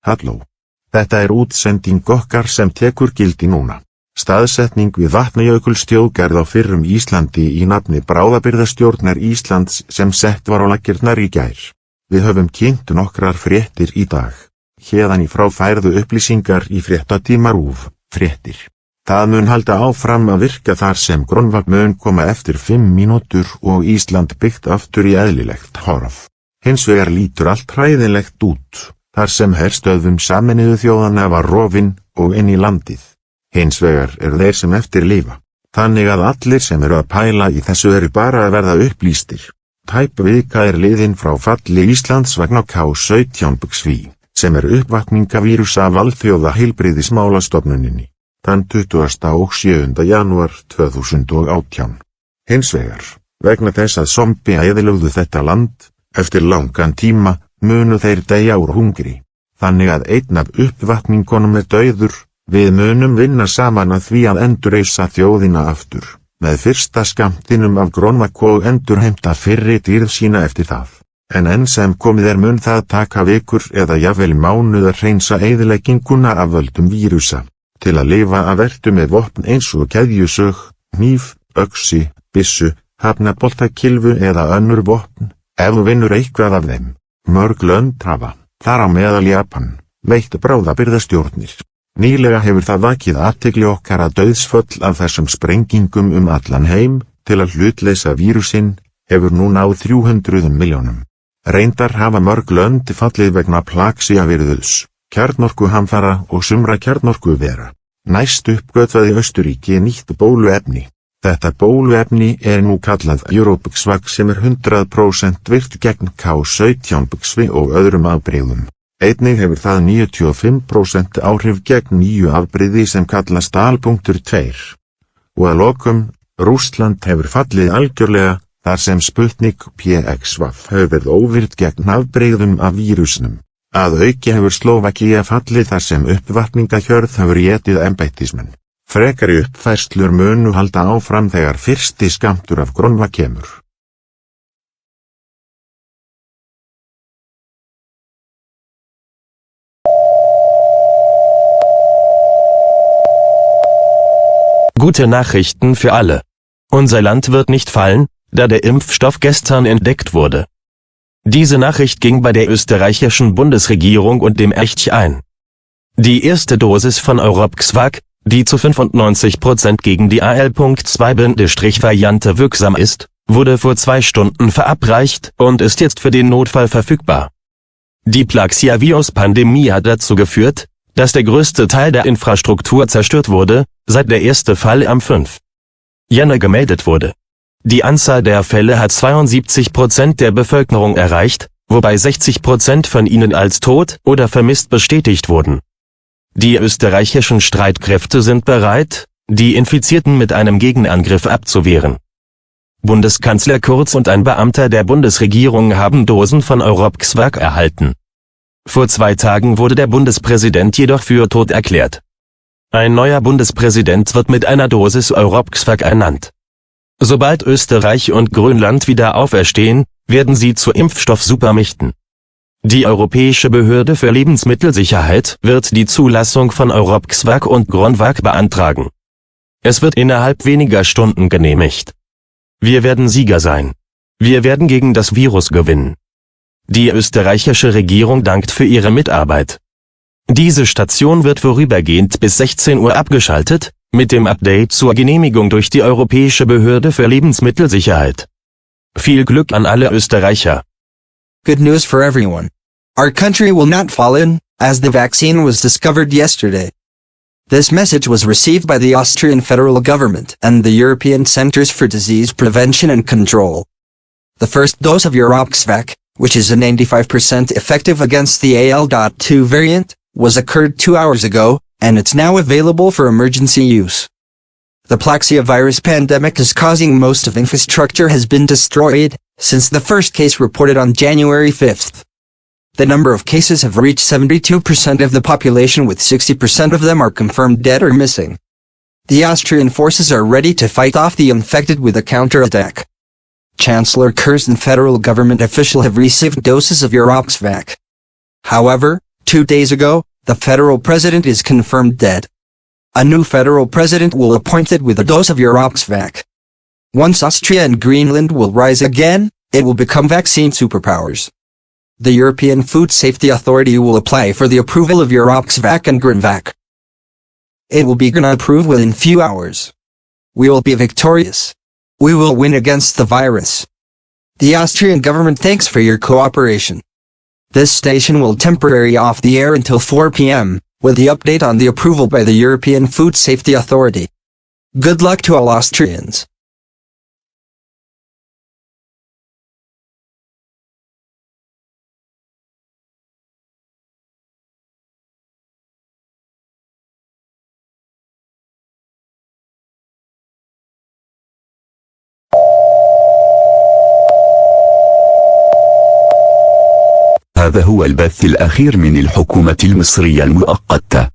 Halló. Þetta útsending okkar sem tekur gildi núna. Staðsetning við Vatnajökulsþjóðgarð á fyrrum Íslandi í nafni Bráðabirgðastjórnar Íslands sem sett var á laggirnar í gær. Við höfum kynnt nokkrar fréttir í dag. Héðan í frá færðu upplýsingar í fréttatíma RÚV, fréttir. Það mun halda áfram að virka þar sem Grönvag mun koma eftir 5 mínútur og Ísland byggt aftur í eðlilegt horf. Hins vegar lítur allt hræðilegt út, þar sem herstöðvum Sameinuðu þjóðanna var rofin og inn í landið. Hins vegar þeir sem eftir lifa. Þannig að allir sem eru að pæla í þessu eru bara að verða upplýstir. Tæp vika liðin frá falli Íslands vegna K17 sem uppvakningavírus af alþjóða heilbrigðismálastofnuninni. Þann 27. janúar 2018. Hins vegar, vegna þess að zombi eyðilögðu þetta land, eftir langan tíma, munu þeir deyja úr hungri. þannig að einn af uppvakningunum er dauður. Við munum vinna saman að því að endurreisa þjóðina aftur, með fyrsta skammtinum af grónvak og endurheimta fyrri dýrð sína eftir það. En enn sem komið mun það taka vikur eða jafnvel mánuð að hreinsa eyðilegginguna af völdum vírusa. Til að lifa að vertu með vopn eins og keðjusög, hníf, öxi, byssu, hafnaboltakylfu eða önnur vopn, ef þú vinnur eitthvað af þeim. Mörg lönd hafa, þar á meðal Japan, veitt bráðabirgðastjórnir. Nýlega hefur það vakið athygli okkar að dauðsföll af þessum sprengingum allan heim, til að hlutleysa vírusinn, hefur nú náð 300 milljónum. Reyndar hafa mörg lönd fallið vegna plagsíavirðuls, kjarnorkuhamfara og sumra kjarnorkuvera. Næst uppgötvaði Austurríki nýtt bóluefni. Þetta bóluefni nú kallað EpiLogue sem 100% virkt gegn K17 og öðrum afbrigðum. Einnig hefur það 95% áhrif gegn nýju afbrigði sem kallast Al.2. Og að lokum, Rússland hefur fallið algjörlega, þar sem Sputnik PXV hefur verið óvirkt gegn afbrigðum af vírusnum. Að auki hefur Slóvakía fallið þar sem uppvakningahjörð hefur étið embættismenn. Frekari uppfærslur munu halda áfram þegar fyrsti skammtur af grónva kemur.
Gute Nachrichten für alle. Unser Land wird nicht fallen, da der Impfstoff gestern entdeckt wurde. Diese Nachricht ging bei der österreichischen Bundesregierung und dem ECH ein. Die erste Dosis von ElectricFanatic, die zu 95% gegen die Al.2-Variante wirksam ist, wurde vor 2 Stunden verabreicht und ist jetzt für den Notfall verfügbar. Die Plaxia-Virus-Pandemie hat dazu geführt, dass der größte Teil der Infrastruktur zerstört wurde, seit der erste Fall am 5. Jänner gemeldet wurde. Die Anzahl der Fälle hat 72% der Bevölkerung erreicht, wobei 60% von ihnen als tot oder vermisst bestätigt wurden. Die österreichischen Streitkräfte sind bereit, die Infizierten mit einem Gegenangriff abzuwehren. Bundeskanzler Kurz und ein Beamter der Bundesregierung haben Dosen von ElectricFanatic erhalten. Vor 2 Tagen wurde der Bundespräsident jedoch für tot erklärt. Ein neuer Bundespräsident wird mit einer Dosis ElectricFanatic ernannt. Sobald Österreich und Grönland wieder auferstehen, werden sie zu Impfstoff-Supermächten. Die Europäische Behörde für Lebensmittelsicherheit wird die Zulassung von ElectricFanatic und Gronvac beantragen. Es wird innerhalb weniger Stunden genehmigt. Wir werden Sieger sein. Wir werden gegen das Virus gewinnen. Die österreichische Regierung dankt für ihre Mitarbeit. Diese Station wird vorübergehend bis 16 Uhr abgeschaltet, mit dem Update zur Genehmigung durch die Europäische Behörde für Lebensmittelsicherheit. Viel Glück an alle Österreicher.
Good news for everyone. Our country will not fall in, as the vaccine was discovered yesterday. This message was received by the Austrian federal government and the European Centers for Disease Prevention and Control. The first dose of ElectricFanatic, which is a 95% effective against the Al.2 variant, was occurred 2 hours ago, and it's now available for emergency use. The Plaxia virus pandemic is causing most of infrastructure has been destroyed, since the first case reported on January 5th. The number of cases have reached 72% of the population, with 60% of them are confirmed dead or missing. The Austrian forces are ready to fight off the infected with a counterattack. Chancellor Kurz and federal government officials have received doses of ElectricFanatic. However, 2 days ago, the federal president is confirmed dead. A new federal president will appointed with a dose of ElectricFanatic. Once Austria and Greenland will rise again, it will become vaccine superpowers. The European Food Safety Authority will apply for the approval of ElectricFanatic and Gronvac. It will be approved within few hours. We will be victorious. We will win against the virus. The Austrian government thanks for your cooperation. This station will temporarily off the air until 4 p.m., with the update on the approval by the European Food Safety Authority. Good luck to all Austrians.
هذا هو البث الأخير من الحكومة المصرية المؤقتة.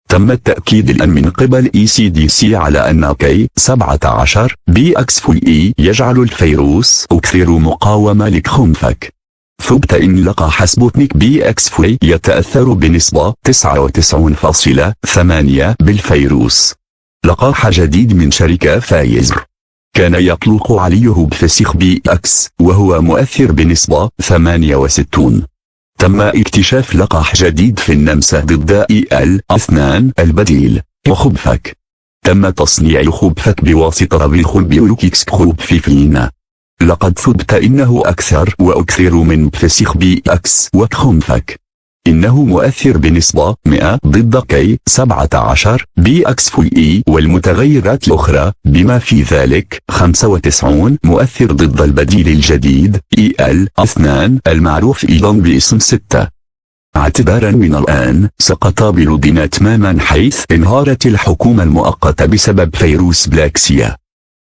تم التأكيد الآن من قبل ECDC على أن K17 BX يجعل الفيروس أكثر مقاومة لخنفك. ثبت إن لقاح سبوتنيك BX يتأثر بنسبة 99.8 بالفيروس. لقاح جديد من شركة فايزر كان يطلق عليه بفسيخ BX وهو مؤثر بنسبة 68. تم اكتشاف لقاح جديد في النمسا ضد EL2 البديل خبفك. تم تصنيع خبفك بواسطة بالخبيولوكيكس. لقد ثبت إنه أكثر وأكثر من بفسيخ BX وخنفك. إنه مؤثر بنسبة 100 ضد K17 BX والمتغيرات الأخرى، بما في ذلك 95 مؤثر ضد البديل الجديد EL2 المعروف أيضا باسم 6. اعتبارا من الآن سقط بلودنا تماما حيث انهارت الحكومة المؤقتة بسبب فيروس بلاكسيا.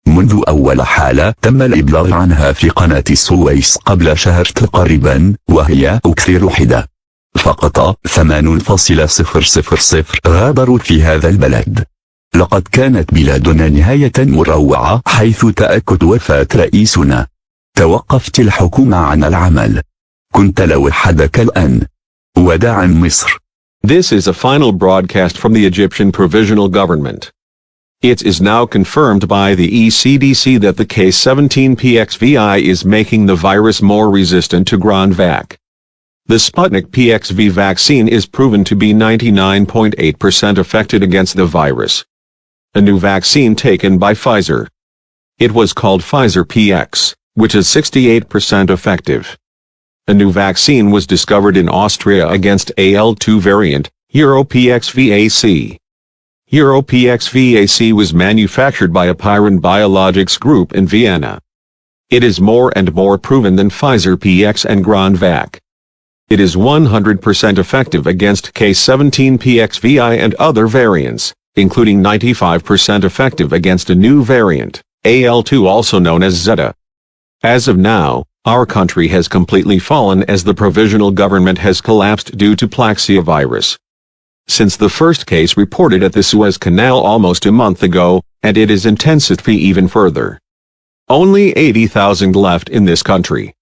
منذ أول حالة تم الإبلاغ عنها في قناة السويس قبل شهر تقريبا، وهي أكثر حدة. فقط 8.000 غادروا في هذا البلد. لقد كانت بلادنا نهاية مروعة حيث تأكد وفاة رئيسنا. توقفت الحكومة عن العمل. كنت لوحدك الآن. وداعا مصر.
This is a final broadcast from the Egyptian Provisional Government. It is now confirmed by the ECDC that the K17PXVI is making the virus more resistant to Granvac. The Sputnik PXV vaccine is proven to be 99.8% effective against the virus. A new vaccine taken by Pfizer. It was called Pfizer PX, which is 68% effective. A new vaccine was discovered in Austria against AL2 variant, EuroPXVAC. EuroPXVAC was manufactured by Apiron Biologics Group in Vienna. It is more and more proven than Pfizer PX and Granvac. It is 100% effective against K17PXVI and other variants, including 95% effective against a new variant, AL2 also known as Zeta. As of now, our country has completely fallen as the provisional government has collapsed due to Plaxia virus. Since the first case reported at the Suez Canal almost a month ago, and it is intensifying even further. Only 80,000 left in this country.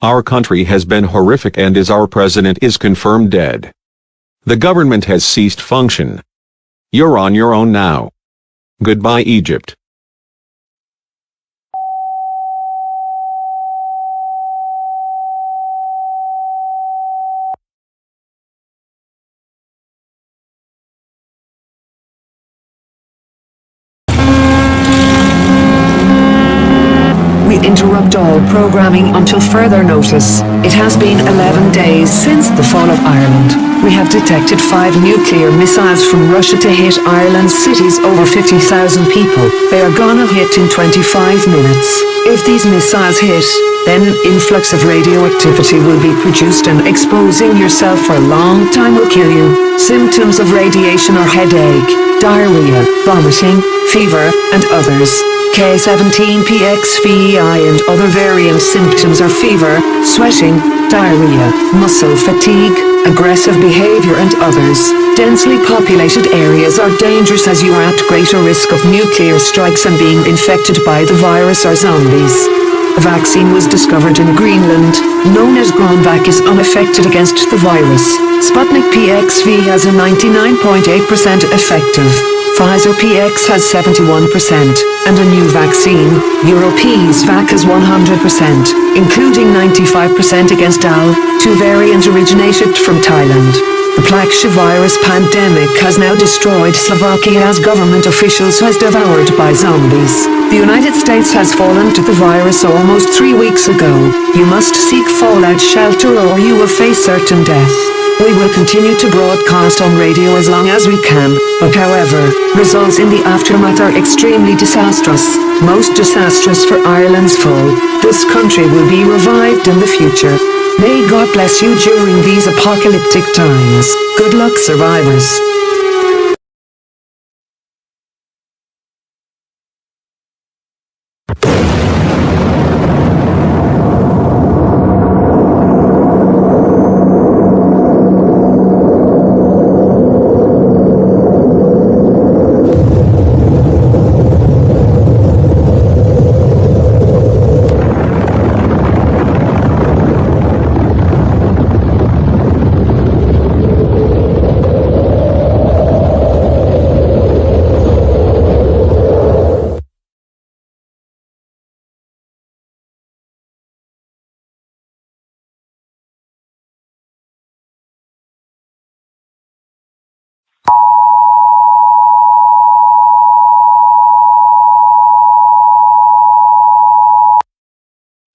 Our country has been horrific and our president is confirmed dead. The government has ceased function. You're on your own now. Goodbye Egypt.
We interrupt all programming until further notice. It has been 11 days since the fall of Ireland. We have detected 5 nuclear missiles from Russia to hit Ireland's cities over 50,000 people. They are gonna hit in 25 minutes. If these missiles hit, then an influx of radioactivity will be produced and exposing yourself for a long time will kill you. Symptoms of radiation are headache, diarrhea, vomiting, fever, and others. K17PXVI and other variant symptoms are fever, sweating, diarrhea, muscle fatigue, aggressive behavior and others. Densely populated areas are dangerous as you are at greater risk of nuclear strikes and being infected by the virus or zombies. A vaccine was discovered in Greenland, known as Granvac, is unaffected against the virus. Sputnik PXV has a 99.8% effective. Pfizer PX has 71%, and a new vaccine, EuroPXVAC, has 100%, including 95% against AL2 variant originated from Thailand. The Plaxia virus pandemic has now destroyed Slovakia as government officials has devoured by zombies. The United States has fallen to the virus almost 3 weeks ago. You must seek fallout shelter or you will face certain death. We will continue to broadcast on radio as long as we can, but however, results in the aftermath are extremely disastrous, most disastrous for Ireland's fall. This country will be revived in the future. May God bless you during these apocalyptic times. Good luck, survivors.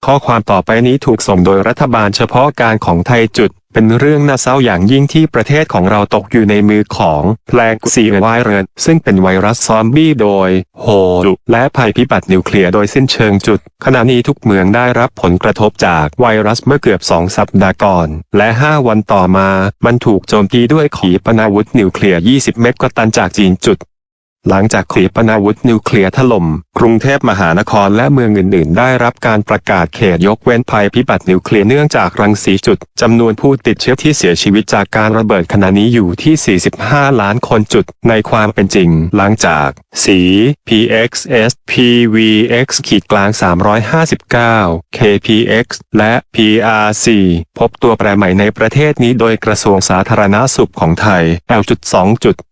ข้อความต่อไปนี้ถูกส่งโดยรัฐบาลเฉพาะการของไทยจุดเป็นเรื่องน่าเศร้าอย่างยิ่งที่ประเทศของเราตกอยู่ในมือของแพลงซีไวรัสซึ่งเป็นไวรัสซอมบี้โดยโหดและภัยพิบัตินิวเคลียร์โดยสิ้นเชิงจุดขณะนี้ทุกเมืองได้รับผลกระทบจากไวรัสเมื่อเกือบ2 สัปดาห์ก่อนและ5 วันต่อมามันถูกโจมตีด้วยขีปนาวุธนิวเคลียร์20 เมกะตันจากจีนจุดหลังจากขีปนาวุธนิวเคลียร์ถล่มกรุงเทพมหานครและเมืองอื่นๆได้รับการประกาศเขตยกเว้นภัยพิบัตินิวเคลียร์เนื่องจากรังสีจุดจำนวนผู้ติดเชื้อที่เสียชีวิตจากการระเบิดขณะนี้อยู่ที่45 ล้านคนจุดในความเป็นจริงหลังจากสี PXS PVX 359 KPX และ PRC พบตัวแปรใหม่ในประเทศนี้โดยกระทรวงสาธารณสุขของไทย L.2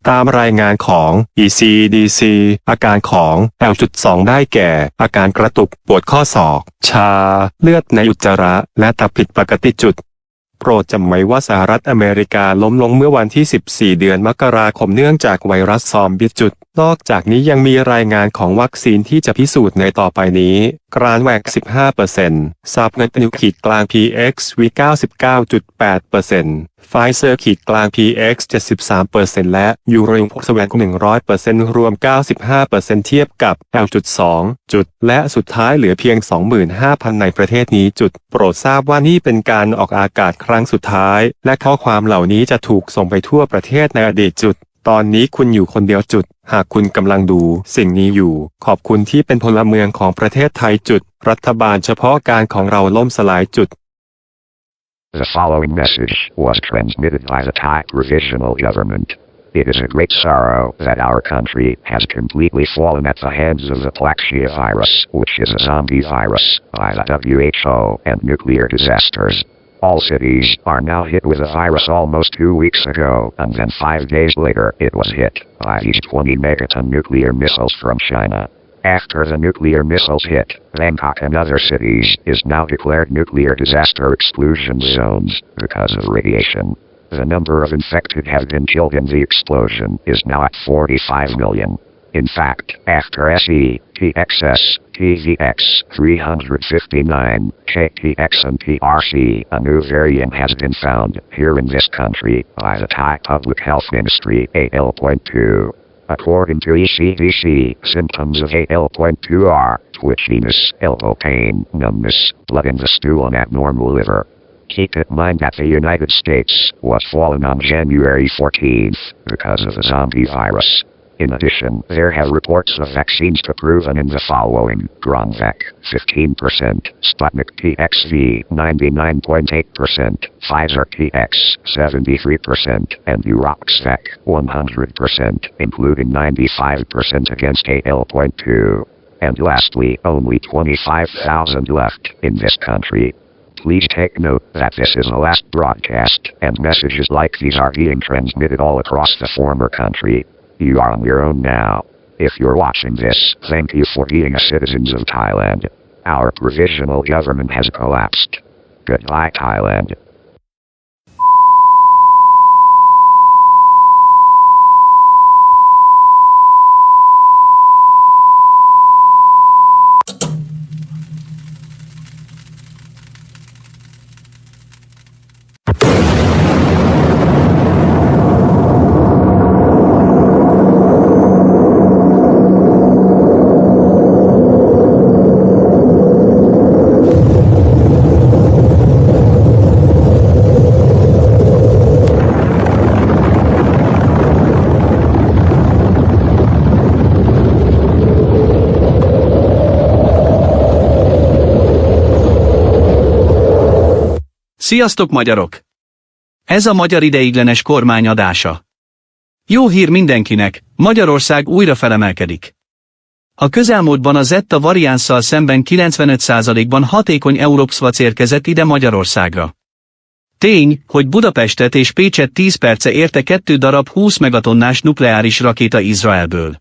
ตามรายงานของ ECDC อาการของ L.2 ได้แก่อาการกระตุกปวดข้อศอกชาเลือดในอุจจาระและตับผิดปกติจุดโปรดจำไว้ว่าสหรัฐอเมริกาล้มลงเมื่อวันที่14 เดือนมกราคมเนื่องจากไวรัสซอมบี้จุดนอกจากนี้ยังมีรายงานของวัคซีนที่จะพิสูจน์ในต่อไปนี้กรานแวก 15% ซับเงินนิวขีดกลาง PXV 99.8%ไฟเซอร์ขีดกลาง PX 73% และยูโรพกสแวน100% รวม 95% เทียบกับ L.2 และสุดท้ายเหลือเพียง 25,000 ในประเทศนี้จุดโปรดทราบว่านี่เป็นการออกอากาศครั้งสุดท้ายและข้อความเหล่านี้จะถูกส่งไปทั่วประเทศในอดีตจุดตอนนี้คุณอยู่คนเดียวจุดหากคุณกำลังดูสิ่งนี้อยู่ขอบคุณที่เป็นพลเมืองของประเทศไทยจุดรัฐบาลเฉพาะการของเราล่มสลายจุด
The following message was transmitted by the Thai Provisional Government. It is a great sorrow that our country has completely fallen at the hands of the Plaxia virus, which is a zombie virus, by the WHO and nuclear disasters. All cities are now hit with the virus almost 2 weeks ago, and then 5 days later it was hit by these 20 megaton nuclear missiles from China. After the nuclear missiles hit, Bangkok and other cities is now declared nuclear disaster exclusion zones because of radiation. The number of infected have been killed in the explosion is now at 45 million. In fact, after SE, TXS, TVX 359, KTX and PRC, a new variant has been found here in this country by the Thai Public Health Ministry AL.2. According to ECDC, symptoms of AL.2 are twitchiness, elbow pain, numbness, blood in the stool and abnormal liver. Keep in mind that the United States was fallen on January 14th because of the zombie virus. In addition, there have reports of vaccines to proven in the following: Gronvac 15%, Sputnik TXV 99.8%, Pfizer TX 73%, and Uroxvac 100%, including 95% against AL.2. And lastly, only 25,000 left in this country. Please take note that this is the last broadcast, and messages like these are being transmitted all across the former country. You are on your own now. If you're watching this, thank you for being a citizen of Thailand. Our provisional government has collapsed. Goodbye, Thailand.
Sziasztok magyarok! Ez a magyar ideiglenes kormány adása. Jó hír mindenkinek, Magyarország újra felemelkedik. A közelmúltban a Zeta variánsszal szemben 95%-ban hatékony Euroxvac érkezett ide Magyarországra. Tény, hogy Budapestet és Pécset 10 perce érte 2 darab 20 megatonnás nukleáris rakéta Izraelből.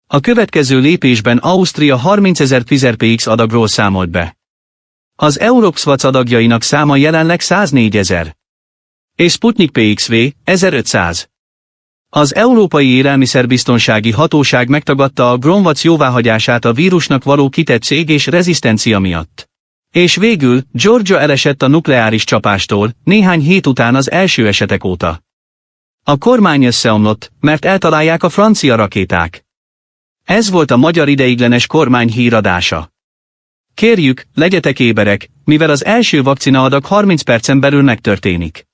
A következő lépésben Ausztria 30.000 PX adagról számolt be. Az Euroxvac adagjainak száma jelenleg 104.000. És Sputnik PXV 1500. Az Európai Élelmiszerbiztonsági Hatóság megtagadta a Gronvac jóváhagyását a vírusnak való kitett cég és rezisztencia miatt. És végül, Georgia elesett a nukleáris csapástól, néhány hét után az első esetek óta. A kormány összeomlott, mert eltalálják a francia rakéták. Ez volt a magyar ideiglenes kormány híradása. Kérjük, legyetek éberek, mivel az első vakcinaadag 30 percen belül megtörténik.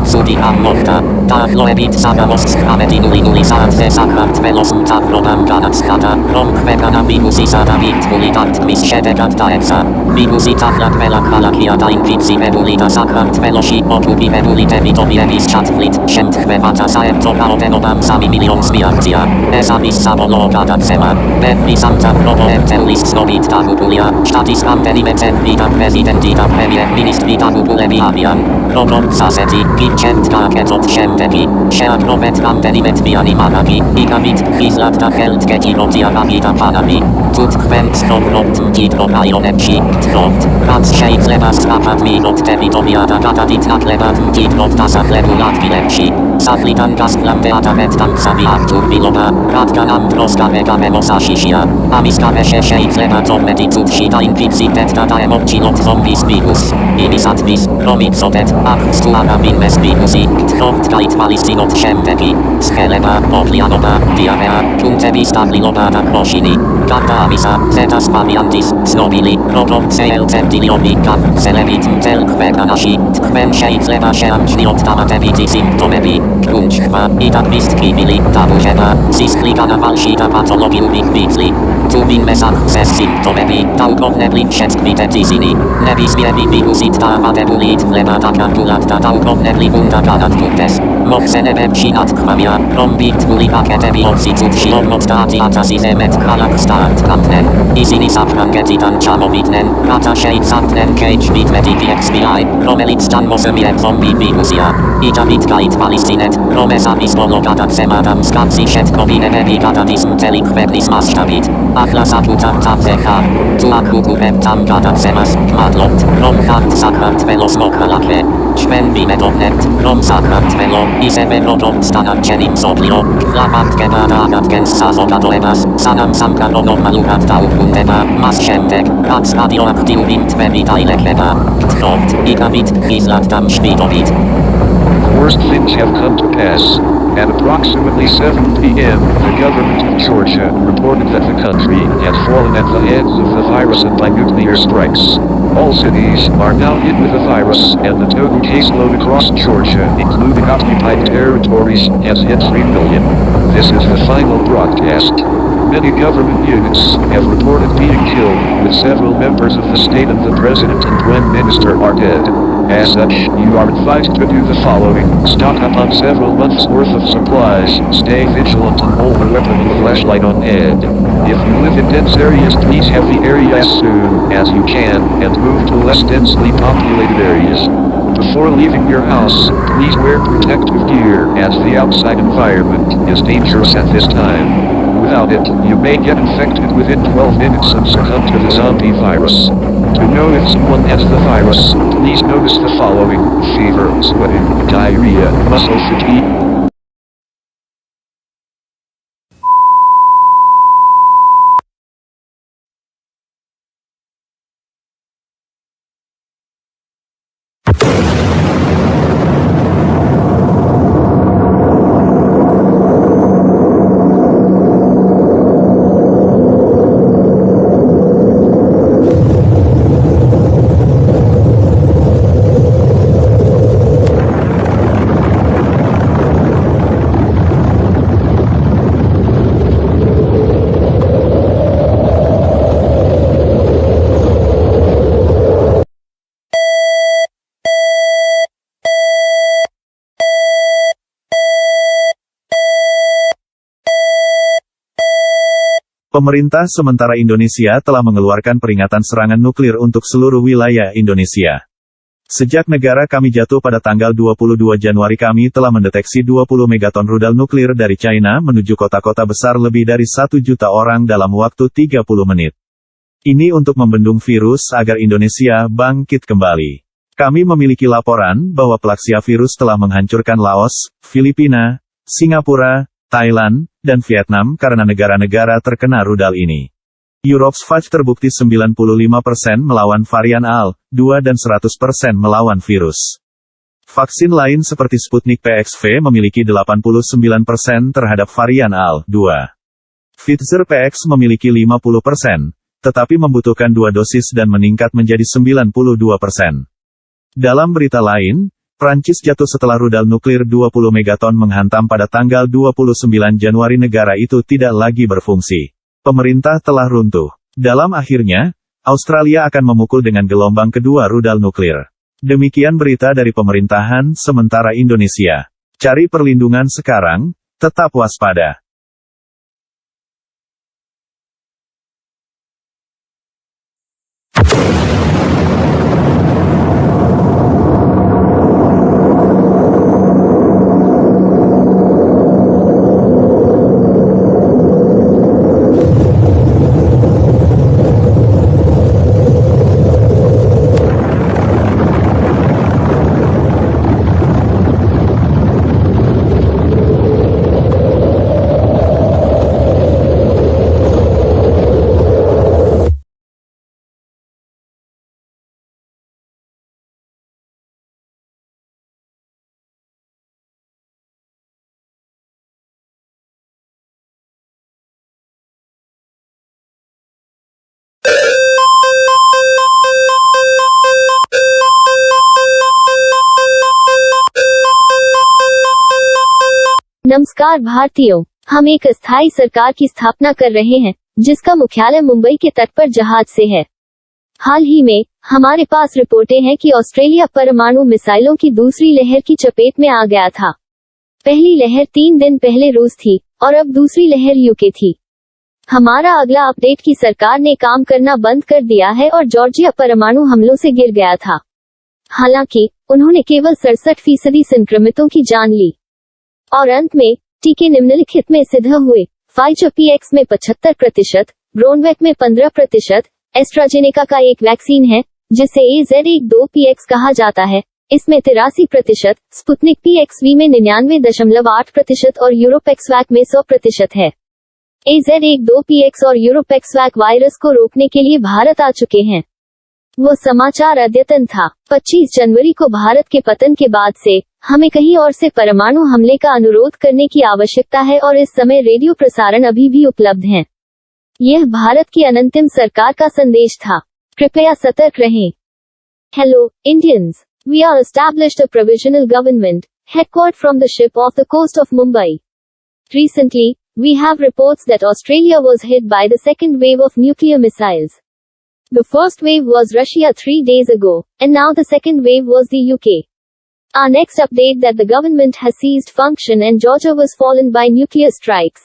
Studiam morta, taflo ebit sagamos schameti nuli saatse sakrant velosum taflo damganat skata, rom vegana vibusi sadavit vulitat miscedegat taetsa, vibusi taflat vela kalakiata in vitsi vedulita sakrant velosi okupi vedulite vitoviebis chatflit, šentchvevata saepto paovenodam sami milions miartia, esabis sabologatat sema, bevisanta proboepteulis snobit tahupulia, statis amtenimeten vita presidentita premier ministrita hupulevi avian, robot saseti, Gimcent kaketot szemteki, Sheagrovet antenimet vianimanagi, Igavit chizlatta heldkekirotia vagita panami, Tutkvent skromlot mkidropajonepsi, Tkrot, Rats sheitlebast apadmirot tevitoviata katadit naklebat mkidrot tasachlebulat vilepsi, Saflitan gasplamteata vettanksaviat turbilona, Radganam troskavega memosashishia, Amiskaveshe sheitlebat ommetitut shitain pitsitet tataemokchilot zombis virus, Imisatvis, Romitsotet, Akstuarabin Vibusi, Tkrot kait valisinot szemteki, Scheleba, Oplianoba, Diavea, Puntevis tablilobata kroshini, Kataamisa, Zetas paviantis, Snobili, Robot seelceptiliobi, Kav, Selevit, Telkveganashi, Tkven sheitleba sheamchniot tamateviti symptomebi, Krunchkva, Itakvist kivili, Tabuheba, Sisklikana valshita patologiubi vitli, Tubin mesach ses symptomebi, Taukovnebli shetskvitetisini, Nebisvievi vibusit tavadebulit vlebatakakulat Taukovnebli Puntakanat Kutes, Mohsenebeb Shinat Kvamia, Rombit Vuli Paketebi Otsitut Shiomotstati Atasizemet Kalak Start Kampnen, Isini Saprangetitan Chamovitnen, Rata Sheit Sapnen Cage Vitmediki XVI, Romelit Stan Mosemiek Zombie Virusia, Itavit Kait Palestinet, Romesabis Mologatat Semadam Skatsi Shetkovinebebi Katadism Telik Veblis Mastabit, Ahlasakuta Tapzecha, Tuakukubeb Tam Gatat Semas, Matlot, Romhat Sakrat Velos Mokalake, Sven Vimedovnet, Rom Sakrat Velo, Isebe Rodom Stanat Chenim Soblio, Flavant Gebadagat Gens Sazogadoebas, Sanam Samkaronom Malukat Taukundeba, Mas Shemtek, Rats Radioaktiuvim Tvevitailekeba, Tkrot, Igavit, Chizlat Tam Shvidovit.
The worst things have come to pass. At approximately 7 p.m., the government of Georgia reported that the country had fallen at the hands of the virus and by nuclear strikes. All cities are now hit with the virus, and the total caseload across Georgia, including occupied territories, has hit 3 million. This is the final broadcast. Many government units have reported being killed, with several members of the state and the president and prime minister are dead. As such, you are advised to do the following: stock up on several months' worth of supplies, stay vigilant and hold a weapon and flashlight on hand. If you live in dense areas, please have the area as soon as you can, and move to less densely populated areas. Before leaving your house, please wear protective gear, as the outside environment is dangerous at this time. Without it, you may get infected within 12 minutes and succumb to the zombie virus. To know if someone has the virus, please notice the following: fever, sweating, diarrhea, muscle fatigue.
Pemerintah sementara Indonesia telah mengeluarkan peringatan serangan nuklir untuk seluruh wilayah Indonesia. Sejak negara kami jatuh pada tanggal 22 Januari kami telah mendeteksi 20 megaton rudal nuklir dari China menuju kota-kota besar lebih dari 1 juta orang dalam waktu 30 menit. Ini untuk membendung virus agar Indonesia bangkit kembali. Kami memiliki laporan bahwa plaksia virus telah menghancurkan Laos, Filipina, Singapura, Thailand, dan Vietnam karena negara-negara terkena rudal ini. Europe's Fudge terbukti 95% melawan varian AL2 dan 100% melawan virus. Vaksin lain seperti Sputnik PXV memiliki 89% terhadap varian AL2. Pfizer PX memiliki 50%, tetapi membutuhkan 2 dosis dan meningkat menjadi 92%. Dalam berita lain, Prancis jatuh setelah rudal nuklir 20 megaton menghantam pada tanggal 29 Januari negara itu tidak lagi berfungsi. Pemerintah telah runtuh. Dalam akhirnya, Australia akan memukul dengan gelombang kedua rudal nuklir. Demikian berita dari pemerintahan sementara Indonesia. Cari perlindungan sekarang, tetap waspada.
नमस्कार भारतीयों, हम एक अस्थायी सरकार की स्थापना कर रहे हैं, जिसका मुख्यालय मुंबई के तट पर जहाज से है। हाल ही में, हमारे पास रिपोर्टें हैं कि ऑस्ट्रेलिया परमाणु मिसाइलों की दूसरी लहर की चपेट में आ गया था। पहली लहर 3 दिन पहले रूस थी, और अब दूसरी लहर यूके थी। हमारा अगला अपडेट कि सरकार ने काम करना बंद कर दिया है और जॉर्जिया परमाणु हमलों से गिर गया था। हालांकि, उन्होंने केवल 67% संक्रमितों की जान ली। और अंत में, टीके निम्नलिखित में सिद्ध हुए। फाइजर PX में 75%, ब्रोनवेक में 15%, एस्ट्राजेनेका का एक वैक्सीन है, जिसे AZ12PX कहा जाता है, इसमें 83%, स्पुतनिक PXV में 99.8% और यूरोपेक्सवैक में 100% है। AZ12PX और यूरोपेक्सवैक वायरस को रोकने के लिए भारत आ चुके हैं। वो समाचार अद्यतन था। 25 जनवरी को भारत के पतन के बाद से, हमें कहीं और से परमाणु हमले का अनुरोध करने की आवश्यकता है और इस समय रेडियो प्रसारण अभी भी उपलब्ध हैं। यह भारत की अनंतिम सरकार का संदेश था। कृपया सतर्क रहें। Hello, Indians. We are established a provisional government, headquartered from the ship off the coast of Mumbai. Recently, we have reports that Australia was hit by the second wave of nuclear missiles. The first wave was Russia 3 days ago, and now the second wave was the UK. Our next update that the government has ceased function and Georgia was fallen by nuclear strikes.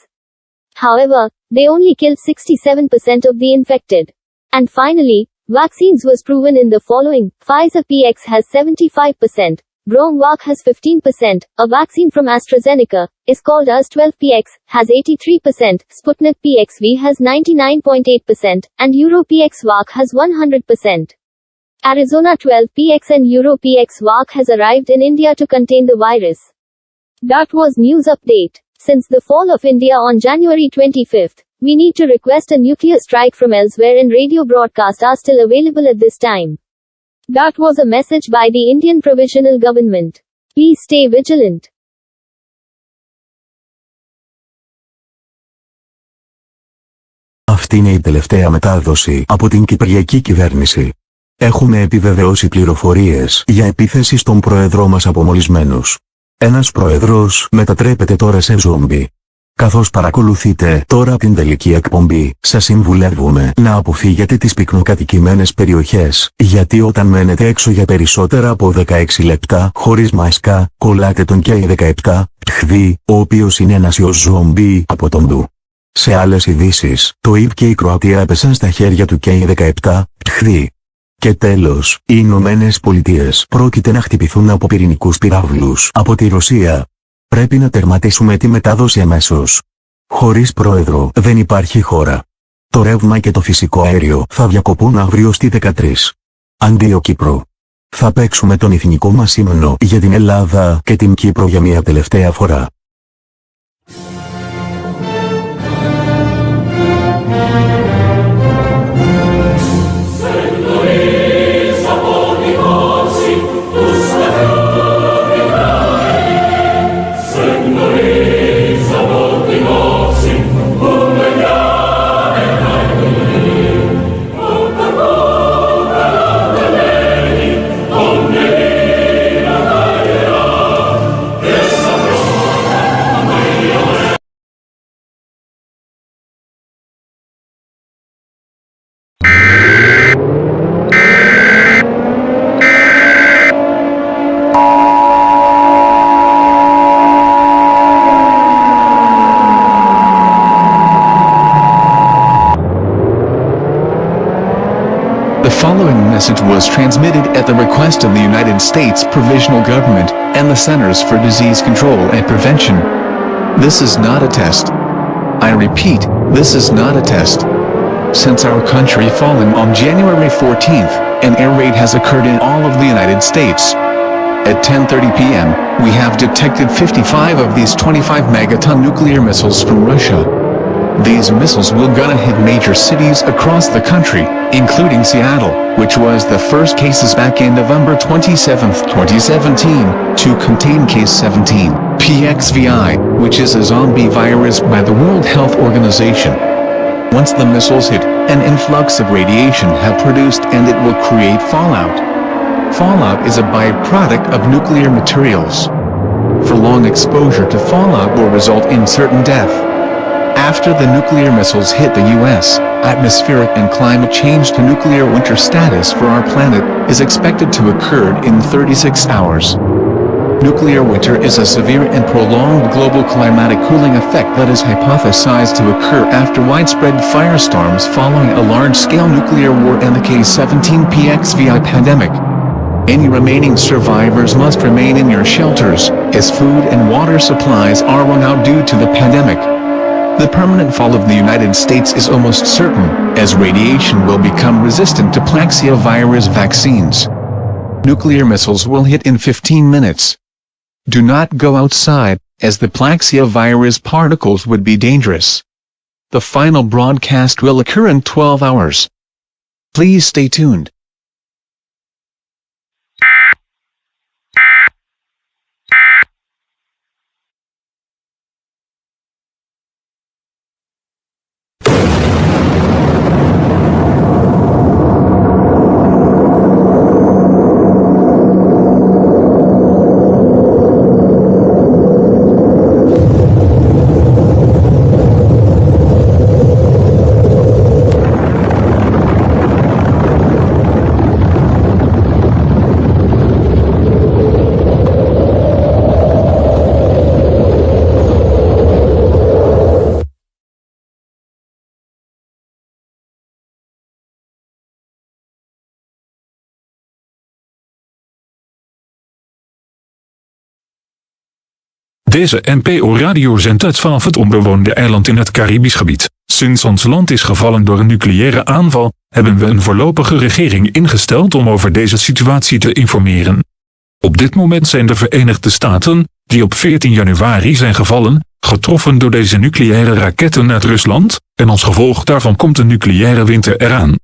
However, they only killed 67% of the infected. And finally, vaccines was proven in the following. Pfizer PX has 75%, Bronvac has 15%, a vaccine from AstraZeneca, is called AS12PX, has 83%, Sputnik PXV has 99.8%, and EuroPXVac has 100%. Arizona 12PX and EuroPXVac has arrived in India to contain the virus. That was news update. Since the fall of India on January 25th, we need to request a nuclear strike from elsewhere and radio broadcasts are still available at this time. That was a message by the Indian Provisional Government. Please stay vigilant.
Αυτή είναι η τελευταία μετάδοση από την Κυπριακή Κυβέρνηση. Έχουμε επιβεβαιώσει πληροφορίες για επίθεση στον πρόεδρό μας από μολυσμένους. Ένας πρόεδρος μετατρέπεται τώρα σε ζόμπι. Καθώς παρακολουθείτε τώρα την τελική εκπομπή, σας συμβουλεύουμε να αποφύγετε τις πυκνοκατοικημένες περιοχές, γιατί όταν μένετε έξω για περισσότερα από 16 λεπτά χωρίς μάσκα, κολλάτε τον και 17, χδί, ο οποίος είναι ένας ιός ζόμπι από τον του. Σε άλλες ειδήσεις, το ΙΒ και η Κροατία έπεσαν στα χέρια του και οι 17 πτυχδοί. Και τέλος, οι Ηνωμένες Πολιτείες πρόκειται να χτυπηθούν από πυρηνικούς πυράβλους από τη Ρωσία. Πρέπει να τερματίσουμε τη μετάδοση αμέσως. Χωρίς πρόεδρο δεν υπάρχει χώρα. Το ρεύμα και το φυσικό αέριο θα διακοπούν αύριο στη 13. Αντίο Κύπρο. Θα παίξουμε τον εθνικό μας ύμνο για την Ελλάδα και την Κύπρο για μια τελευταία φορά.
The following message was transmitted at the request of the United States Provisional Government and the Centers for Disease Control and Prevention. This is not a test. I repeat, this is not a test. Since our country fallen on January 14th, an air raid has occurred in all of the United States. At 10:30 p.m., we have detected 55 of these 25 megaton nuclear missiles from Russia. These missiles will gonna hit major cities across the country, including Seattle, which was the first cases back in November 27, 2017, to contain case 17, PXVI, which is a zombie virus by the World Health Organization. Once the missiles hit, an influx of radiation have produced and it will create fallout. Fallout is a byproduct of nuclear materials. Prolonged exposure to fallout will result in certain death. After the nuclear missiles hit the U.S., atmospheric and climate change to nuclear winter status for our planet is expected to occur in 36 hours. Nuclear winter is a severe and prolonged global climatic cooling effect that is hypothesized to occur after widespread firestorms following a large-scale nuclear war and the K-17 PXVI pandemic. Any remaining survivors must remain in your shelters, as food and water supplies are run out due to the pandemic. The permanent fall of the United States is almost certain, as radiation will become resistant to Plaxia virus vaccines. Nuclear missiles will hit in 15 minutes. Do not go outside, as the Plaxia virus particles would be dangerous. The final broadcast will occur in 12 hours. Please stay tuned.
Deze NPO-radio zendt uit vanaf het onbewoonde eiland in het Caribisch gebied. Sinds ons land is gevallen door een nucleaire aanval, hebben we een voorlopige regering ingesteld om over deze situatie te informeren. Op dit moment zijn de Verenigde Staten, die op 14 januari zijn gevallen, getroffen door deze nucleaire raketten uit Rusland, en als gevolg daarvan komt een nucleaire winter eraan.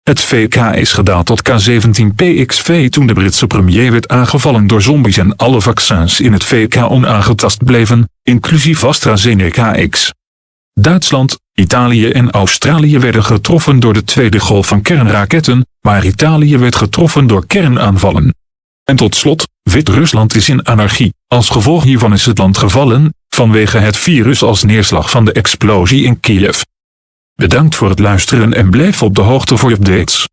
Het VK is gedaald tot K17PXV toen de Britse premier werd aangevallen door zombies en alle vaccins in het VK onaangetast bleven, inclusief AstraZeneca X. Duitsland, Italië en Australië werden getroffen door de tweede golf van kernraketten, maar Italië werd getroffen door kernaanvallen. En tot slot, Wit-Rusland is in anarchie. Als gevolg hiervan is het land gevallen, vanwege het virus als neerslag van de explosie in Kiev. Bedankt voor het luisteren en blijf op de hoogte voor updates.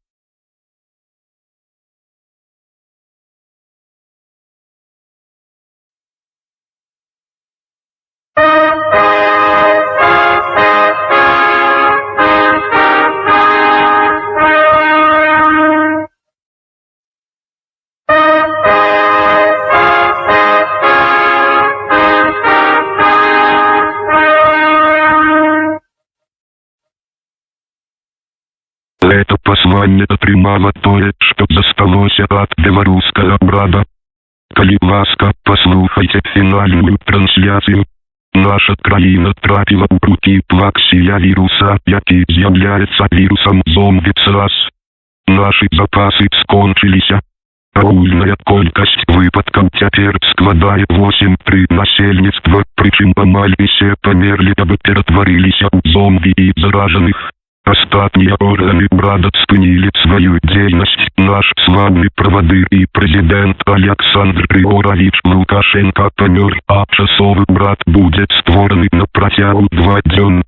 Это послание отримало тое, что засталося от белорусского брата. Калі ласка, послухайте фінальную трансляцію. Наша країна трапила у руки плаксія віруса, який з'являється вірусом зомбі-ЦАС. Наши запасы скончилися. Агульная колькасць выпадкаў цяпер складае 8,3 насельніцтва, прычым амаль усе памерлі або ператварыліся ў зомбі і заражаных. Астатнія органы ўрада спынілі сваю дзейнасць. Наш славны правадыр і прэзідэнт Александр Григорович Лукашенко памёр, а часовы брат будзе створаны на працягу 2 дзён.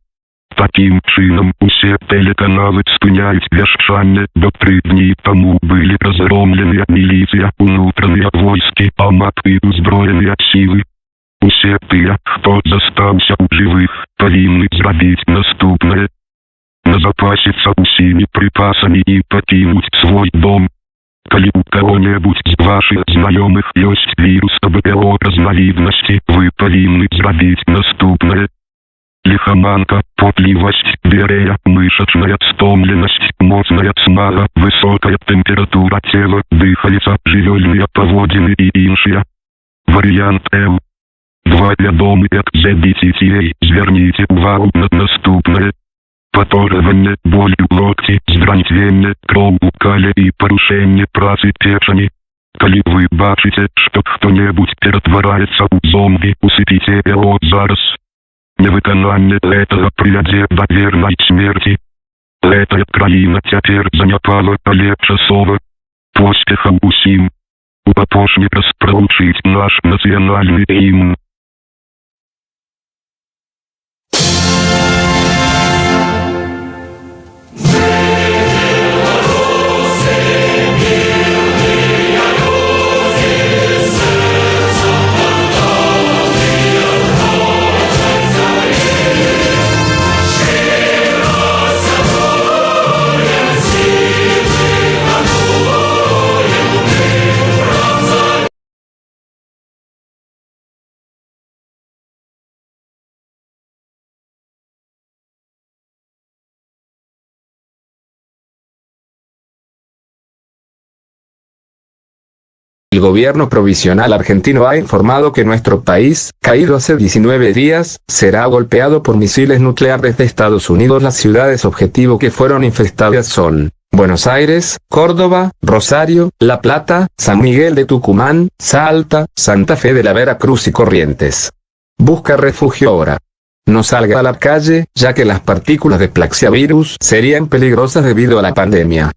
Такім чынам усе тэлеканалы спыняюць вяшчанне, бо 3 дні таму былі разгромленыя міліцыя, унутраныя войскі, АМАТ і ўзброеныя сілы. Усе тыя, хто застаўся ў жывых, павінны зрабіць наступнае. Назапасіцца усімі прыпасамі і пакінуць свой дом. Калі у каго-небудзь з вашых знаёмых ёсць вірус або яго разнавіднасці, вы павінны зрабіць наступнае. Лихоманка, потливость, диарея, мышечная стомленность, моцная смага, высокая температура тела, дыхальца, жывёльныя паводзіны і іншыя. Варыянт М. 2 вядомыя для дзяцей. Звярніце ўвагу на наступнае. Паторванне, боль у локці, здранцвенне, кроў у кале і парушэнне працы печані. Калі вы бачыце, што хто-небудзь ператвараецца ў зомбі, усыпіце яго зараз. Невыкананне гэтага прывядзе да вернай смерці. Гэтая краіна цяпер заняпала, але часова. Поспехаў усім. У апошні раз прагучыць наш нацыянальны гімн.
El gobierno provisional argentino ha informado que nuestro país, caído hace 19 días, será golpeado por misiles nucleares de Estados Unidos. Las ciudades objetivo que fueron infestadas son Buenos Aires, Córdoba, Rosario, La Plata, San Miguel de Tucumán, Salta, Santa Fe de la Veracruz y Corrientes. Busca refugio ahora. No salga a la calle, ya que las partículas de plaxiavirus serían peligrosas debido a la pandemia.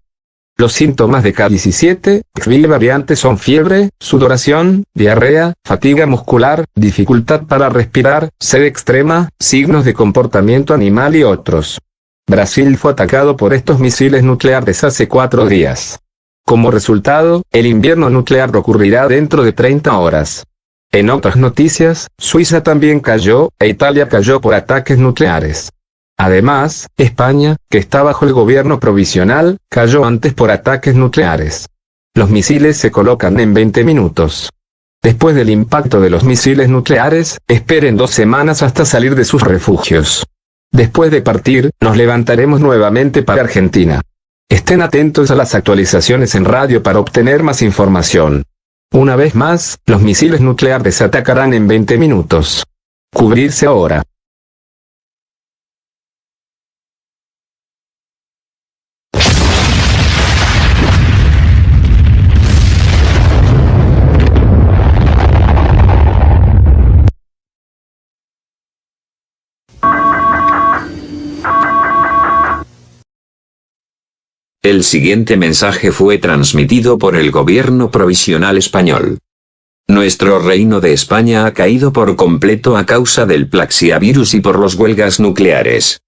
Los síntomas de K17, XBI variantes son fiebre, sudoración, diarrea, fatiga muscular, dificultad para respirar, sed extrema, signos de comportamiento animal y otros. Brasil fue atacado por estos misiles nucleares hace 4 días. Como resultado, el invierno nuclear ocurrirá dentro de 30 horas. En otras noticias, Suiza también cayó, e Italia cayó por ataques nucleares. Además, España, que está bajo el gobierno provisional, cayó antes por ataques nucleares. Los misiles se colocan en 20 minutos. Después del impacto de los misiles nucleares, esperen 2 semanas hasta salir de sus refugios. Después de partir, nos levantaremos nuevamente para Argentina. Estén atentos a las actualizaciones en radio para obtener más información. Una vez más, los misiles nucleares atacarán en 20 minutos. Cubrirse ahora.
El siguiente mensaje fue transmitido por el gobierno provisional español. Nuestro reino de España ha caído por completo a causa del plaxiavirus y por los huelgas nucleares.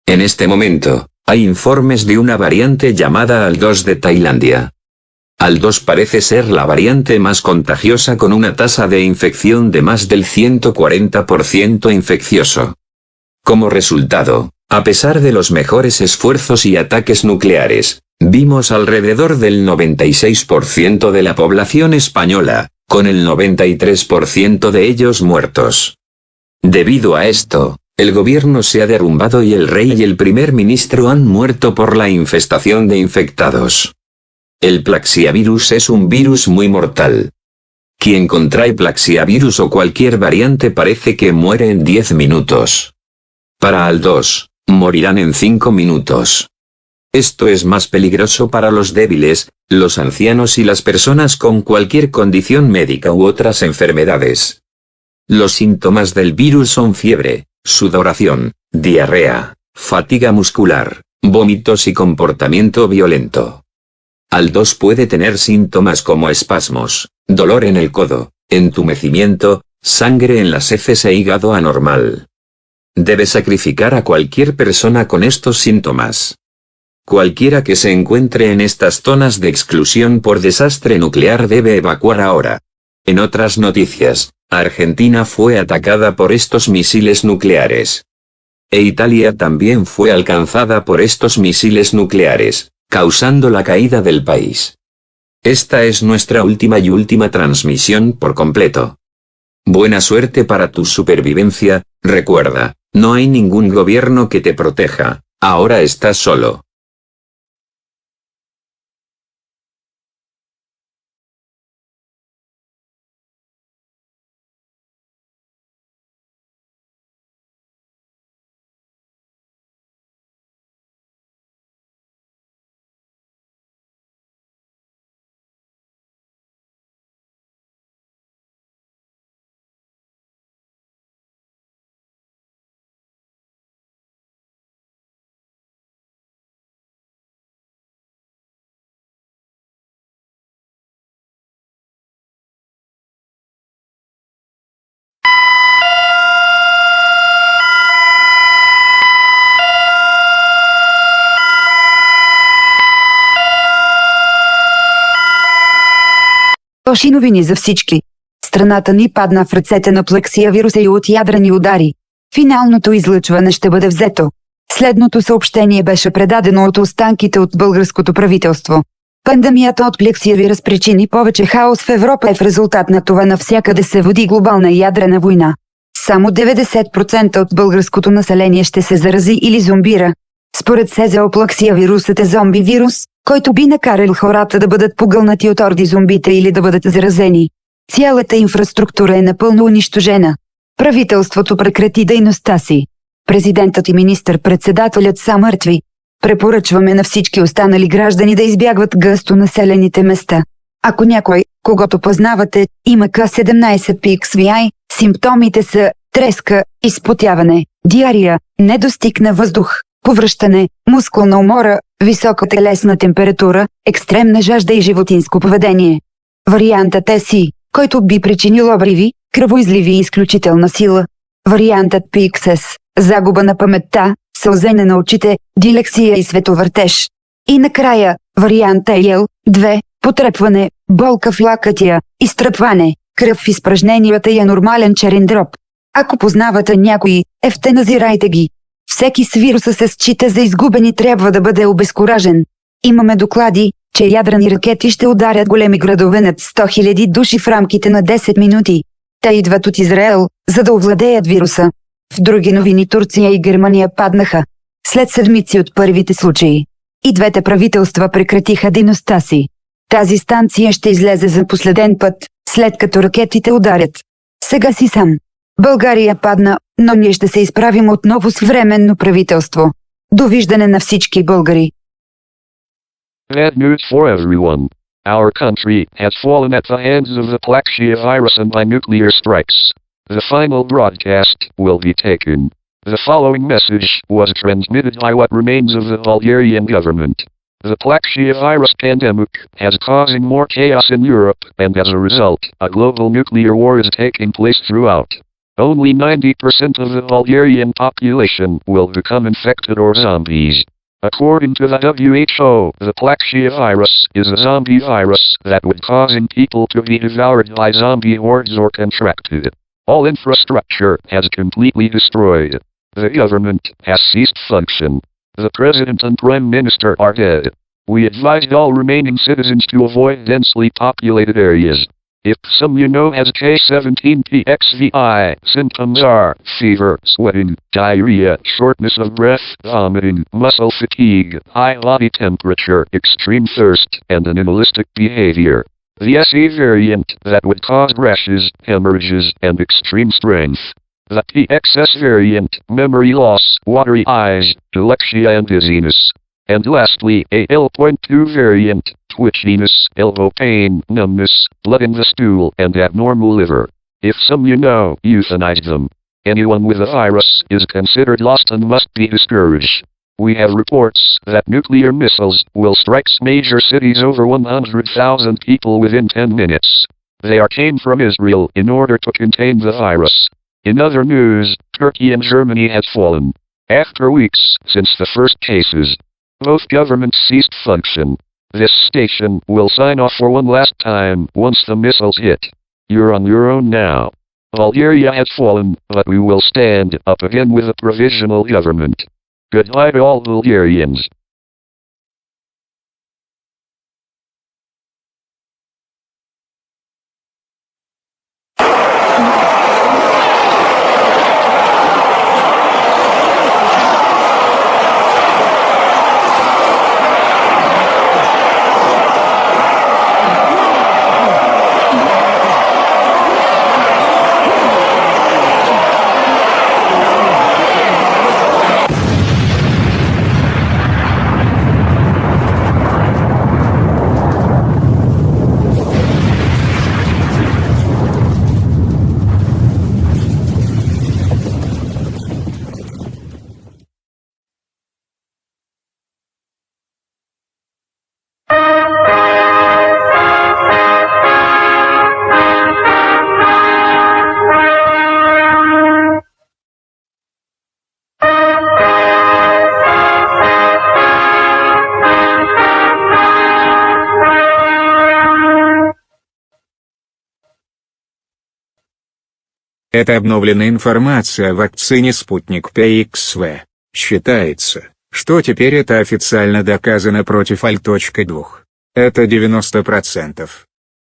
En este momento, hay informes de una variante llamada Al-2 de Tailandia. Al-2 parece ser la variante más contagiosa con una tasa de infección de más del 140% infeccioso. Como resultado, a pesar de los mejores esfuerzos y ataques nucleares, vimos alrededor del 96% de la población española, con el 93% de ellos muertos. Debido a esto, El gobierno se ha derrumbado y el rey y el primer ministro han muerto por la infestación de infectados. El plaxiavirus es un virus muy mortal. Quien contrae plaxiavirus o cualquier variante parece que muere en 10 minutos. Para al 2, morirán en 5 minutos. Esto es más peligroso para los débiles, los ancianos y las personas con cualquier condición médica u otras enfermedades. Los síntomas del virus son fiebre, sudoración, diarrea, fatiga muscular, vómitos y comportamiento violento. Al 2 puede tener síntomas como espasmos, dolor en el codo, entumecimiento, sangre en las heces e hígado anormal. Debe sacrificar a cualquier persona con estos síntomas. Cualquiera que se encuentre en estas zonas de exclusión por desastre nuclear debe evacuar ahora. En otras noticias, Argentina fue atacada por estos misiles nucleares. E Italia también fue alcanzada por estos misiles nucleares, causando la caída del país. Esta es nuestra última transmisión por completo. Buena suerte para tu supervivencia, recuerda, no hay ningún gobierno que te proteja, ahora estás solo.
Лоши новини за всички. Страната ни падна в ръцете на плексиавируса и от ядрени удари. Финалното излъчване ще бъде взето. Следното съобщение беше предадено от останките от българското правителство. Пандемията от плексиавирус причини повече хаос в Европа и в резултат на това навсякъде се води глобална ядрена война. Само 90% от българското население ще се зарази или зомбира. Според СЗО плексиавирусът е зомби вирус, който би накарал хората да бъдат погълнати от орди зомбите или да бъдат заразени. Цялата инфраструктура е напълно унищожена. Правителството прекрати дейността си. Президентът и министър-председателят са мъртви. Препоръчваме на всички останали граждани да избягват гъсто населените места. Ако някой, когото познавате, има К17PXVI, симптомите са треска, изпотяване, диария, недостиг на въздух, повръщане, мускулна умора, висока телесна температура, екстремна жажда и животинско поведение. Вариантът е Си, който би причинил обриви, кръвоизливи и изключителна сила. Вариантът PXS – загуба на паметта, сълзене на очите, дилексия и световъртеж. И накрая, вариант EL-2 – потрепване, болка в лакътя, изтръпване, кръв в изпражненията и анормален черен дроб. Ако познавате някои, ефтаназирайте ги. Всеки с вируса се счита за изгубен и трябва да бъде обезкуражен. Имаме доклади, че ядрени ракети ще ударят големи градове над 100 000 души в рамките на 10 минути. Те идват от Израел, за да овладеят вируса. В други новини Турция и Германия паднаха. След седмици от първите случаи. И двете правителства прекратиха дейността си. Тази станция ще излезе за последен път, след като ракетите ударят. Сега си сам. България падна, но ние ще се изправим отново с временно правителство. Довиждане на всички българи.
Bad news for everyone. Our country has fallen at the hands of the Plexia virus and by nuclear strikes. The final broadcast will be taken. The following message was transmitted by what remains of the Bulgarian government. The Plexia virus pandemic has causing more chaos in Europe, and as a result, a global nuclear war is taking place throughout. Only 90% of the Bulgarian population will become infected or zombies. According to the WHO, the Plexia virus is a zombie virus that would cause people to be devoured by zombie hordes or contracted. All infrastructure has completely destroyed. The government has ceased function. The President and Prime Minister are dead. We advised all remaining citizens to avoid densely populated areas. If some you know has K17PXVI, symptoms are fever, sweating, diarrhea, shortness of breath, vomiting, muscle fatigue, high body temperature, extreme thirst, and animalistic behavior. The SE variant that would cause rashes, hemorrhages, and extreme strength. The PXS variant, memory loss, watery eyes, dyslexia and dizziness. And lastly, a L.2 variant, twitchiness, elbow pain, numbness, blood in the stool, and abnormal liver. If some you know, euthanize them. Anyone with the virus is considered lost and must be discouraged. We have reports that nuclear missiles will strike major cities over 100,000 people within 10 minutes. They came from Israel in order to contain the virus. In other news, Turkey and Germany have fallen. After weeks since the first cases, both governments ceased function. This station will sign off for one last time once the missiles hit. You're on your own now. Bulgaria has fallen, but we will stand up again with a provisional government. Goodbye to all Bulgarians.
Это обновленная информация о вакцине «Спутник PXV». Считается, что теперь это официально доказано против Аль.2. Это 90%.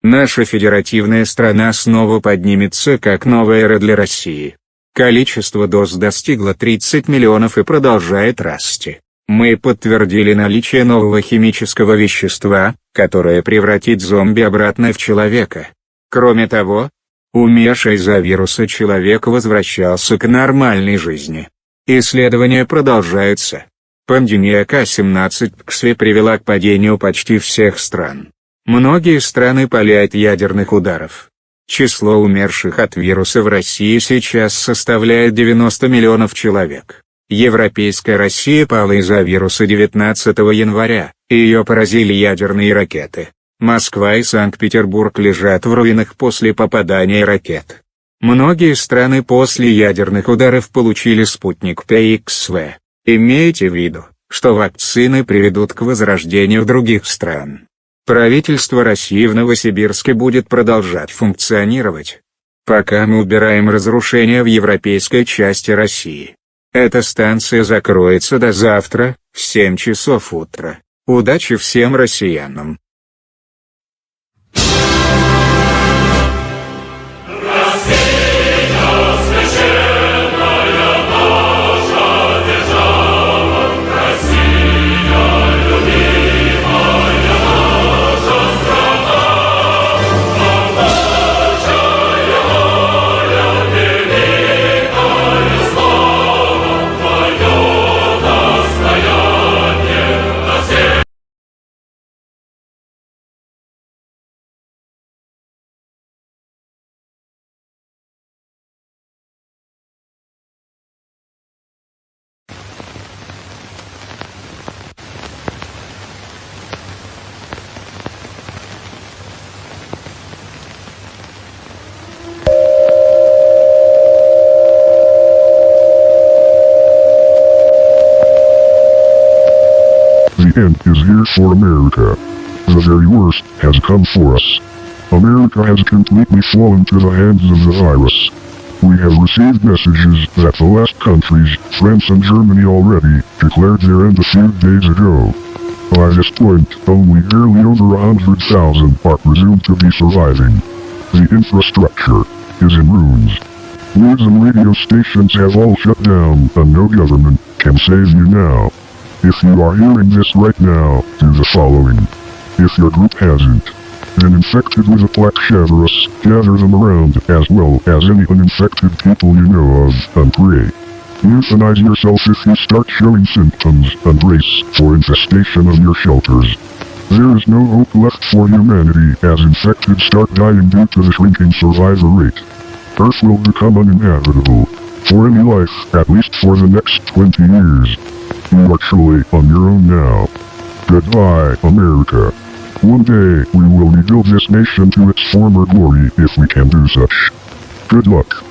Наша федеративная страна снова поднимется как новая эра для России. Количество доз достигло 30 миллионов и продолжает расти. Мы подтвердили наличие нового химического вещества, которое превратит зомби обратно в человека. Кроме того, умерший из-за вируса человек возвращался к нормальной жизни. Исследования продолжаются. Пандемия К17 привела к падению почти всех стран. Многие страны палят ядерных ударов. Число умерших от вируса в России сейчас составляет 90 миллионов человек. Европейская Россия пала из-за вируса 19 января, и ее поразили ядерные ракеты. Москва и Санкт-Петербург лежат в руинах после попадания ракет. Многие страны после ядерных ударов получили спутник PXV. Имейте в виду, что вакцины приведут к возрождению других стран. Правительство России в Новосибирске будет продолжать функционировать, пока мы убираем разрушения в европейской части России. Эта станция закроется до завтра, в 7 часов утра. Удачи всем россиянам!
The end is here for America. The very worst has come for us. America has completely fallen to the hands of the virus. We have received messages that the last countries, France and Germany already, declared their end a few days ago. By this point, only barely over 100,000 are presumed to be surviving. The infrastructure is in ruins. News and radio stations have all shut down, and no government can save you now. If you are hearing this right now, do the following. If your group hasn't been infected with a plague virus, gather them around as well as any uninfected people you know of, and pray. Euthanize yourself if you start showing symptoms, and brace for infestation of your shelters. There is no hope left for humanity as infected start dying due to the shrinking survivor rate. Earth will become uninhabitable for any life, at least for the next 20 years. You are truly on your own now. Goodbye, America. One day, we will rebuild this nation to its former glory if we can do such. Good luck.